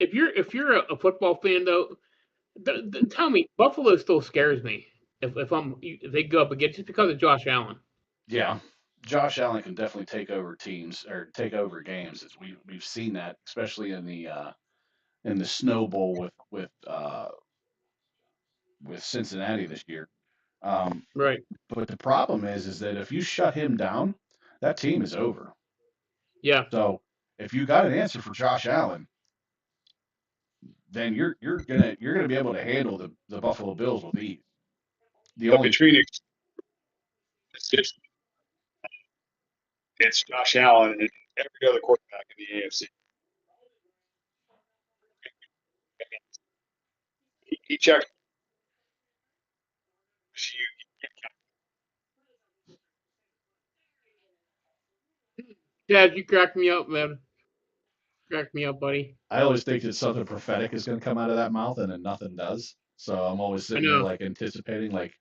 If you're a football fan though, tell me Buffalo still scares me if they go up against just because of Josh Allen. Yeah, Josh Allen can definitely take over teams or take over games. We've seen that, especially in the Snow Bowl with Cincinnati this year. Right. But the problem is that if you shut him down, that team is over. Yeah. So if you got an answer for Josh Allen, then you're gonna be able to handle the Buffalo Bills with ease. Between it's Josh Allen and every other quarterback in the AFC. He checked. Dad, you cracked me up, man. Cracked me up, buddy. I always think that something prophetic is going to come out of that mouth, and then nothing does. So I'm always sitting there like anticipating, like,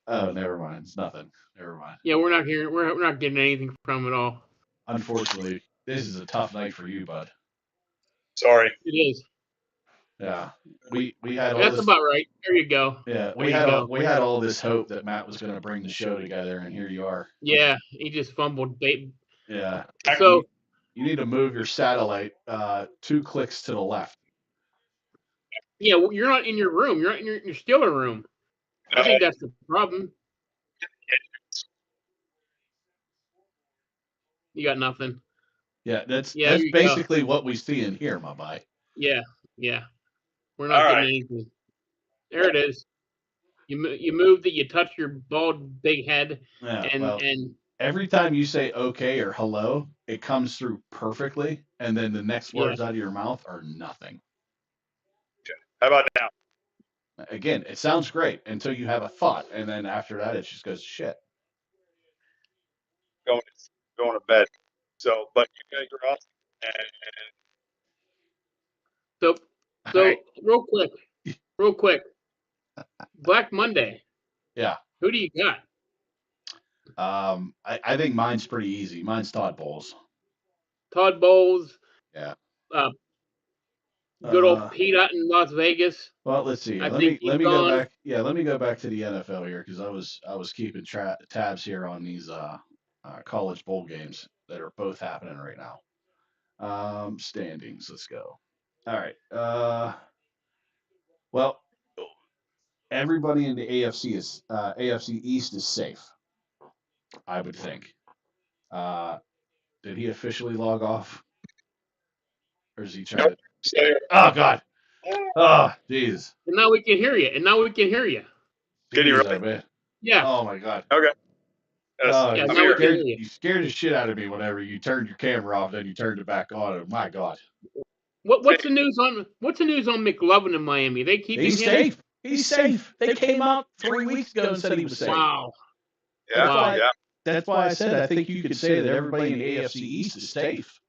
oh, never mind, it's nothing. Never mind. Yeah, we're not hearing, we're not getting anything from it all. Unfortunately, this is a tough night for you, bud. Sorry. It is. Yeah, we had all That's this, about right. There you go. Yeah, we had all this hope that Matt was going to bring the show together, and here you are. Yeah, he just fumbled. Yeah. So you need to move your satellite 2 clicks to the left. Yeah, well, you're not in your room. You're not in your Steeler room. I think that's the problem. You got nothing. Yeah, that's basically what we see in here, my boy. Yeah. We're not getting anything. There it is. You moved it. You touched your bald big head. Yeah, and every time you say okay or hello, it comes through perfectly, and then the next words out of your mouth are nothing. Okay. How about now? Again, it sounds great until you have a thought, and then after that, it just goes shit. Going to bed. So, but you guys are awesome. So right. real quick, Black Monday. Yeah. Who do you got? I think mine's pretty easy. Mine's Todd Bowles. Todd Bowles. Yeah. Good old Pete out in Las Vegas. Well, let's see. Let me go back. Yeah, let me go back to the NFL here because I was keeping tabs here on these college bowl games that are both happening right now. Standings. Let's go. All right. Well, everybody in the AFC East is safe, I would think. Did he officially log off, or is he trying to? Oh God! Oh Jesus! And now we can hear you. Can you really? Yeah. Oh my God. Okay. You scared the shit out of me whenever you turned your camera off, then you turned it back on. Oh my God. What's the news on McLovin in Miami? They keep him safe. He's safe. They came out 3 weeks ago and said he was safe. Wow. Yeah. That's why I said I think you could say that everybody in the AFC East is safe.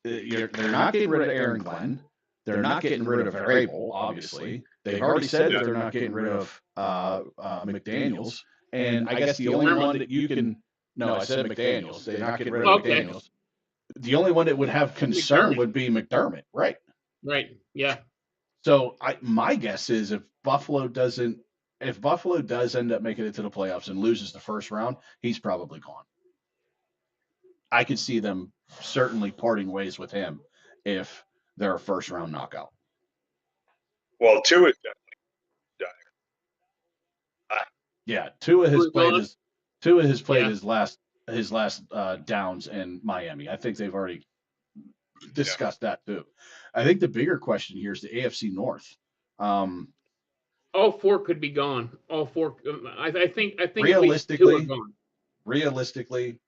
They're not getting rid of Aaron Glenn. They're not getting rid of Vrabel, obviously. They've already said that they're not getting rid of McDaniels. And I guess the only one that you can – no, I said McDaniels. They're not getting rid of McDaniels. The only one that would have concern would be McDermott, right? Right, yeah. So my guess is if Buffalo does end up making it to the playoffs and loses the first round, he's probably gone. I could see them certainly parting ways with him if they're a first round knockout. Well, Tua is definitely done. Yeah, Tua has played his last downs in Miami. I think they've already discuss that too. I think the bigger question here is the AFC North. All four could be gone. All four. I think at least two are Realistically, gone. realistically,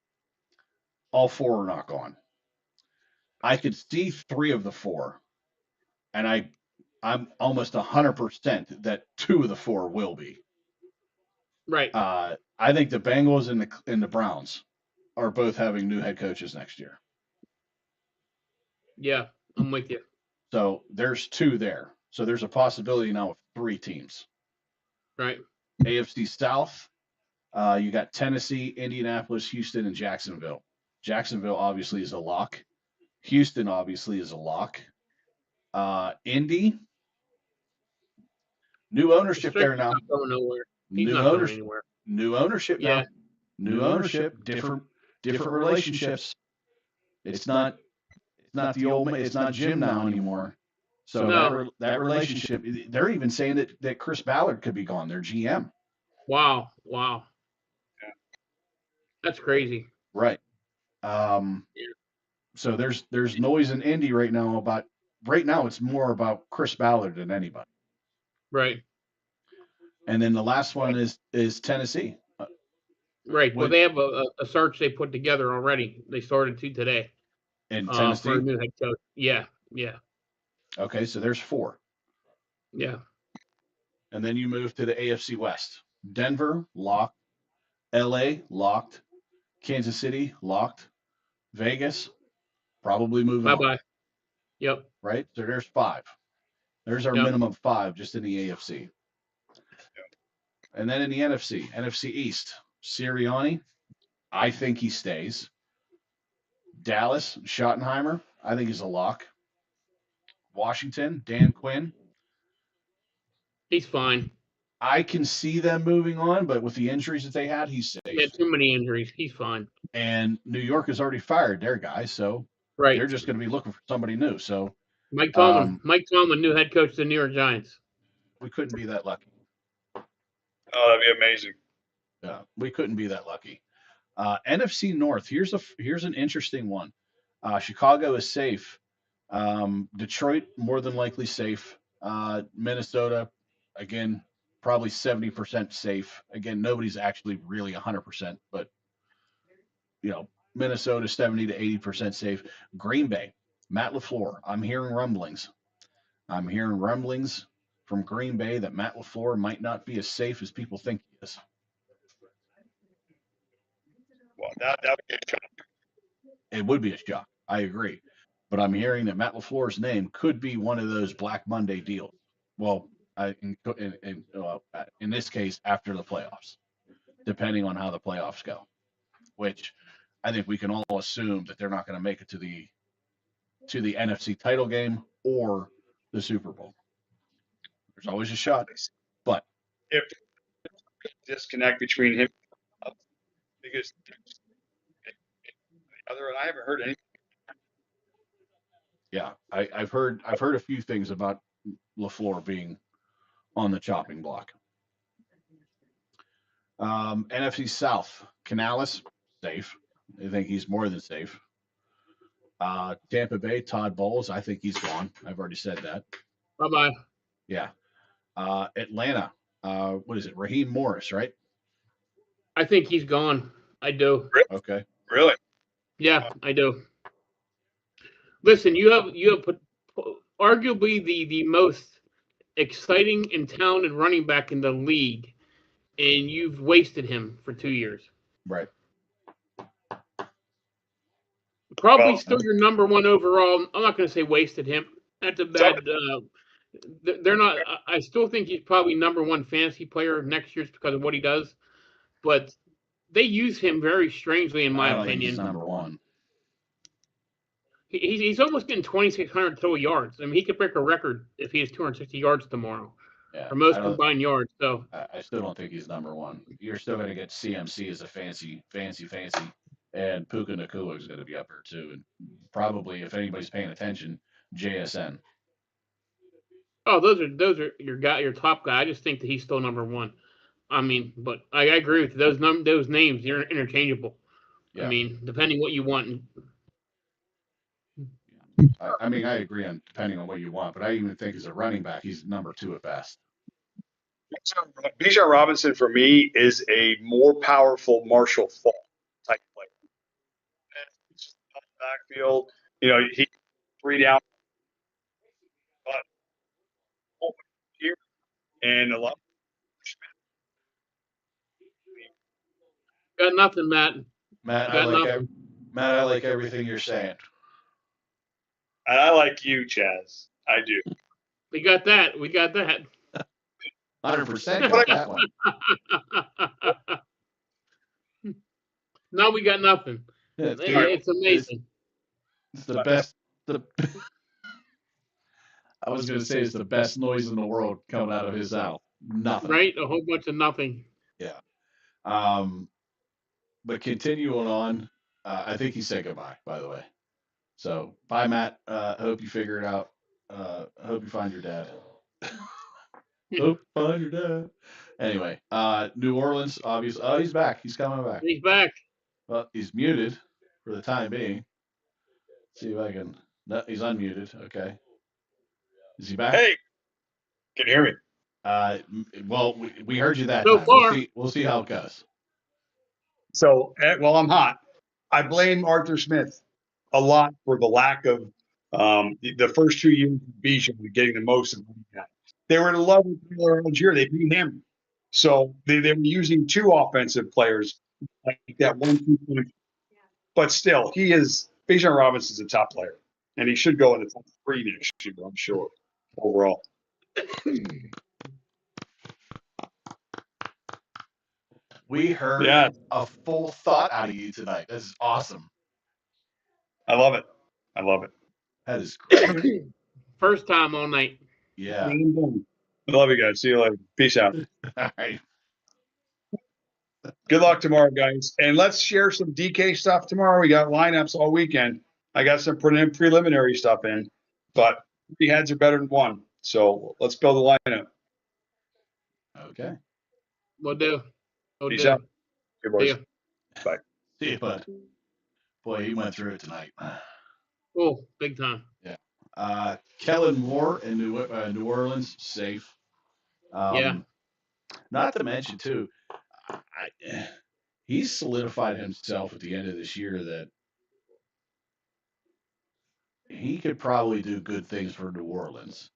all four are not gone. I could see three of the four, and I'm almost 100% that two of the four will be. Right. I think the Bengals and the Browns are both having new head coaches next year. Yeah, I'm with you. So there's two there. So there's a possibility now of three teams. Right. AFC South, you got Tennessee, Indianapolis, Houston, and Jacksonville. Jacksonville obviously is a lock. Houston obviously is a lock. Indy, new ownership there now. Not going nowhere. He's not going anywhere. New ownership now. Yeah. New ownership, different relationships. It's not the old. It's not Jim now anymore. So No. that relationship. They're even saying that Chris Ballard could be gone. Their GM. Wow. Yeah. That's crazy. Right. So there's noise in Indy right now about. Right now, it's more about Chris Ballard than anybody. Right. And then the last one is Tennessee. Right. Well, they have a search they put together already. They started today. In Tennessee? For a new head coach. Yeah. Okay, so there's four. Yeah. And then you move to the AFC West. Denver, locked. LA, locked. Kansas City, locked. Vegas, probably moving on. Bye-bye. Yep. Right? So there's five. There's our minimum five just in the AFC. And then in the NFC East, Sirianni, I think he stays. Dallas, Schottenheimer, I think he's a lock. Washington, Dan Quinn. He's fine. I can see them moving on, but with the injuries that they had, he's safe. He had too many injuries. He's fine. And New York has already fired their guy, so they're just going to be looking for somebody new. So Mike Tomlin, new head coach of the New York Giants. We couldn't be that lucky. Oh, that'd be amazing. Yeah, we couldn't be that lucky. NFC North. Here's an interesting one. Chicago is safe. Detroit more than likely safe. Minnesota, again, probably 70% safe. Again, nobody's actually really 100%, but Minnesota 70 to 80% safe. Green Bay, Matt LaFleur. I'm hearing rumblings from Green Bay that Matt LaFleur might not be as safe as people think he is. Well, that would be a shock. It would be a shock. I agree. But I'm hearing that Matt LaFleur's name could be one of those Black Monday deals. Well, in this case, after the playoffs, depending on how the playoffs go, which I think we can all assume that they're not going to make it to the NFC title game or the Super Bowl. There's always a shot, but if disconnect between him, because I haven't heard anything. Yeah, I've heard a few things about LaFleur being on the chopping block. NFC South, Canales, safe. I think he's more than safe. Tampa Bay, Todd Bowles, I think he's gone. I've already said that. Bye-bye. Yeah. Atlanta, what is it? Raheem Morris, right? I think he's gone. I do. Okay. Really? Yeah, I do. Listen, you have put arguably the most exciting and talented running back in the league, and you've wasted him for 2 years. Right. Probably still your number one overall. I'm not going to say wasted him. That's a bad. They're not. I still think he's probably number one fantasy player next year because of what he does, but they use him very strangely, in my opinion. He's number one. He's almost getting 2,600 total yards. I mean, he could break a record if he has 260 yards tomorrow for most combined yards. So I still don't think he's number one. You're still going to get CMC as a fancy, and Puka Nacua is going to be up there too, and probably if anybody's paying attention, JSN. Oh, those are your top guy. I just think that he's still number one. I mean, but I agree with you. Those names, they're interchangeable. Yeah. I mean, depending what you want. I mean, I agree on depending on what you want, but I even think as a running back, he's number 2 at best. Bijan Robinson for me is a more powerful Marshall Faulk type player. And it's just on the backfield, he 3 down, but here and a lot. Got nothing, Matt. Matt, Got nothing. Matt, I like everything you're saying. And I like you, Chaz. I do. We got that. 100% got that one. Now we got nothing. Yeah, It's amazing. It's the best. I was going to say it's the best noise in the world coming out of his mouth. Nothing. Right? A whole bunch of nothing. Yeah. But continuing on, I think he said goodbye, by the way. So, bye, Matt. I hope you figure it out. I hope you find your dad. Hope you find your dad. Anyway, New Orleans, obviously. Oh, he's back. He's coming back. He's back. Well, he's muted for the time being. Let's see if I can. No, he's unmuted. Okay. Is he back? Hey, can you hear me? Well, we heard you that So time. far. We'll see how it goes. So, I'm hot. I blame Arthur Smith a lot for the lack of the first 2 years of Bijan getting the most of them. They were in love with Taylor Algier. They beat him. So they were using 2 offensive players like that 1-2 punch. But still, Bijan Robinson's a top player. And he should go in the top 3 next year, I'm sure, overall. We heard a full thought out of you tonight. This is awesome. I love it. That is great. First time all night. Yeah. I love you guys. See you later. Peace out. All right. Good luck tomorrow, guys. And let's share some DK stuff tomorrow. We got lineups all weekend. I got some preliminary stuff in, but 3 heads are better than 1. So let's build a lineup. Okay. We'll do. Peace out. Good boys. See Bye. See you, bud. Boy, he went through it tonight. Oh, big time. Yeah. Kellen Moore in New Orleans, safe. Yeah. Not to mention, too, he's solidified himself at the end of this year that he could probably do good things for New Orleans.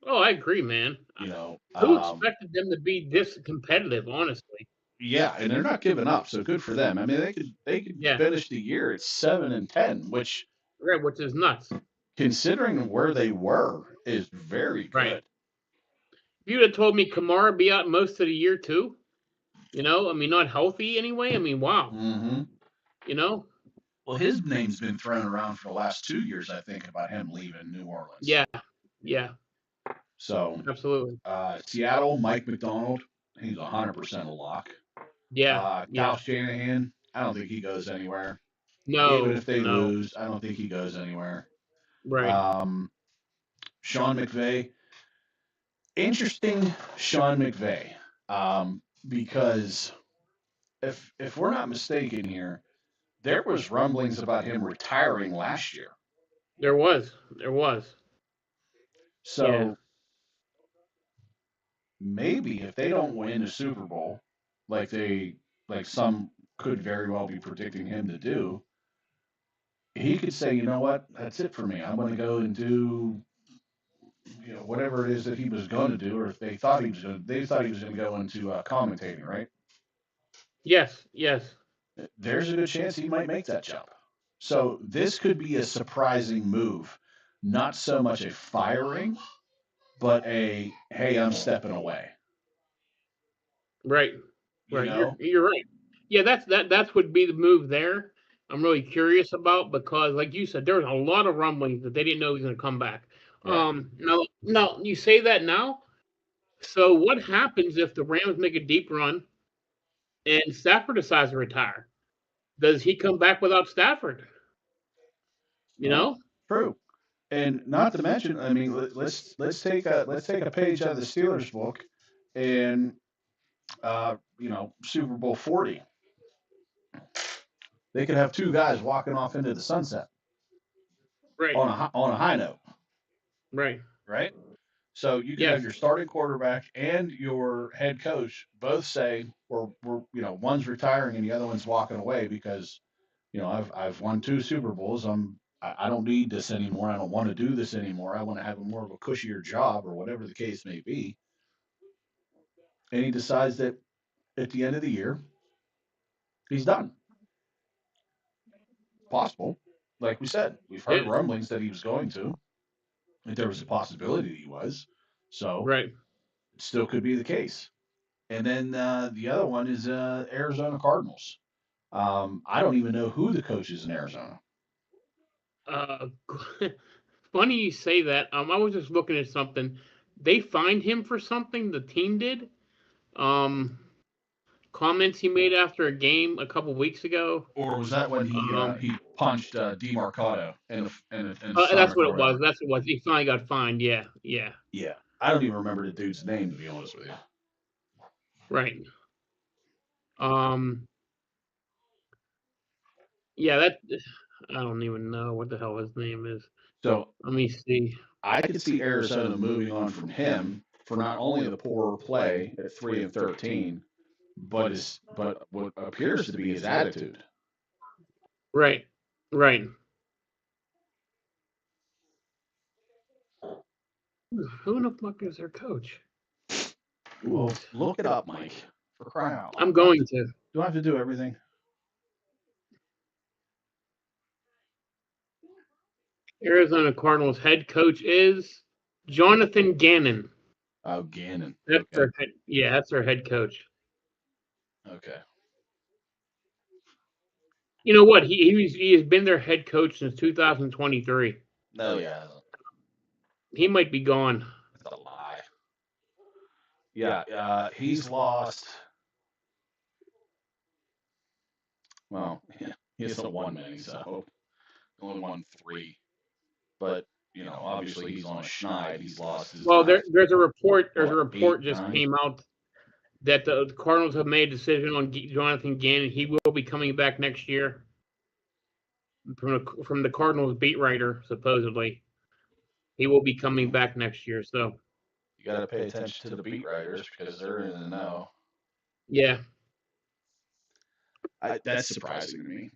Oh, I agree, man. Who expected them to be this competitive, honestly? Yeah, and they're not giving up, so good for them. I mean, they could finish the year at 7-10, which is nuts. Considering where they were, is very good. Right. If you had told me Kamara be out most of the year too, not healthy anyway. I mean, wow. Mm-hmm. Well, his name's been thrown around for the last 2 years, I think, about him leaving New Orleans. Yeah. So absolutely. Seattle, Mike McDonald, he's 100% a lock. Yeah. Kyle Shanahan, I don't think he goes anywhere. No. Even if they lose, I don't think he goes anywhere. Right. Sean McVay. Interesting, Sean McVay. Because if we're not mistaken here, there was rumblings about him retiring last year. There was. So maybe if they don't win the Super Bowl, like some could very well be predicting him to do, he could say, you know what, that's it for me. I'm going to go and do whatever it is that he was going to do, or if they thought he was going to go into commentating, right? Yes. There's a good chance he might make that jump. So this could be a surprising move. Not so much a firing, but a, hey, I'm stepping away. Right. You're right. Yeah, that's would be the move there. I'm really curious about, because like you said, there was a lot of rumblings that they didn't know he was going to come back. Right. Now you say that now. So what happens if the Rams make a deep run and Stafford decides to retire? Does he come back without Stafford? True. And not to mention, I mean, let's take a page out of the Steelers book, and Super Bowl 40. They could have 2 guys walking off into the sunset. Right. on a high note, Right. right? So you can Yes. have your starting quarterback and your head coach both say, we're one's retiring and the other one's walking away because I've won 2 Super Bowls. I don't need this anymore. I don't want to do this anymore. I want to have a more of a cushier job or whatever the case may be. And he decides that at the end of the year, he's done. Possible. Like we said, we've heard rumblings that he was going to, that there was a possibility that he was. So Right. it still could be the case. And then the other one is Arizona Cardinals. I don't even know who the coach is in Arizona. Funny you say that. I was just looking at something. They fined him for something. The team did. Comments he made after a game a couple weeks ago. Or was that when he punched DeMarcado in the that's what it was. That's what it was. He finally got fined. Yeah. Yeah. I don't even remember the dude's name, to be honest with you. Right. Yeah, that I don't even know what the hell his name is. So let me see. I could see Arizona moving on from him for not only the poor play at 3-13, but what appears to be his attitude. Right. Right. Who in the fuck is their coach? Well, look it up, Mike. For crying out loud. I'm going to. Do I have to do everything? Arizona Cardinals head coach is Jonathan Gannon. Oh, Gannon. That's their head. Yeah, that's their head coach. Okay. You know what? He has been their head coach since 2023. No, yeah. He might be gone. That's a lie. Yeah, he's lost. Well, he hasn't won many, so only won 3. But obviously he's on a schneid. He's lost his. Well, there's a report. There's a report 8, just 9? Came out that the Cardinals have made a decision on Jonathan Gannon. He will be coming back next year. From the Cardinals beat writer, supposedly, he will be coming back next year. So you got to pay attention to the beat writers because they're in the know. Yeah. That's surprising to me.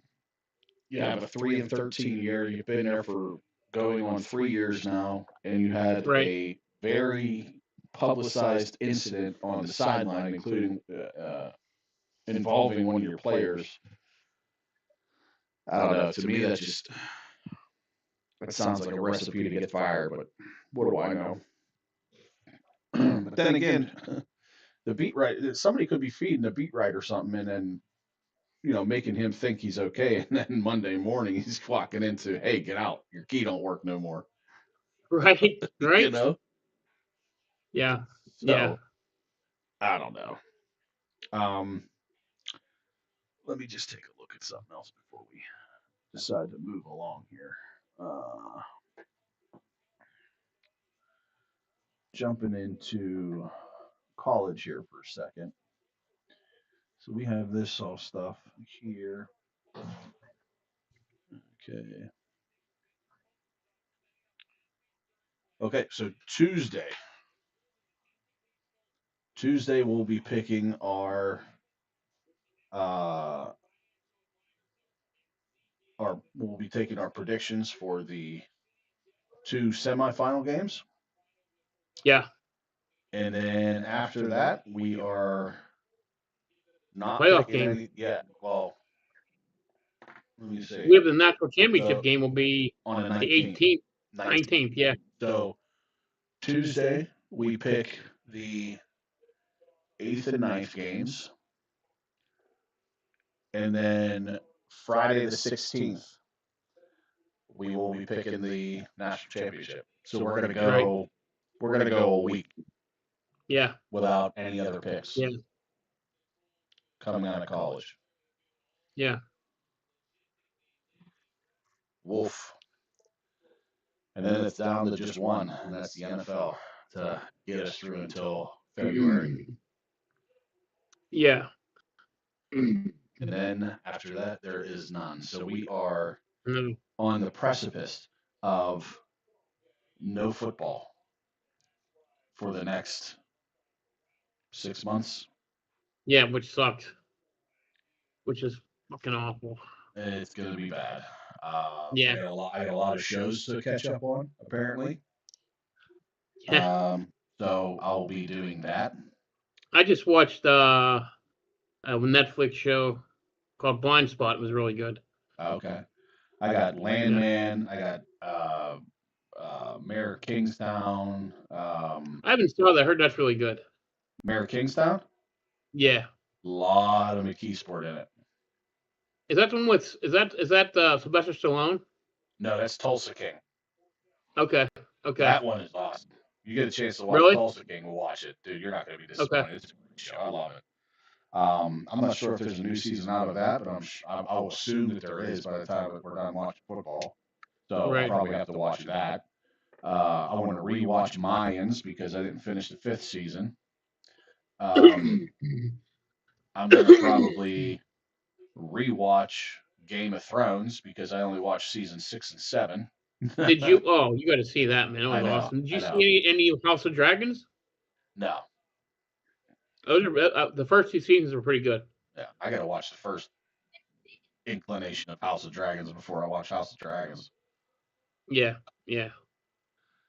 You have a 3-13 year. You've been there for going on 3 years now, and you had a very publicized incident on the sideline, including involving one of your players. I don't know. To me, that sounds like a recipe to get fired. But what do I know? But then again, the beat writer, somebody could be feeding a beat writer something, and then making him think he's okay, and then Monday morning he's walking into, hey, get out, your key don't work no more. Right. Yeah. So, I don't know. Let me just take a look at something else before we decide to move along here. Jumping into college here for a second. So we have this all stuff here. Okay, so Tuesday we'll be picking our we'll be taking our predictions for the 2 semifinal games. Yeah. And then after that, we are not playoff picking game. any yet. Well, let me see. We have the national championship game will be on the 18th. 19th, yeah. So Tuesday we pick the 8th and 9th games. And then Friday the 16th, we will be picking the national championship. So we're gonna go a week. Yeah. Without any other picks. Yeah. Coming out of college. Yeah. Woof. And then it's down to just one, and that's the NFL to get us through until February. Yeah. And then after that, there is none. So we are on the precipice of no football for the next 6 months. Yeah, which sucks. Which is fucking awful. It's gonna be bad. Yeah. I got a lot of shows to catch up on, apparently. Yeah. So I'll be doing that. I just watched a Netflix show called Blind Spot. It was really good. Okay. I got Landman. I got Mayor of Kingstown. I haven't saw that. I heard that's really good. Mayor of Kingstown? Yeah. A lot of McKeesport in it. Is that the one with is that Sylvester Stallone? No, that's Tulsa King. Okay. That one is awesome. You get a chance to watch Really? Tulsa King, we'll watch it, dude. You're not going to be disappointed. It's a great show. I love it. I'm not sure if there's a new season out of that, but I'll assume that there is by the time that we're done watching football. So Right. I'll probably have to watch that. I want to rewatch Mayans because I didn't finish the 5th season. I'm going to probably rewatch Game of Thrones because I only watched season 6 and 7. Did you? Oh, you got to see that, man. It was I know, awesome. Did you I know. see any House of Dragons? No. Those are the first 2 seasons were pretty good. Yeah, I got to watch the first inclination of House of Dragons before I watch House of Dragons. Yeah.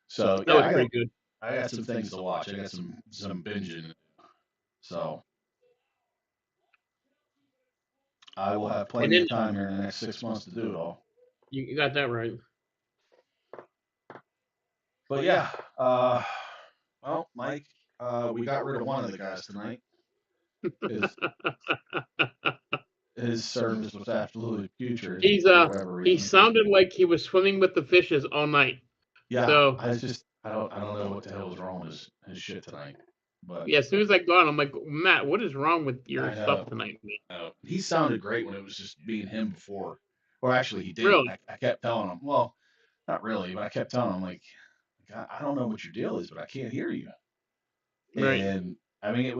So That was pretty good. I got some things to watch. I got some binging. So I will have plenty of time here in the next 6 months to do it all. You got that right. But yeah, well, Mike, we got rid of one of the guys tonight. His service was absolutely putrid. He sounded like he was swimming with the fishes all night. Yeah, so, I don't know what the hell was wrong with his shit tonight. But yeah, as soon as I got on, I'm like, Matt, what is wrong with your stuff tonight? He sounded great when it was just being him before. Or actually, he did. Really? I kept telling him, well, not really, but I kept telling him, like, I don't know what your deal is, but I can't hear you. Right. And I mean, he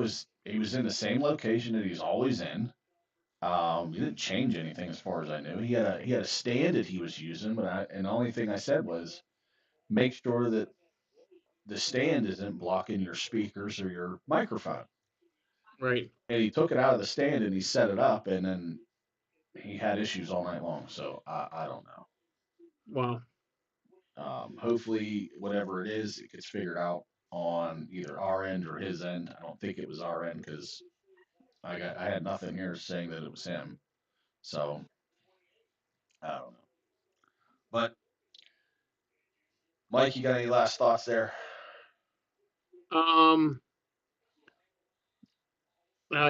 was in the same location that he's always in. He didn't change anything as far as I knew. He had a stand that he was using, and the only thing I said was make sure that the stand isn't blocking your speakers or your microphone. Right. And he took it out of the stand and he set it up, and then he had issues all night long. So I don't know. Wow. Hopefully, whatever it is, it gets figured out on either our end or his end. I don't think it was our end because I had nothing here saying that it was him. So I don't know. But Mike, you got any last thoughts there? I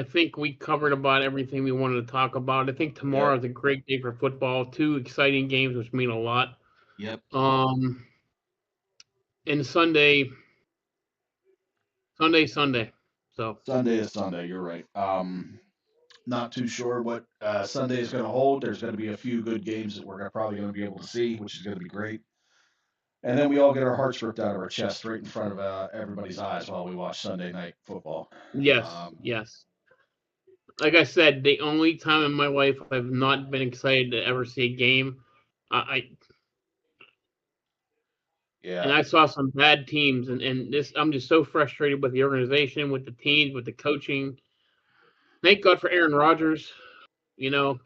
think we covered about everything we wanted to talk about. I think tomorrow is a great day for football. 2 exciting games, which mean a lot. Yep. And Sunday. So Sunday is Sunday. You're right. Not too sure what Sunday is going to hold. There's going to be a few good games that we're probably going to be able to see, which is going to be great. And then we all get our hearts ripped out of our chest right in front of everybody's eyes while we watch Sunday night football. Yes. Yes. Like I said, the only time in my life I've not been excited to ever see a game, Yeah. And I saw some bad teams, and this I'm just so frustrated with the organization, with the teams, with the coaching. Thank God for Aaron Rodgers. You know,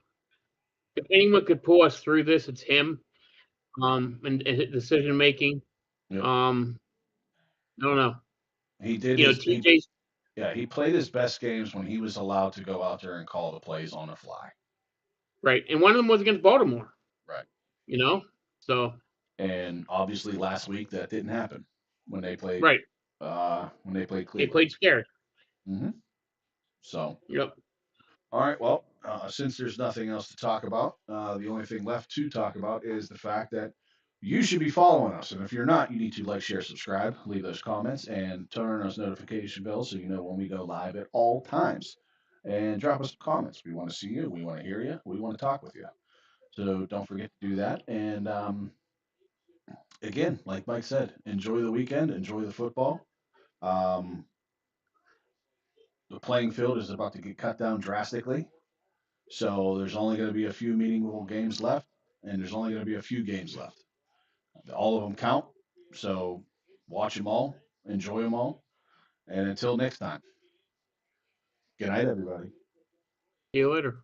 if anyone could pull us through this, it's him. And decision making. Yep. I don't know. He did. He played his best games when he was allowed to go out there and call the plays on the fly. Right, and one of them was against Baltimore. Right. You know, so. And obviously, last week that didn't happen when they played. Right. When they played Cleveland. They played scared. Mm-hmm. So. Yep. All right. Well, since there's nothing else to talk about, the only thing left to talk about is the fact that you should be following us. And if you're not, you need to like, share, subscribe, leave those comments, and turn on those notification bells so you know when we go live at all times. And drop us some comments. We want to see you. We want to hear you. We want to talk with you. So don't forget to do that. And again, like Mike said, enjoy the weekend. Enjoy the football. The playing field is about to get cut down drastically. So there's only going to be a few meaningful games left, and there's only going to be a few games left. All of them count. So watch them all, enjoy them all, and until next time, good night, everybody. See you later.